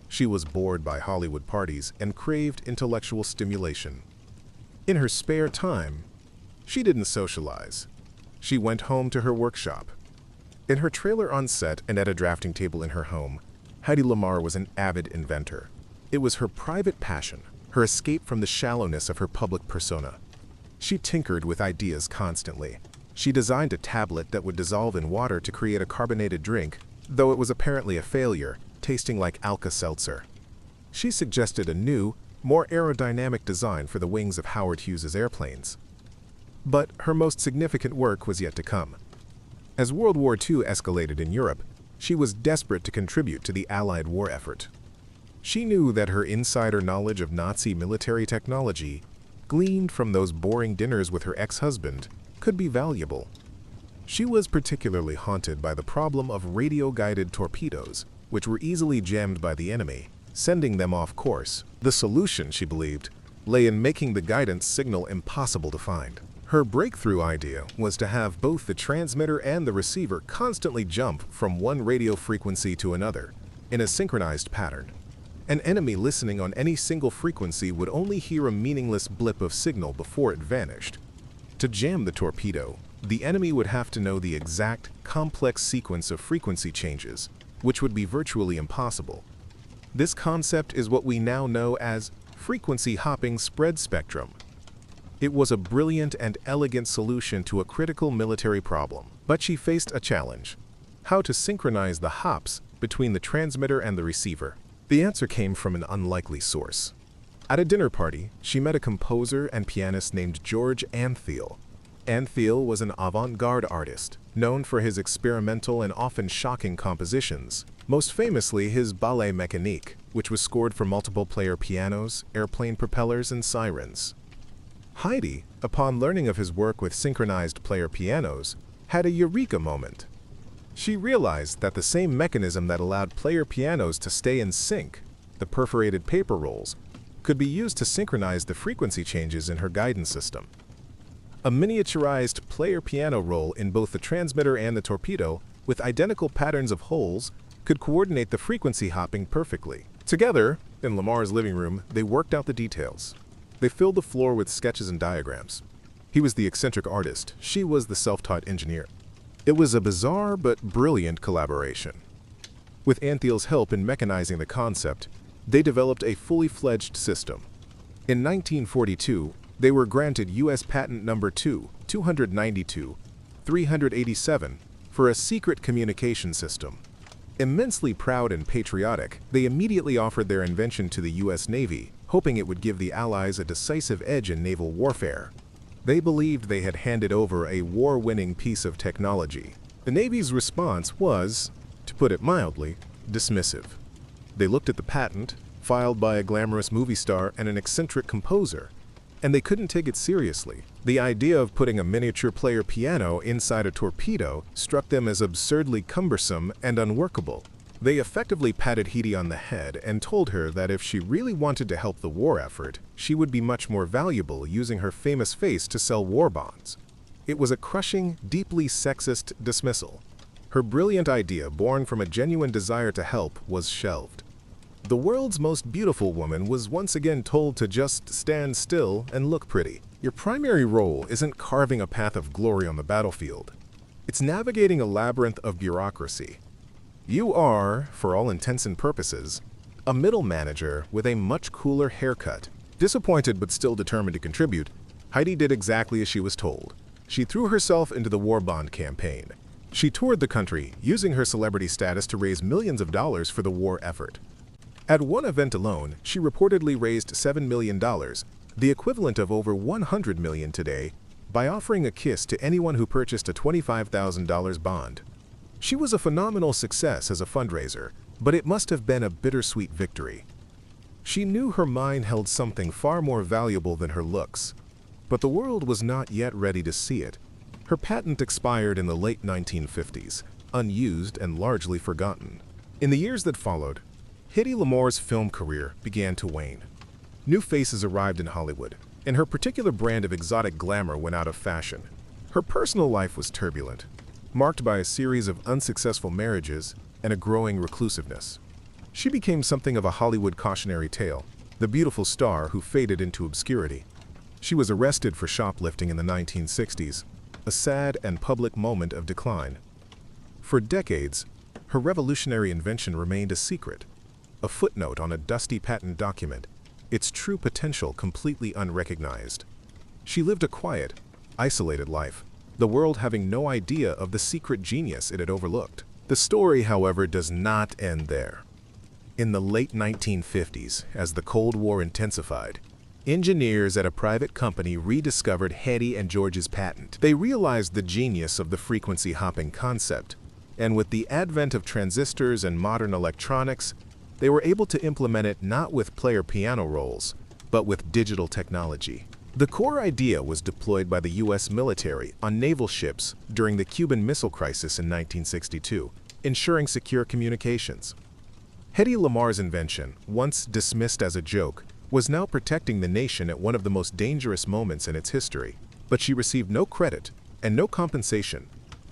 She was bored by Hollywood parties and craved intellectual stimulation. In her spare time, she didn't socialize. She went home to her workshop. In her trailer on set and at a drafting table in her home, Hedy Lamarr was an avid inventor. It was her private passion, her escape from the shallowness of her public persona. She tinkered with ideas constantly. She designed a tablet that would dissolve in water to create a carbonated drink, though it was apparently a failure, tasting like Alka-Seltzer. She suggested a new, more aerodynamic design for the wings of Howard Hughes's airplanes. But her most significant work was yet to come. As World War II escalated in Europe, she was desperate to contribute to the Allied war effort. She knew that her insider knowledge of Nazi military technology, gleaned from those boring dinners with her ex-husband, could be valuable. She was particularly haunted by the problem of radio-guided torpedoes, which were easily jammed by the enemy, sending them off course. The solution, she believed, lay in making the guidance signal impossible to find. Her breakthrough idea was to have both the transmitter and the receiver constantly jump from one radio frequency to another, in a synchronized pattern. An enemy listening on any single frequency would only hear a meaningless blip of signal before it vanished. To jam the torpedo, the enemy would have to know the exact, complex sequence of frequency changes, which would be virtually impossible. This concept is what we now know as frequency hopping spread spectrum. It was a brilliant and elegant solution to a critical military problem, but she faced a challenge: how to synchronize the hops between the transmitter and the receiver. The answer came from an unlikely source. At a dinner party, she met a composer and pianist named George Antheil. Antheil was an avant-garde artist, known for his experimental and often shocking compositions, most famously his Ballet Mécanique, which was scored for multiple-player pianos, airplane propellers, and sirens. Heidi, upon learning of his work with synchronized player pianos, had a eureka moment. She realized that the same mechanism that allowed player pianos to stay in sync, the perforated paper rolls, could be used to synchronize the frequency changes in her guidance system. A miniaturized player piano roll in both the transmitter and the torpedo, with identical patterns of holes, could coordinate the frequency hopping perfectly. Together, in Lamar's living room, they worked out the details. They filled the floor with sketches and diagrams. He was the eccentric artist, she was the self-taught engineer. It was a bizarre but brilliant collaboration. With Antheil's help in mechanizing the concept, they developed a fully fledged system. In 1942, they were granted U.S. Patent Number 292-387 for a secret communication system. Immensely proud and patriotic, they immediately offered their invention to the U.S. Navy, hoping it would give the Allies a decisive edge in naval warfare. They believed they had handed over a war-winning piece of technology. The Navy's response was, to put it mildly, dismissive. They looked at the patent, filed by a glamorous movie star and an eccentric composer, and they couldn't take it seriously. The idea of putting a miniature player piano inside a torpedo struck them as absurdly cumbersome and unworkable. They effectively patted Heidi on the head and told her that if she really wanted to help the war effort, she would be much more valuable using her famous face to sell war bonds. It was a crushing, deeply sexist dismissal. Her brilliant idea, born from a genuine desire to help, was shelved. The world's most beautiful woman was once again told to just stand still and look pretty. Your primary role isn't carving a path of glory on the battlefield. It's navigating a labyrinth of bureaucracy. You are, for all intents and purposes, a middle manager with a much cooler haircut. Disappointed but still determined to contribute, Heidi did exactly as she was told. She threw herself into the war bond campaign. She toured the country, using her celebrity status to raise millions of dollars for the war effort. At one event alone, she reportedly raised $7 million, the equivalent of over $100 million today, by offering a kiss to anyone who purchased a $25,000 bond. She was a phenomenal success as a fundraiser, but it must have been a bittersweet victory. She knew her mind held something far more valuable than her looks, but the world was not yet ready to see it. Her patent expired in the late 1950s, unused and largely forgotten. In the years that followed, Hedy Lamar's film career began to wane. New faces arrived in Hollywood, and her particular brand of exotic glamour went out of fashion. Her personal life was turbulent, marked by a series of unsuccessful marriages and a growing reclusiveness. She became something of a Hollywood cautionary tale, the beautiful star who faded into obscurity. She was arrested for shoplifting in the 1960s, a sad and public moment of decline. For decades, her revolutionary invention remained a secret, a footnote on a dusty patent document, its true potential completely unrecognized. She lived a quiet, isolated life, the world having no idea of the secret genius it had overlooked. The story, however, does not end there. In the late 1950s, as the Cold War intensified, engineers at a private company rediscovered Hedy and George's patent. They realized the genius of the frequency hopping concept, and with the advent of transistors and modern electronics, they were able to implement it not with player piano rolls, but with digital technology. The core idea was deployed by the U.S. military on naval ships during the Cuban Missile Crisis in 1962, ensuring secure communications. Hedy Lamar's invention, once dismissed as a joke, was now protecting the nation at one of the most dangerous moments in its history. But she received no credit and no compensation.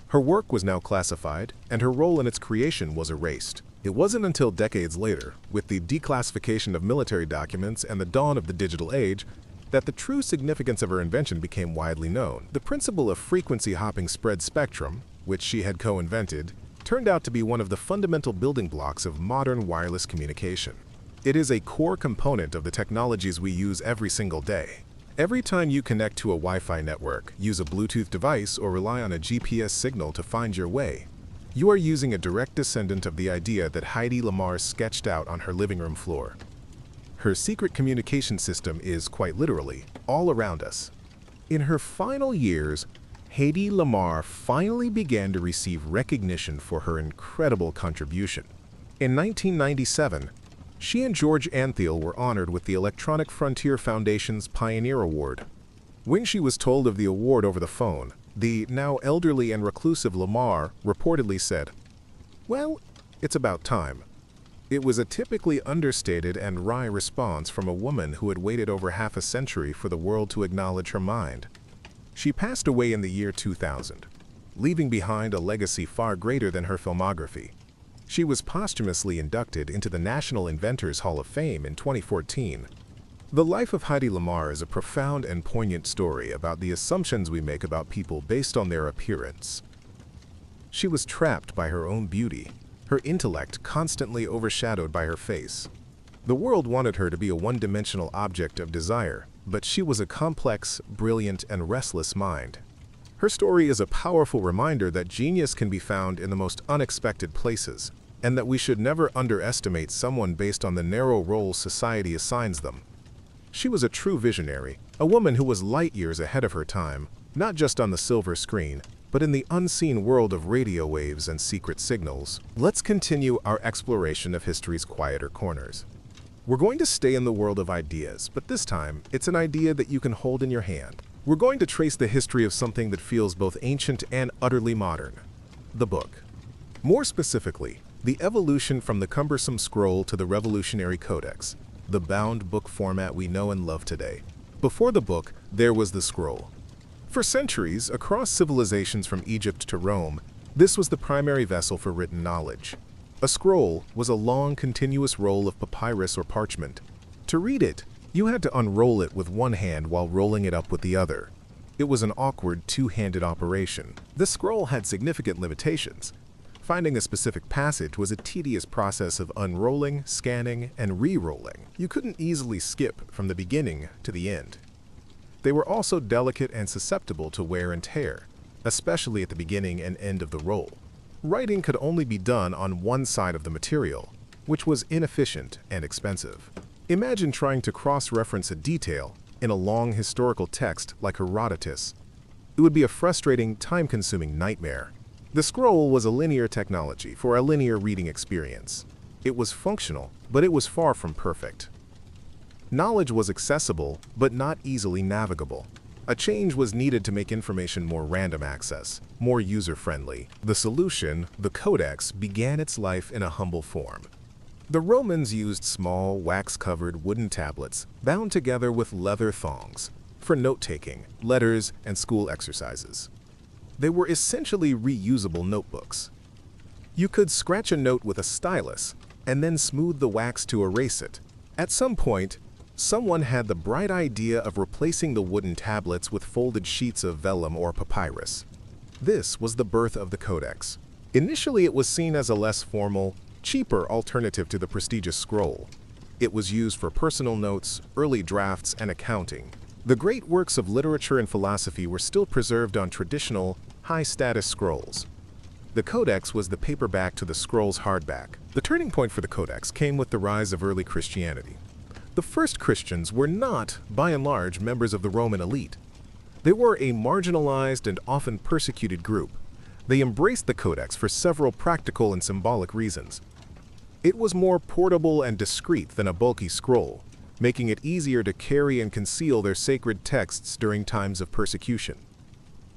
Her work was now classified, and her role in its creation was erased. It wasn't until decades later, with the declassification of military documents and the dawn of the digital age, that the true significance of her invention became widely known. The principle of frequency hopping spread spectrum, which she had co-invented, turned out to be one of the fundamental building blocks of modern wireless communication. It is a core component of the technologies we use every single day. Every time you connect to a Wi-Fi network, use a Bluetooth device, or rely on a GPS signal to find your way, you are using a direct descendant of the idea that Heidi Lamar sketched out on her living room floor. Her secret communication system is, quite literally, all around us. In her final years, Heidi Lamar finally began to receive recognition for her incredible contribution. In 1997, she and George Antheil were honored with the Electronic Frontier Foundation's Pioneer Award. When she was told of the award over the phone, the now elderly and reclusive Lamar reportedly said, "Well, it's about time." It was a typically understated and wry response from a woman who had waited over half a century for the world to acknowledge her mind. She passed away in the year 2000, leaving behind a legacy far greater than her filmography. She was posthumously inducted into the National Inventors Hall of Fame in 2014. The life of Heidi Lamar is a profound and poignant story about the assumptions we make about people based on their appearance. She was trapped by her own beauty, her intellect constantly overshadowed by her face. The world wanted her to be a one-dimensional object of desire, but she was a complex, brilliant, and restless mind. Her story is a powerful reminder that genius can be found in the most unexpected places, and that we should never underestimate someone based on the narrow roles society assigns them. She was a true visionary, a woman who was light years ahead of her time, not just on the silver screen, but in the unseen world of radio waves and secret signals. Let's continue our exploration of history's quieter corners. We're going to stay in the world of ideas, but this time, it's an idea that you can hold in your hand. We're going to trace the history of something that feels both ancient and utterly modern: the book. More specifically, the evolution from the cumbersome scroll to the revolutionary codex, the bound book format we know and love today. Before the book, there was the scroll. For centuries, across civilizations from Egypt to Rome, this was the primary vessel for written knowledge. A scroll was a long, continuous roll of papyrus or parchment. To read it, you had to unroll it with one hand while rolling it up with the other. It was an awkward, two-handed operation. The scroll had significant limitations. Finding a specific passage was a tedious process of unrolling, scanning, and re-rolling. You couldn't easily skip from the beginning to the end. They were also delicate and susceptible to wear and tear, especially at the beginning and end of the roll. Writing could only be done on one side of the material, which was inefficient and expensive. Imagine trying to cross-reference a detail in a long historical text like Herodotus. It would be a frustrating, time-consuming nightmare. The scroll was a linear technology for a linear reading experience. It was functional, but it was far from perfect. Knowledge was accessible, but not easily navigable. A change was needed to make information more random access, more user-friendly. The solution, the codex, began its life in a humble form. The Romans used small, wax-covered wooden tablets bound together with leather thongs for note-taking, letters, and school exercises. They were essentially reusable notebooks. You could scratch a note with a stylus and then smooth the wax to erase it. At some point, someone had the bright idea of replacing the wooden tablets with folded sheets of vellum or papyrus. This was the birth of the codex. Initially, it was seen as a less formal, cheaper alternative to the prestigious scroll. It was used for personal notes, early drafts, and accounting. The great works of literature and philosophy were still preserved on traditional, high-status scrolls. The codex was the paperback to the scroll's hardback. The turning point for the codex came with the rise of early Christianity. The first Christians were not, by and large, members of the Roman elite. They were a marginalized and often persecuted group. They embraced the codex for several practical and symbolic reasons. It was more portable and discreet than a bulky scroll, making it easier to carry and conceal their sacred texts during times of persecution.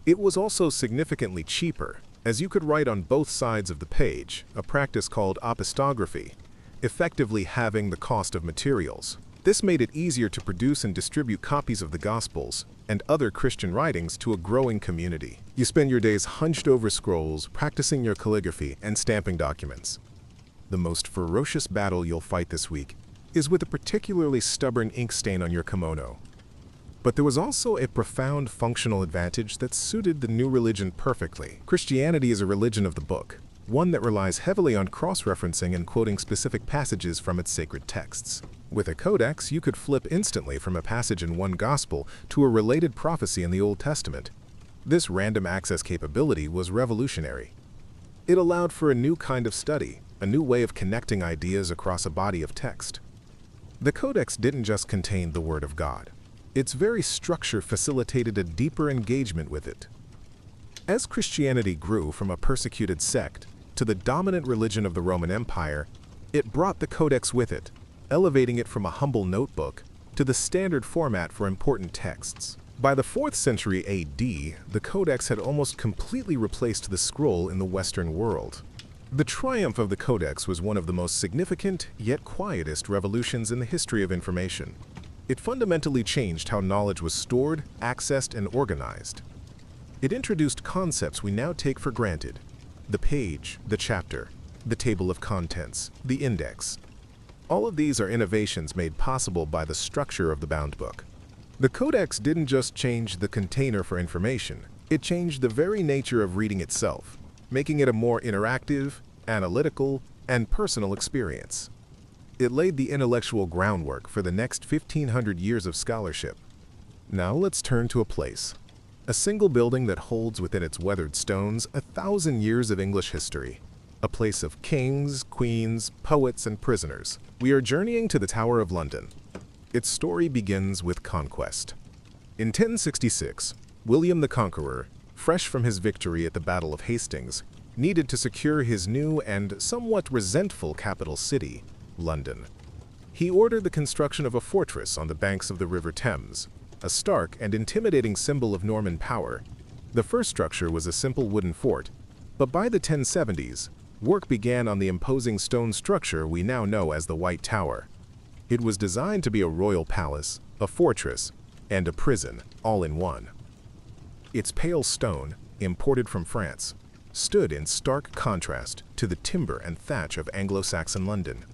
It was also significantly cheaper, as you could write on both sides of the page, a practice called apostography, effectively halving the cost of materials. This made it easier to produce and distribute copies of the Gospels and other Christian writings to a growing community. You spend your days hunched over scrolls, practicing your calligraphy and stamping documents. The most ferocious battle you'll fight this week is with a particularly stubborn ink stain on your kimono. But there was also a profound functional advantage that suited the new religion perfectly. Christianity is a religion of the book, one that relies heavily on cross-referencing and quoting specific passages from its sacred texts. With a codex, you could flip instantly from a passage in one gospel to a related prophecy in the Old Testament. This random access capability was revolutionary. It allowed for a new kind of study, a new way of connecting ideas across a body of text. The codex didn't just contain the Word of God. Its very structure facilitated a deeper engagement with it. As Christianity grew from a persecuted sect to the dominant religion of the Roman Empire, it brought the codex with it, elevating it from a humble notebook to the standard format for important texts. By the 4th century AD, the codex had almost completely replaced the scroll in the Western world. The triumph of the codex was one of the most significant, yet quietest revolutions in the history of information. It fundamentally changed how knowledge was stored, accessed, and organized. It introduced concepts we now take for granted: the page, the chapter, the table of contents, the index. All of these are innovations made possible by the structure of the bound book. The codex didn't just change the container for information, it changed the very nature of reading itself, making it a more interactive, analytical, and personal experience. It laid the intellectual groundwork for the next 1,500 years of scholarship. Now let's turn to a place. A single building that holds within its weathered stones 1,000 years of English history. A place of kings, queens, poets, and prisoners. We are journeying to the Tower of London. Its story begins with conquest. In 1066, William the Conqueror, fresh from his victory at the Battle of Hastings, needed to secure his new and somewhat resentful capital city, London. He ordered the construction of a fortress on the banks of the River Thames, a stark and intimidating symbol of Norman power. The first structure was a simple wooden fort, but by the 1070s, work began on the imposing stone structure we now know as the White Tower. It was designed to be a royal palace, a fortress, and a prison, all in one. Its pale stone, imported from France, stood in stark contrast to the timber and thatch of Anglo-Saxon London.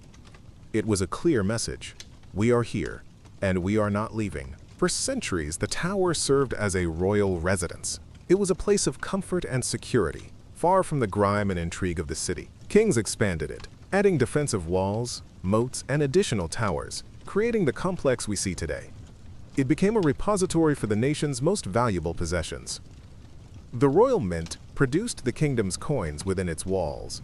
It was a clear message: we are here, and we are not leaving. For centuries, the tower served as a royal residence. It was a place of comfort and security, far from the grime and intrigue of the city. Kings expanded it, adding defensive walls, moats, and additional towers, creating the complex we see today. It became a repository for the nation's most valuable possessions. The royal mint produced the kingdom's coins within its walls.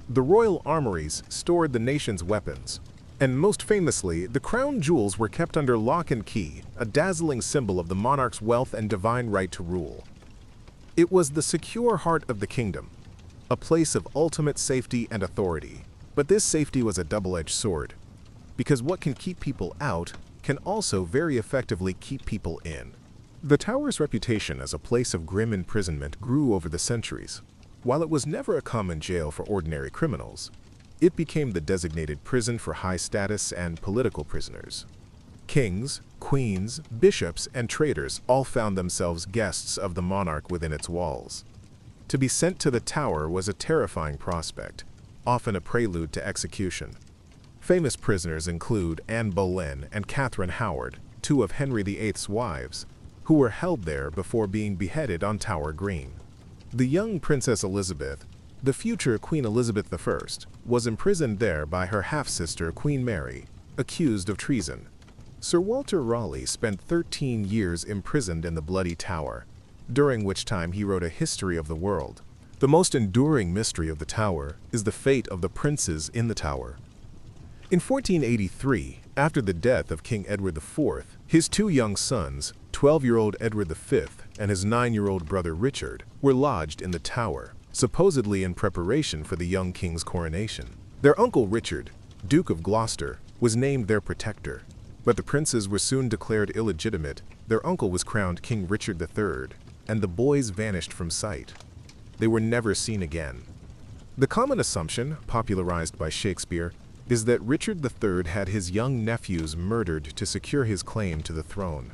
The royal armories stored the nation's weapons. And most famously, the crown jewels were kept under lock and key, a dazzling symbol of the monarch's wealth and divine right to rule. It was the secure heart of the kingdom, a place of ultimate safety and authority. But this safety was a double-edged sword, because what can keep people out can also very effectively keep people in. The tower's reputation as a place of grim imprisonment grew over the centuries. While it was never a common jail for ordinary criminals, it became the designated prison for high-status and political prisoners. Kings, queens, bishops, and traders all found themselves guests of the monarch within its walls. To be sent to the tower was a terrifying prospect, often a prelude to execution. Famous prisoners include Anne Boleyn and Catherine Howard, two of Henry VIII's wives, who were held there before being beheaded on Tower Green. The young Princess Elizabeth, the future Queen Elizabeth I, was imprisoned there by her half-sister Queen Mary, accused of treason. Sir Walter Raleigh spent 13 years imprisoned in the Bloody Tower, during which time he wrote a history of the world. The most enduring mystery of the Tower is the fate of the princes in the Tower. In 1483, after the death of King Edward IV, his two young sons, 12-year-old Edward V and his 9-year-old brother Richard, were lodged in the Tower, supposedly in preparation for the young king's coronation. Their uncle Richard, Duke of Gloucester, was named their protector, but the princes were soon declared illegitimate. Their uncle was crowned King Richard III, and the boys vanished from sight. They were never seen again. The common assumption, popularized by Shakespeare, is that Richard III had his young nephews murdered to secure his claim to the throne.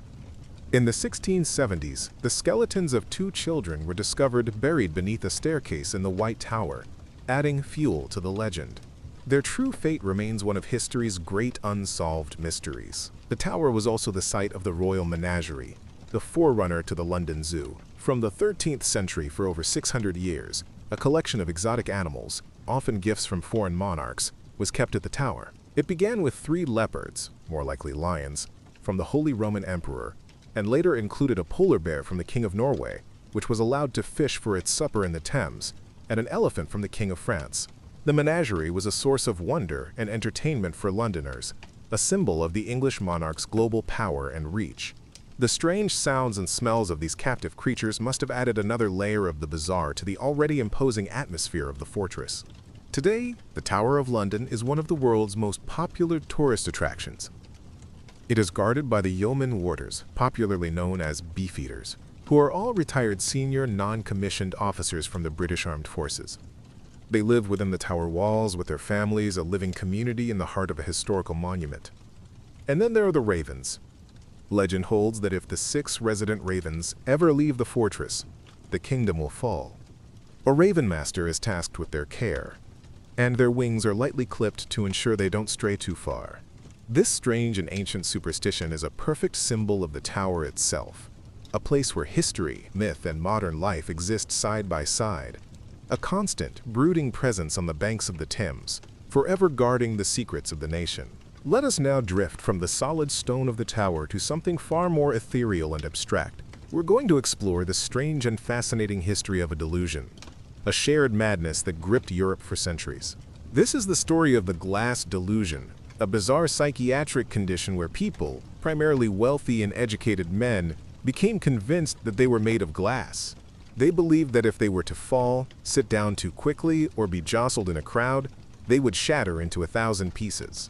In the 1670s, the skeletons of two children were discovered buried beneath a staircase in the White Tower, adding fuel to the legend. Their true fate remains one of history's great unsolved mysteries. The tower was also the site of the Royal Menagerie, the forerunner to the London Zoo. From the 13th century for over 600 years, a collection of exotic animals, often gifts from foreign monarchs, was kept at the tower. It began with 3 leopards, more likely lions, from the Holy Roman Emperor, and later included a polar bear from the King of Norway, which was allowed to fish for its supper in the Thames, and an elephant from the King of France. The menagerie was a source of wonder and entertainment for Londoners, a symbol of the English monarch's global power and reach. The strange sounds and smells of these captive creatures must have added another layer of the bizarre to the already imposing atmosphere of the fortress. Today, the Tower of London is one of the world's most popular tourist attractions. It is guarded by the yeoman warders, popularly known as beefeaters, who are all retired senior non-commissioned officers from the British Armed Forces. They live within the tower walls with their families, a living community in the heart of a historical monument. And then there are the ravens. Legend holds that if the 6 resident ravens ever leave the fortress, the kingdom will fall. A raven master is tasked with their care, and their wings are lightly clipped to ensure they don't stray too far. This strange and ancient superstition is a perfect symbol of the tower itself, a place where history, myth, and modern life exist side by side, a constant, brooding presence on the banks of the Thames, forever guarding the secrets of the nation. Let us now drift from the solid stone of the tower to something far more ethereal and abstract. We're going to explore the strange and fascinating history of a delusion, a shared madness that gripped Europe for centuries. This is the story of the glass delusion, a bizarre psychiatric condition where people, primarily wealthy and educated men, became convinced that they were made of glass. They believed that if they were to fall, sit down too quickly, or be jostled in a crowd, they would shatter into 1,000 pieces.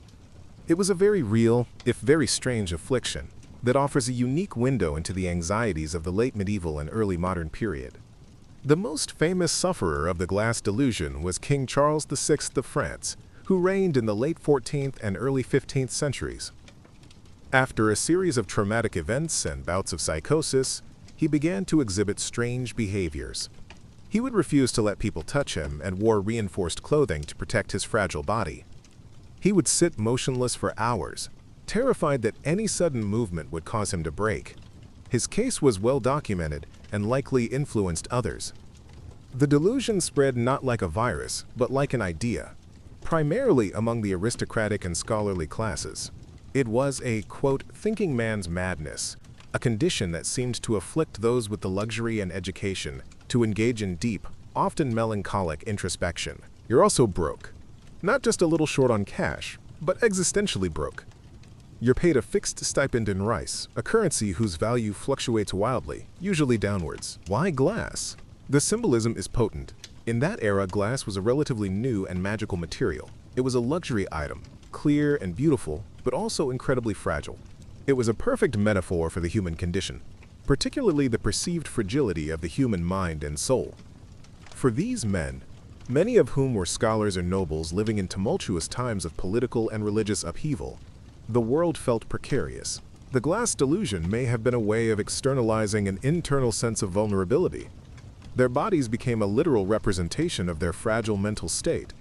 It was a very real, if very strange affliction that offers a unique window into the anxieties of the late medieval and early modern period. The most famous sufferer of the glass delusion was King Charles VI of France, who reigned in the late 14th and early 15th centuries. After a series of traumatic events and bouts of psychosis, he began to exhibit strange behaviors. He would refuse to let people touch him and wore reinforced clothing to protect his fragile body. He would sit motionless for hours, terrified that any sudden movement would cause him to break. His case was well documented and likely influenced others. The delusion spread not like a virus, but like an idea, primarily among the aristocratic and scholarly classes. It was a, quote, thinking man's madness, a condition that seemed to afflict those with the luxury and education to engage in deep, often melancholic introspection. You're also broke. Not just a little short on cash, but existentially broke. You're paid a fixed stipend in rice, a currency whose value fluctuates wildly, usually downwards. Why glass? The symbolism is potent. In that era, glass was a relatively new and magical material. It was a luxury item, clear and beautiful, but also incredibly fragile. It was a perfect metaphor for the human condition, particularly the perceived fragility of the human mind and soul. For these men, many of whom were scholars or nobles living in tumultuous times of political and religious upheaval, the world felt precarious. The glass delusion may have been a way of externalizing an internal sense of vulnerability. Their bodies became a literal representation of their fragile mental state.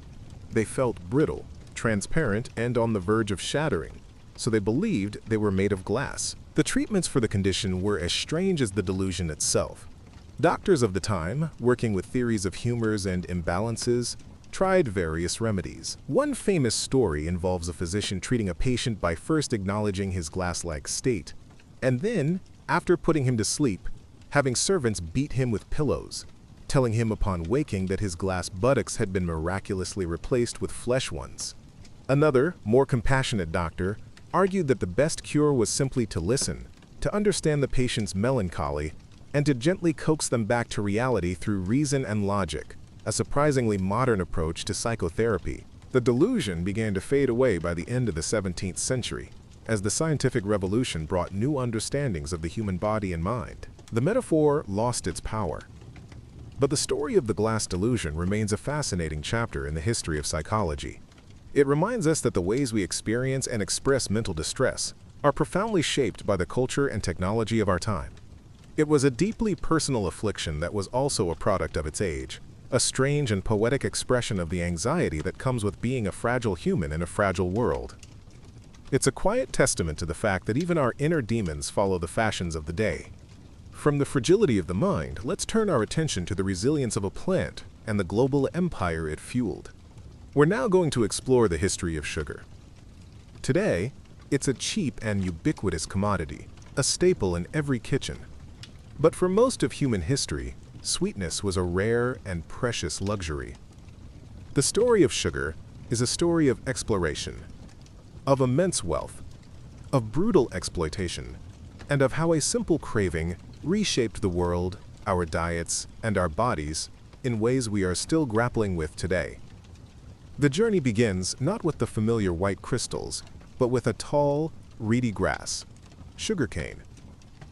They felt brittle, transparent, and on the verge of shattering, so they believed they were made of glass. The treatments for the condition were as strange as the delusion itself. Doctors of the time, working with theories of humors and imbalances, tried various remedies. One famous story involves a physician treating a patient by first acknowledging his glass-like state, and then, after putting him to sleep, having servants beat him with pillows, telling him upon waking that his glass buttocks had been miraculously replaced with flesh ones. Another, more compassionate doctor argued that the best cure was simply to listen, to understand the patient's melancholy, and to gently coax them back to reality through reason and logic, a surprisingly modern approach to psychotherapy. The delusion began to fade away by the end of the 17th century, as the scientific revolution brought new understandings of the human body and mind. The metaphor lost its power. But the story of the glass delusion remains a fascinating chapter in the history of psychology. It reminds us that the ways we experience and express mental distress are profoundly shaped by the culture and technology of our time. It was a deeply personal affliction that was also a product of its age, a strange and poetic expression of the anxiety that comes with being a fragile human in a fragile world. It's a quiet testament to the fact that even our inner demons follow the fashions of the day. From the fragility of the mind, let's turn our attention to the resilience of a plant and the global empire it fueled. We're now going to explore the history of sugar. Today, it's a cheap and ubiquitous commodity, a staple in every kitchen. But for most of human history, sweetness was a rare and precious luxury. The story of sugar is a story of exploration, of immense wealth, of brutal exploitation, and of how a simple craving reshaped the world, our diets, and our bodies in ways we are still grappling with today. The journey begins not with the familiar white crystals, but with a tall, reedy grass, sugarcane.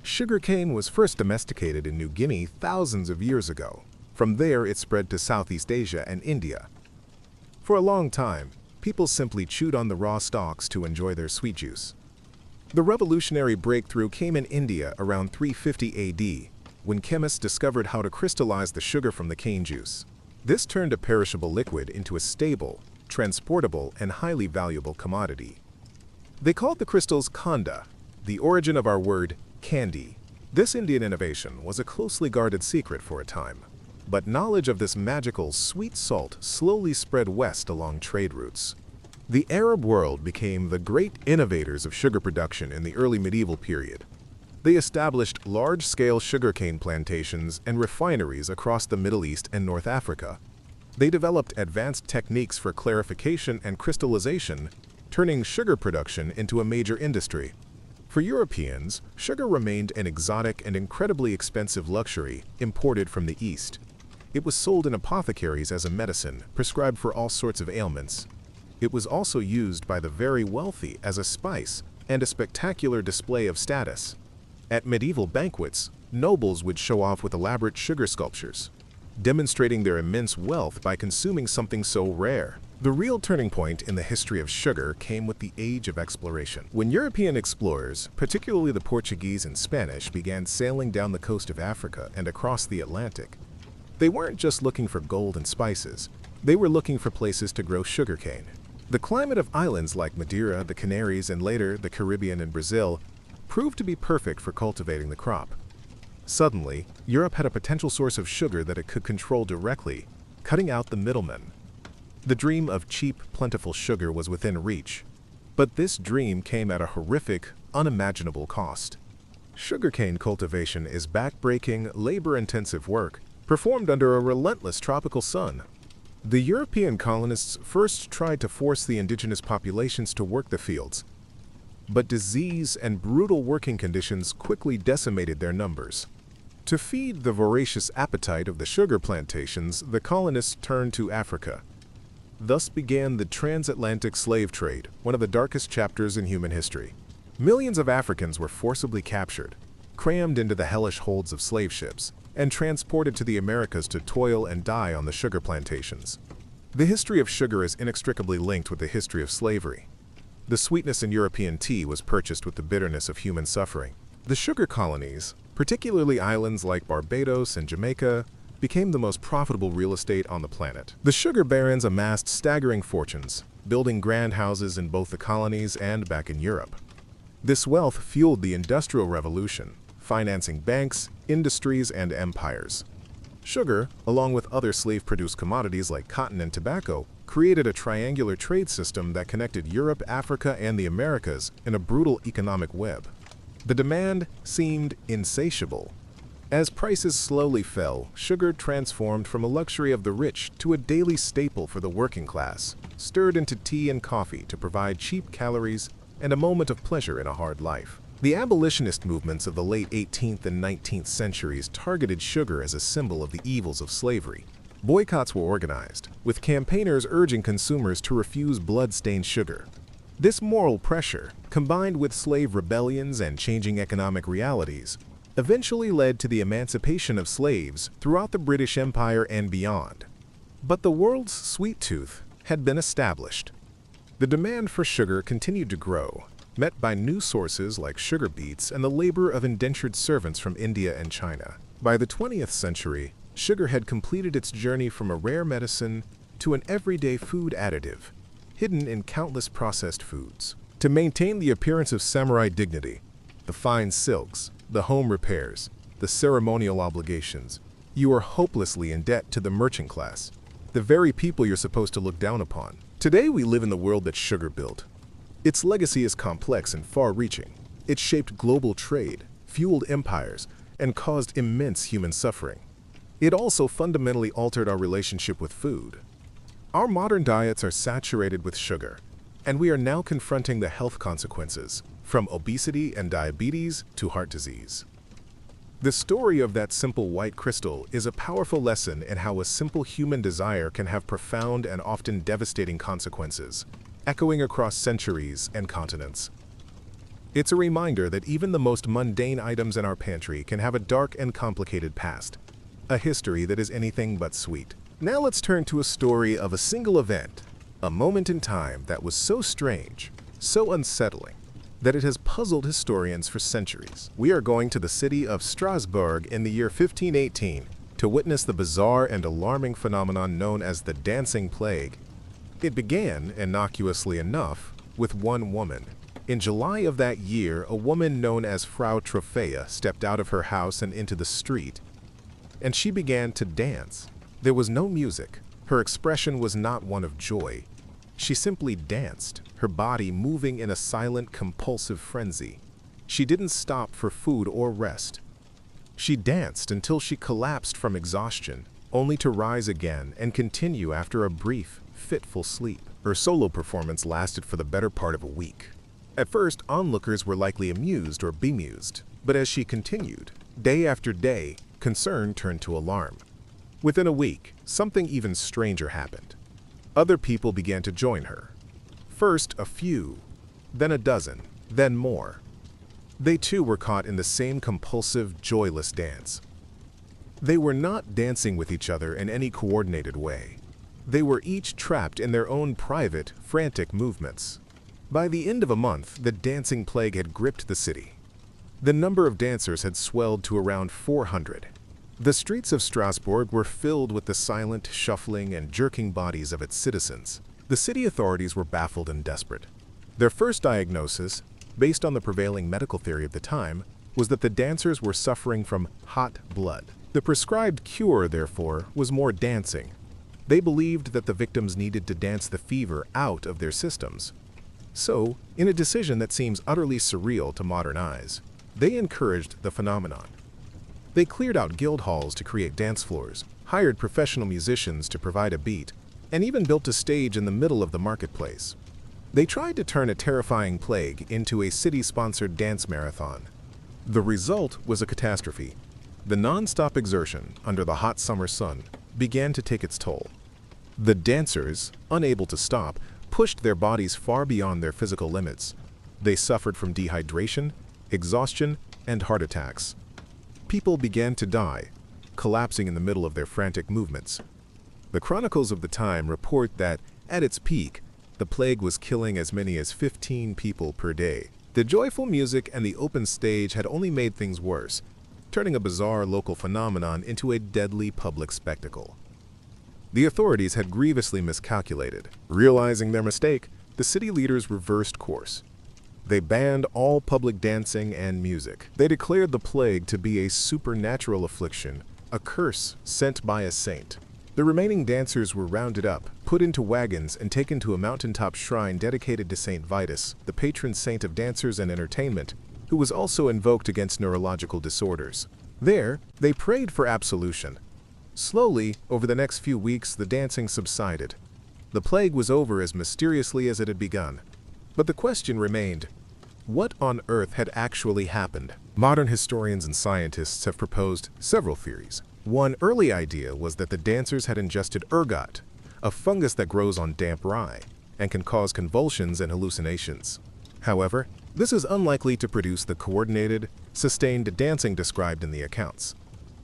Sugarcane was first domesticated in New Guinea thousands of years ago. From there, it spread to Southeast Asia and India. For a long time, people simply chewed on the raw stalks to enjoy their sweet juice. The revolutionary breakthrough came in India around 350 AD, when chemists discovered how to crystallize the sugar from the cane juice. This turned a perishable liquid into a stable, transportable, and highly valuable commodity. They called the crystals khanda, the origin of our word candy. This Indian innovation was a closely guarded secret for a time, but knowledge of this magical sweet salt slowly spread west along trade routes. The Arab world became the great innovators of sugar production in the early medieval period. They established large-scale sugarcane plantations and refineries across the Middle East and North Africa. They developed advanced techniques for clarification and crystallization, turning sugar production into a major industry. For Europeans, sugar remained an exotic and incredibly expensive luxury imported from the East. It was sold in apothecaries as a medicine, prescribed for all sorts of ailments. It was also used by the very wealthy as a spice and a spectacular display of status. At medieval banquets, nobles would show off with elaborate sugar sculptures, demonstrating their immense wealth by consuming something so rare. The real turning point in the history of sugar came with the Age of Exploration. When European explorers, particularly the Portuguese and Spanish, began sailing down the coast of Africa and across the Atlantic, they weren't just looking for gold and spices, they were looking for places to grow sugarcane. The climate of islands like Madeira, the Canaries, and later the Caribbean and Brazil proved to be perfect for cultivating the crop. Suddenly, Europe had a potential source of sugar that it could control directly, cutting out the middlemen. The dream of cheap, plentiful sugar was within reach, but this dream came at a horrific, unimaginable cost. Sugarcane cultivation is back-breaking, labor-intensive work performed under a relentless tropical sun. The European colonists first tried to force the indigenous populations to work the fields, but disease and brutal working conditions quickly decimated their numbers. To feed the voracious appetite of the sugar plantations, the colonists turned to Africa. Thus began the transatlantic slave trade, one of the darkest chapters in human history. Millions of Africans were forcibly captured, crammed into the hellish holds of slave ships, and transported to the Americas to toil and die on the sugar plantations. The history of sugar is inextricably linked with the history of slavery. The sweetness in European tea was purchased with the bitterness of human suffering. The sugar colonies, particularly islands like Barbados and Jamaica, became the most profitable real estate on the planet. The sugar barons amassed staggering fortunes, building grand houses in both the colonies and back in Europe. This wealth fueled the Industrial Revolution, financing banks, industries, and empires. Sugar, along with other slave-produced commodities like cotton and tobacco, created a triangular trade system that connected Europe, Africa, and the Americas in a brutal economic web. The demand seemed insatiable. As prices slowly fell, sugar transformed from a luxury of the rich to a daily staple for the working class, stirred into tea and coffee to provide cheap calories and a moment of pleasure in a hard life. The abolitionist movements of the late 18th and 19th centuries targeted sugar as a symbol of the evils of slavery. Boycotts were organized, with campaigners urging consumers to refuse blood-stained sugar. This moral pressure, combined with slave rebellions and changing economic realities, eventually led to the emancipation of slaves throughout the British Empire and beyond. But the world's sweet tooth had been established. The demand for sugar continued to grow, met by new sources like sugar beets and the labor of indentured servants from India and China. By the 20th century, sugar had completed its journey from a rare medicine to an everyday food additive, hidden in countless processed foods. To maintain the appearance of samurai dignity, the fine silks, the home repairs, the ceremonial obligations, you are hopelessly in debt to the merchant class, the very people you're supposed to look down upon. Today we live in the world that sugar built. Its legacy is complex and far-reaching. It shaped global trade, fueled empires, and caused immense human suffering. It also fundamentally altered our relationship with food. Our modern diets are saturated with sugar, and we are now confronting the health consequences, from obesity and diabetes to heart disease. The story of that simple white crystal is a powerful lesson in how a simple human desire can have profound and often devastating consequences, echoing across centuries and continents. It's a reminder that even the most mundane items in our pantry can have a dark and complicated past, a history that is anything but sweet. Now let's turn to a story of a single event, a moment in time that was so strange, so unsettling, that it has puzzled historians for centuries. We are going to the city of Strasbourg in the year 1518 to witness the bizarre and alarming phenomenon known as the Dancing Plague. It began, innocuously enough, with one woman. In July of that year, a woman known as Frau Trophea stepped out of her house and into the street, and she began to dance. There was no music. Her expression was not one of joy. She simply danced, her body moving in a silent, compulsive frenzy. She didn't stop for food or rest. She danced until she collapsed from exhaustion, only to rise again and continue after a brief, fitful sleep. Her solo performance lasted for the better part of a week. At first, onlookers were likely amused or bemused, but as she continued, day after day, concern turned to alarm. Within a week, something even stranger happened. Other people began to join her. First a few, then a dozen, then more. They too were caught in the same compulsive, joyless dance. They were not dancing with each other in any coordinated way. They were each trapped in their own private, frantic movements. By the end of a month, the dancing plague had gripped the city. The number of dancers had swelled to around 400. The streets of Strasbourg were filled with the silent, shuffling, and jerking bodies of its citizens. The city authorities were baffled and desperate. Their first diagnosis, based on the prevailing medical theory of the time, was that the dancers were suffering from hot blood. The prescribed cure, therefore, was more dancing. They believed that the victims needed to dance the fever out of their systems. So, in a decision that seems utterly surreal to modern eyes, they encouraged the phenomenon. They cleared out guild halls to create dance floors, hired professional musicians to provide a beat, and even built a stage in the middle of the marketplace. They tried to turn a terrifying plague into a city-sponsored dance marathon. The result was a catastrophe. The non-stop exertion under the hot summer sun began to take its toll. The dancers, unable to stop, pushed their bodies far beyond their physical limits. They suffered from dehydration, exhaustion, and heart attacks. People began to die, collapsing in the middle of their frantic movements. The chronicles of the time report that, at its peak, the plague was killing as many as 15 people per day. The joyful music and the open stage had only made things worse, turning a bizarre local phenomenon into a deadly public spectacle. The authorities had grievously miscalculated. Realizing their mistake, the city leaders reversed course. They banned all public dancing and music. They declared the plague to be a supernatural affliction, a curse sent by a saint. The remaining dancers were rounded up, put into wagons, and taken to a mountaintop shrine dedicated to Saint Vitus, the patron saint of dancers and entertainment, who was also invoked against neurological disorders. There, they prayed for absolution. Slowly, over the next few weeks, the dancing subsided. The plague was over as mysteriously as it had begun. But the question remained, what on earth had actually happened? Modern historians and scientists have proposed several theories. One early idea was that the dancers had ingested ergot, a fungus that grows on damp rye, and can cause convulsions and hallucinations. However, this is unlikely to produce the coordinated, sustained dancing described in the accounts.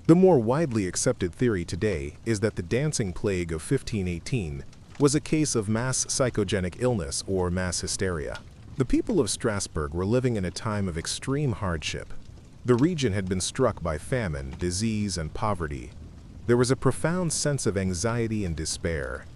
The more widely accepted theory today is that the dancing plague of 1518 was a case of mass psychogenic illness or mass hysteria. The people of Strasbourg were living in a time of extreme hardship. The region had been struck by famine, disease, and poverty. there was a profound sense of anxiety and despair.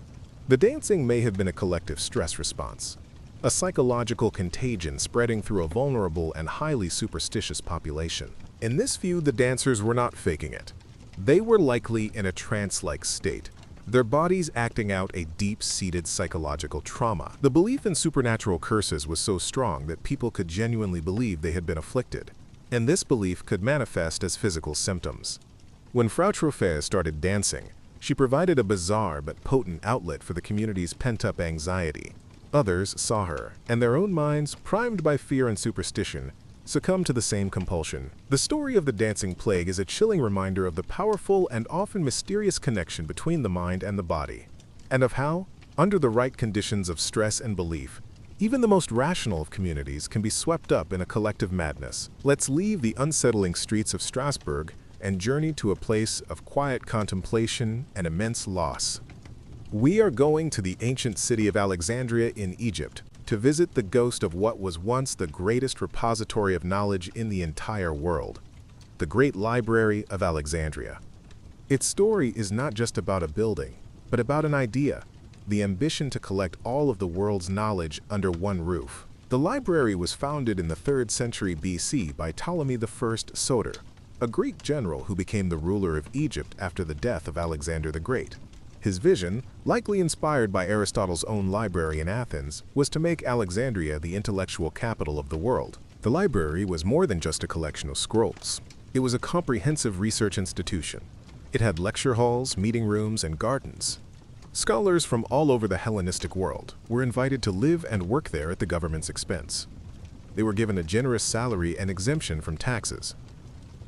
The dancing may have been a collective stress response, a psychological contagion spreading through a vulnerable and highly superstitious population. In this view, the dancers were not faking it. They were likely in a trance-like state, their bodies acting out a deep-seated psychological trauma. The belief in supernatural curses was so strong that people could genuinely believe they had been afflicted, and this belief could manifest as physical symptoms. When Frau Trophäe started dancing, she provided a bizarre but potent outlet for the community's pent-up anxiety. Others saw her, and their own minds, primed by fear and superstition, succumbed to the same compulsion. The story of the dancing plague is a chilling reminder of the powerful and often mysterious connection between the mind and the body, and of how, under the right conditions of stress and belief, even the most rational of communities can be swept up in a collective madness. Let's leave the unsettling streets of Strasbourg and journey to a place of quiet contemplation and immense loss. We are going to the ancient city of Alexandria in Egypt to visit the ghost of what was once the greatest repository of knowledge in the entire world, the Great Library of Alexandria. Its story is not just about a building, but about an idea, the ambition to collect all of the world's knowledge under one roof. The library was founded in the 3rd century BC by Ptolemy I Soter, a Greek general who became the ruler of Egypt after the death of Alexander the Great. His vision, likely inspired by Aristotle's own library in Athens, was to make Alexandria the intellectual capital of the world. The library was more than just a collection of scrolls. It was a comprehensive research institution. It had lecture halls, meeting rooms, and gardens. Scholars from all over the Hellenistic world were invited to live and work there at the government's expense. They were given a generous salary and exemption from taxes.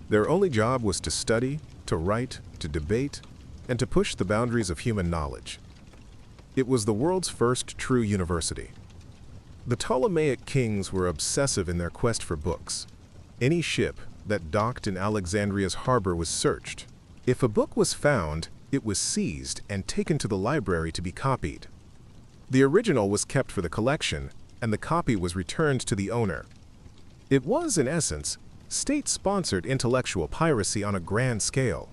Their only job was to study, to write, to debate, and to push the boundaries of human knowledge. It was the world's first true university. The Ptolemaic kings were obsessive in their quest for books. Any ship that docked in Alexandria's harbor was searched. If a book was found, it was seized and taken to the library to be copied. The original was kept for the collection, and the copy was returned to the owner. It was, in essence, state-sponsored intellectual piracy on a grand scale.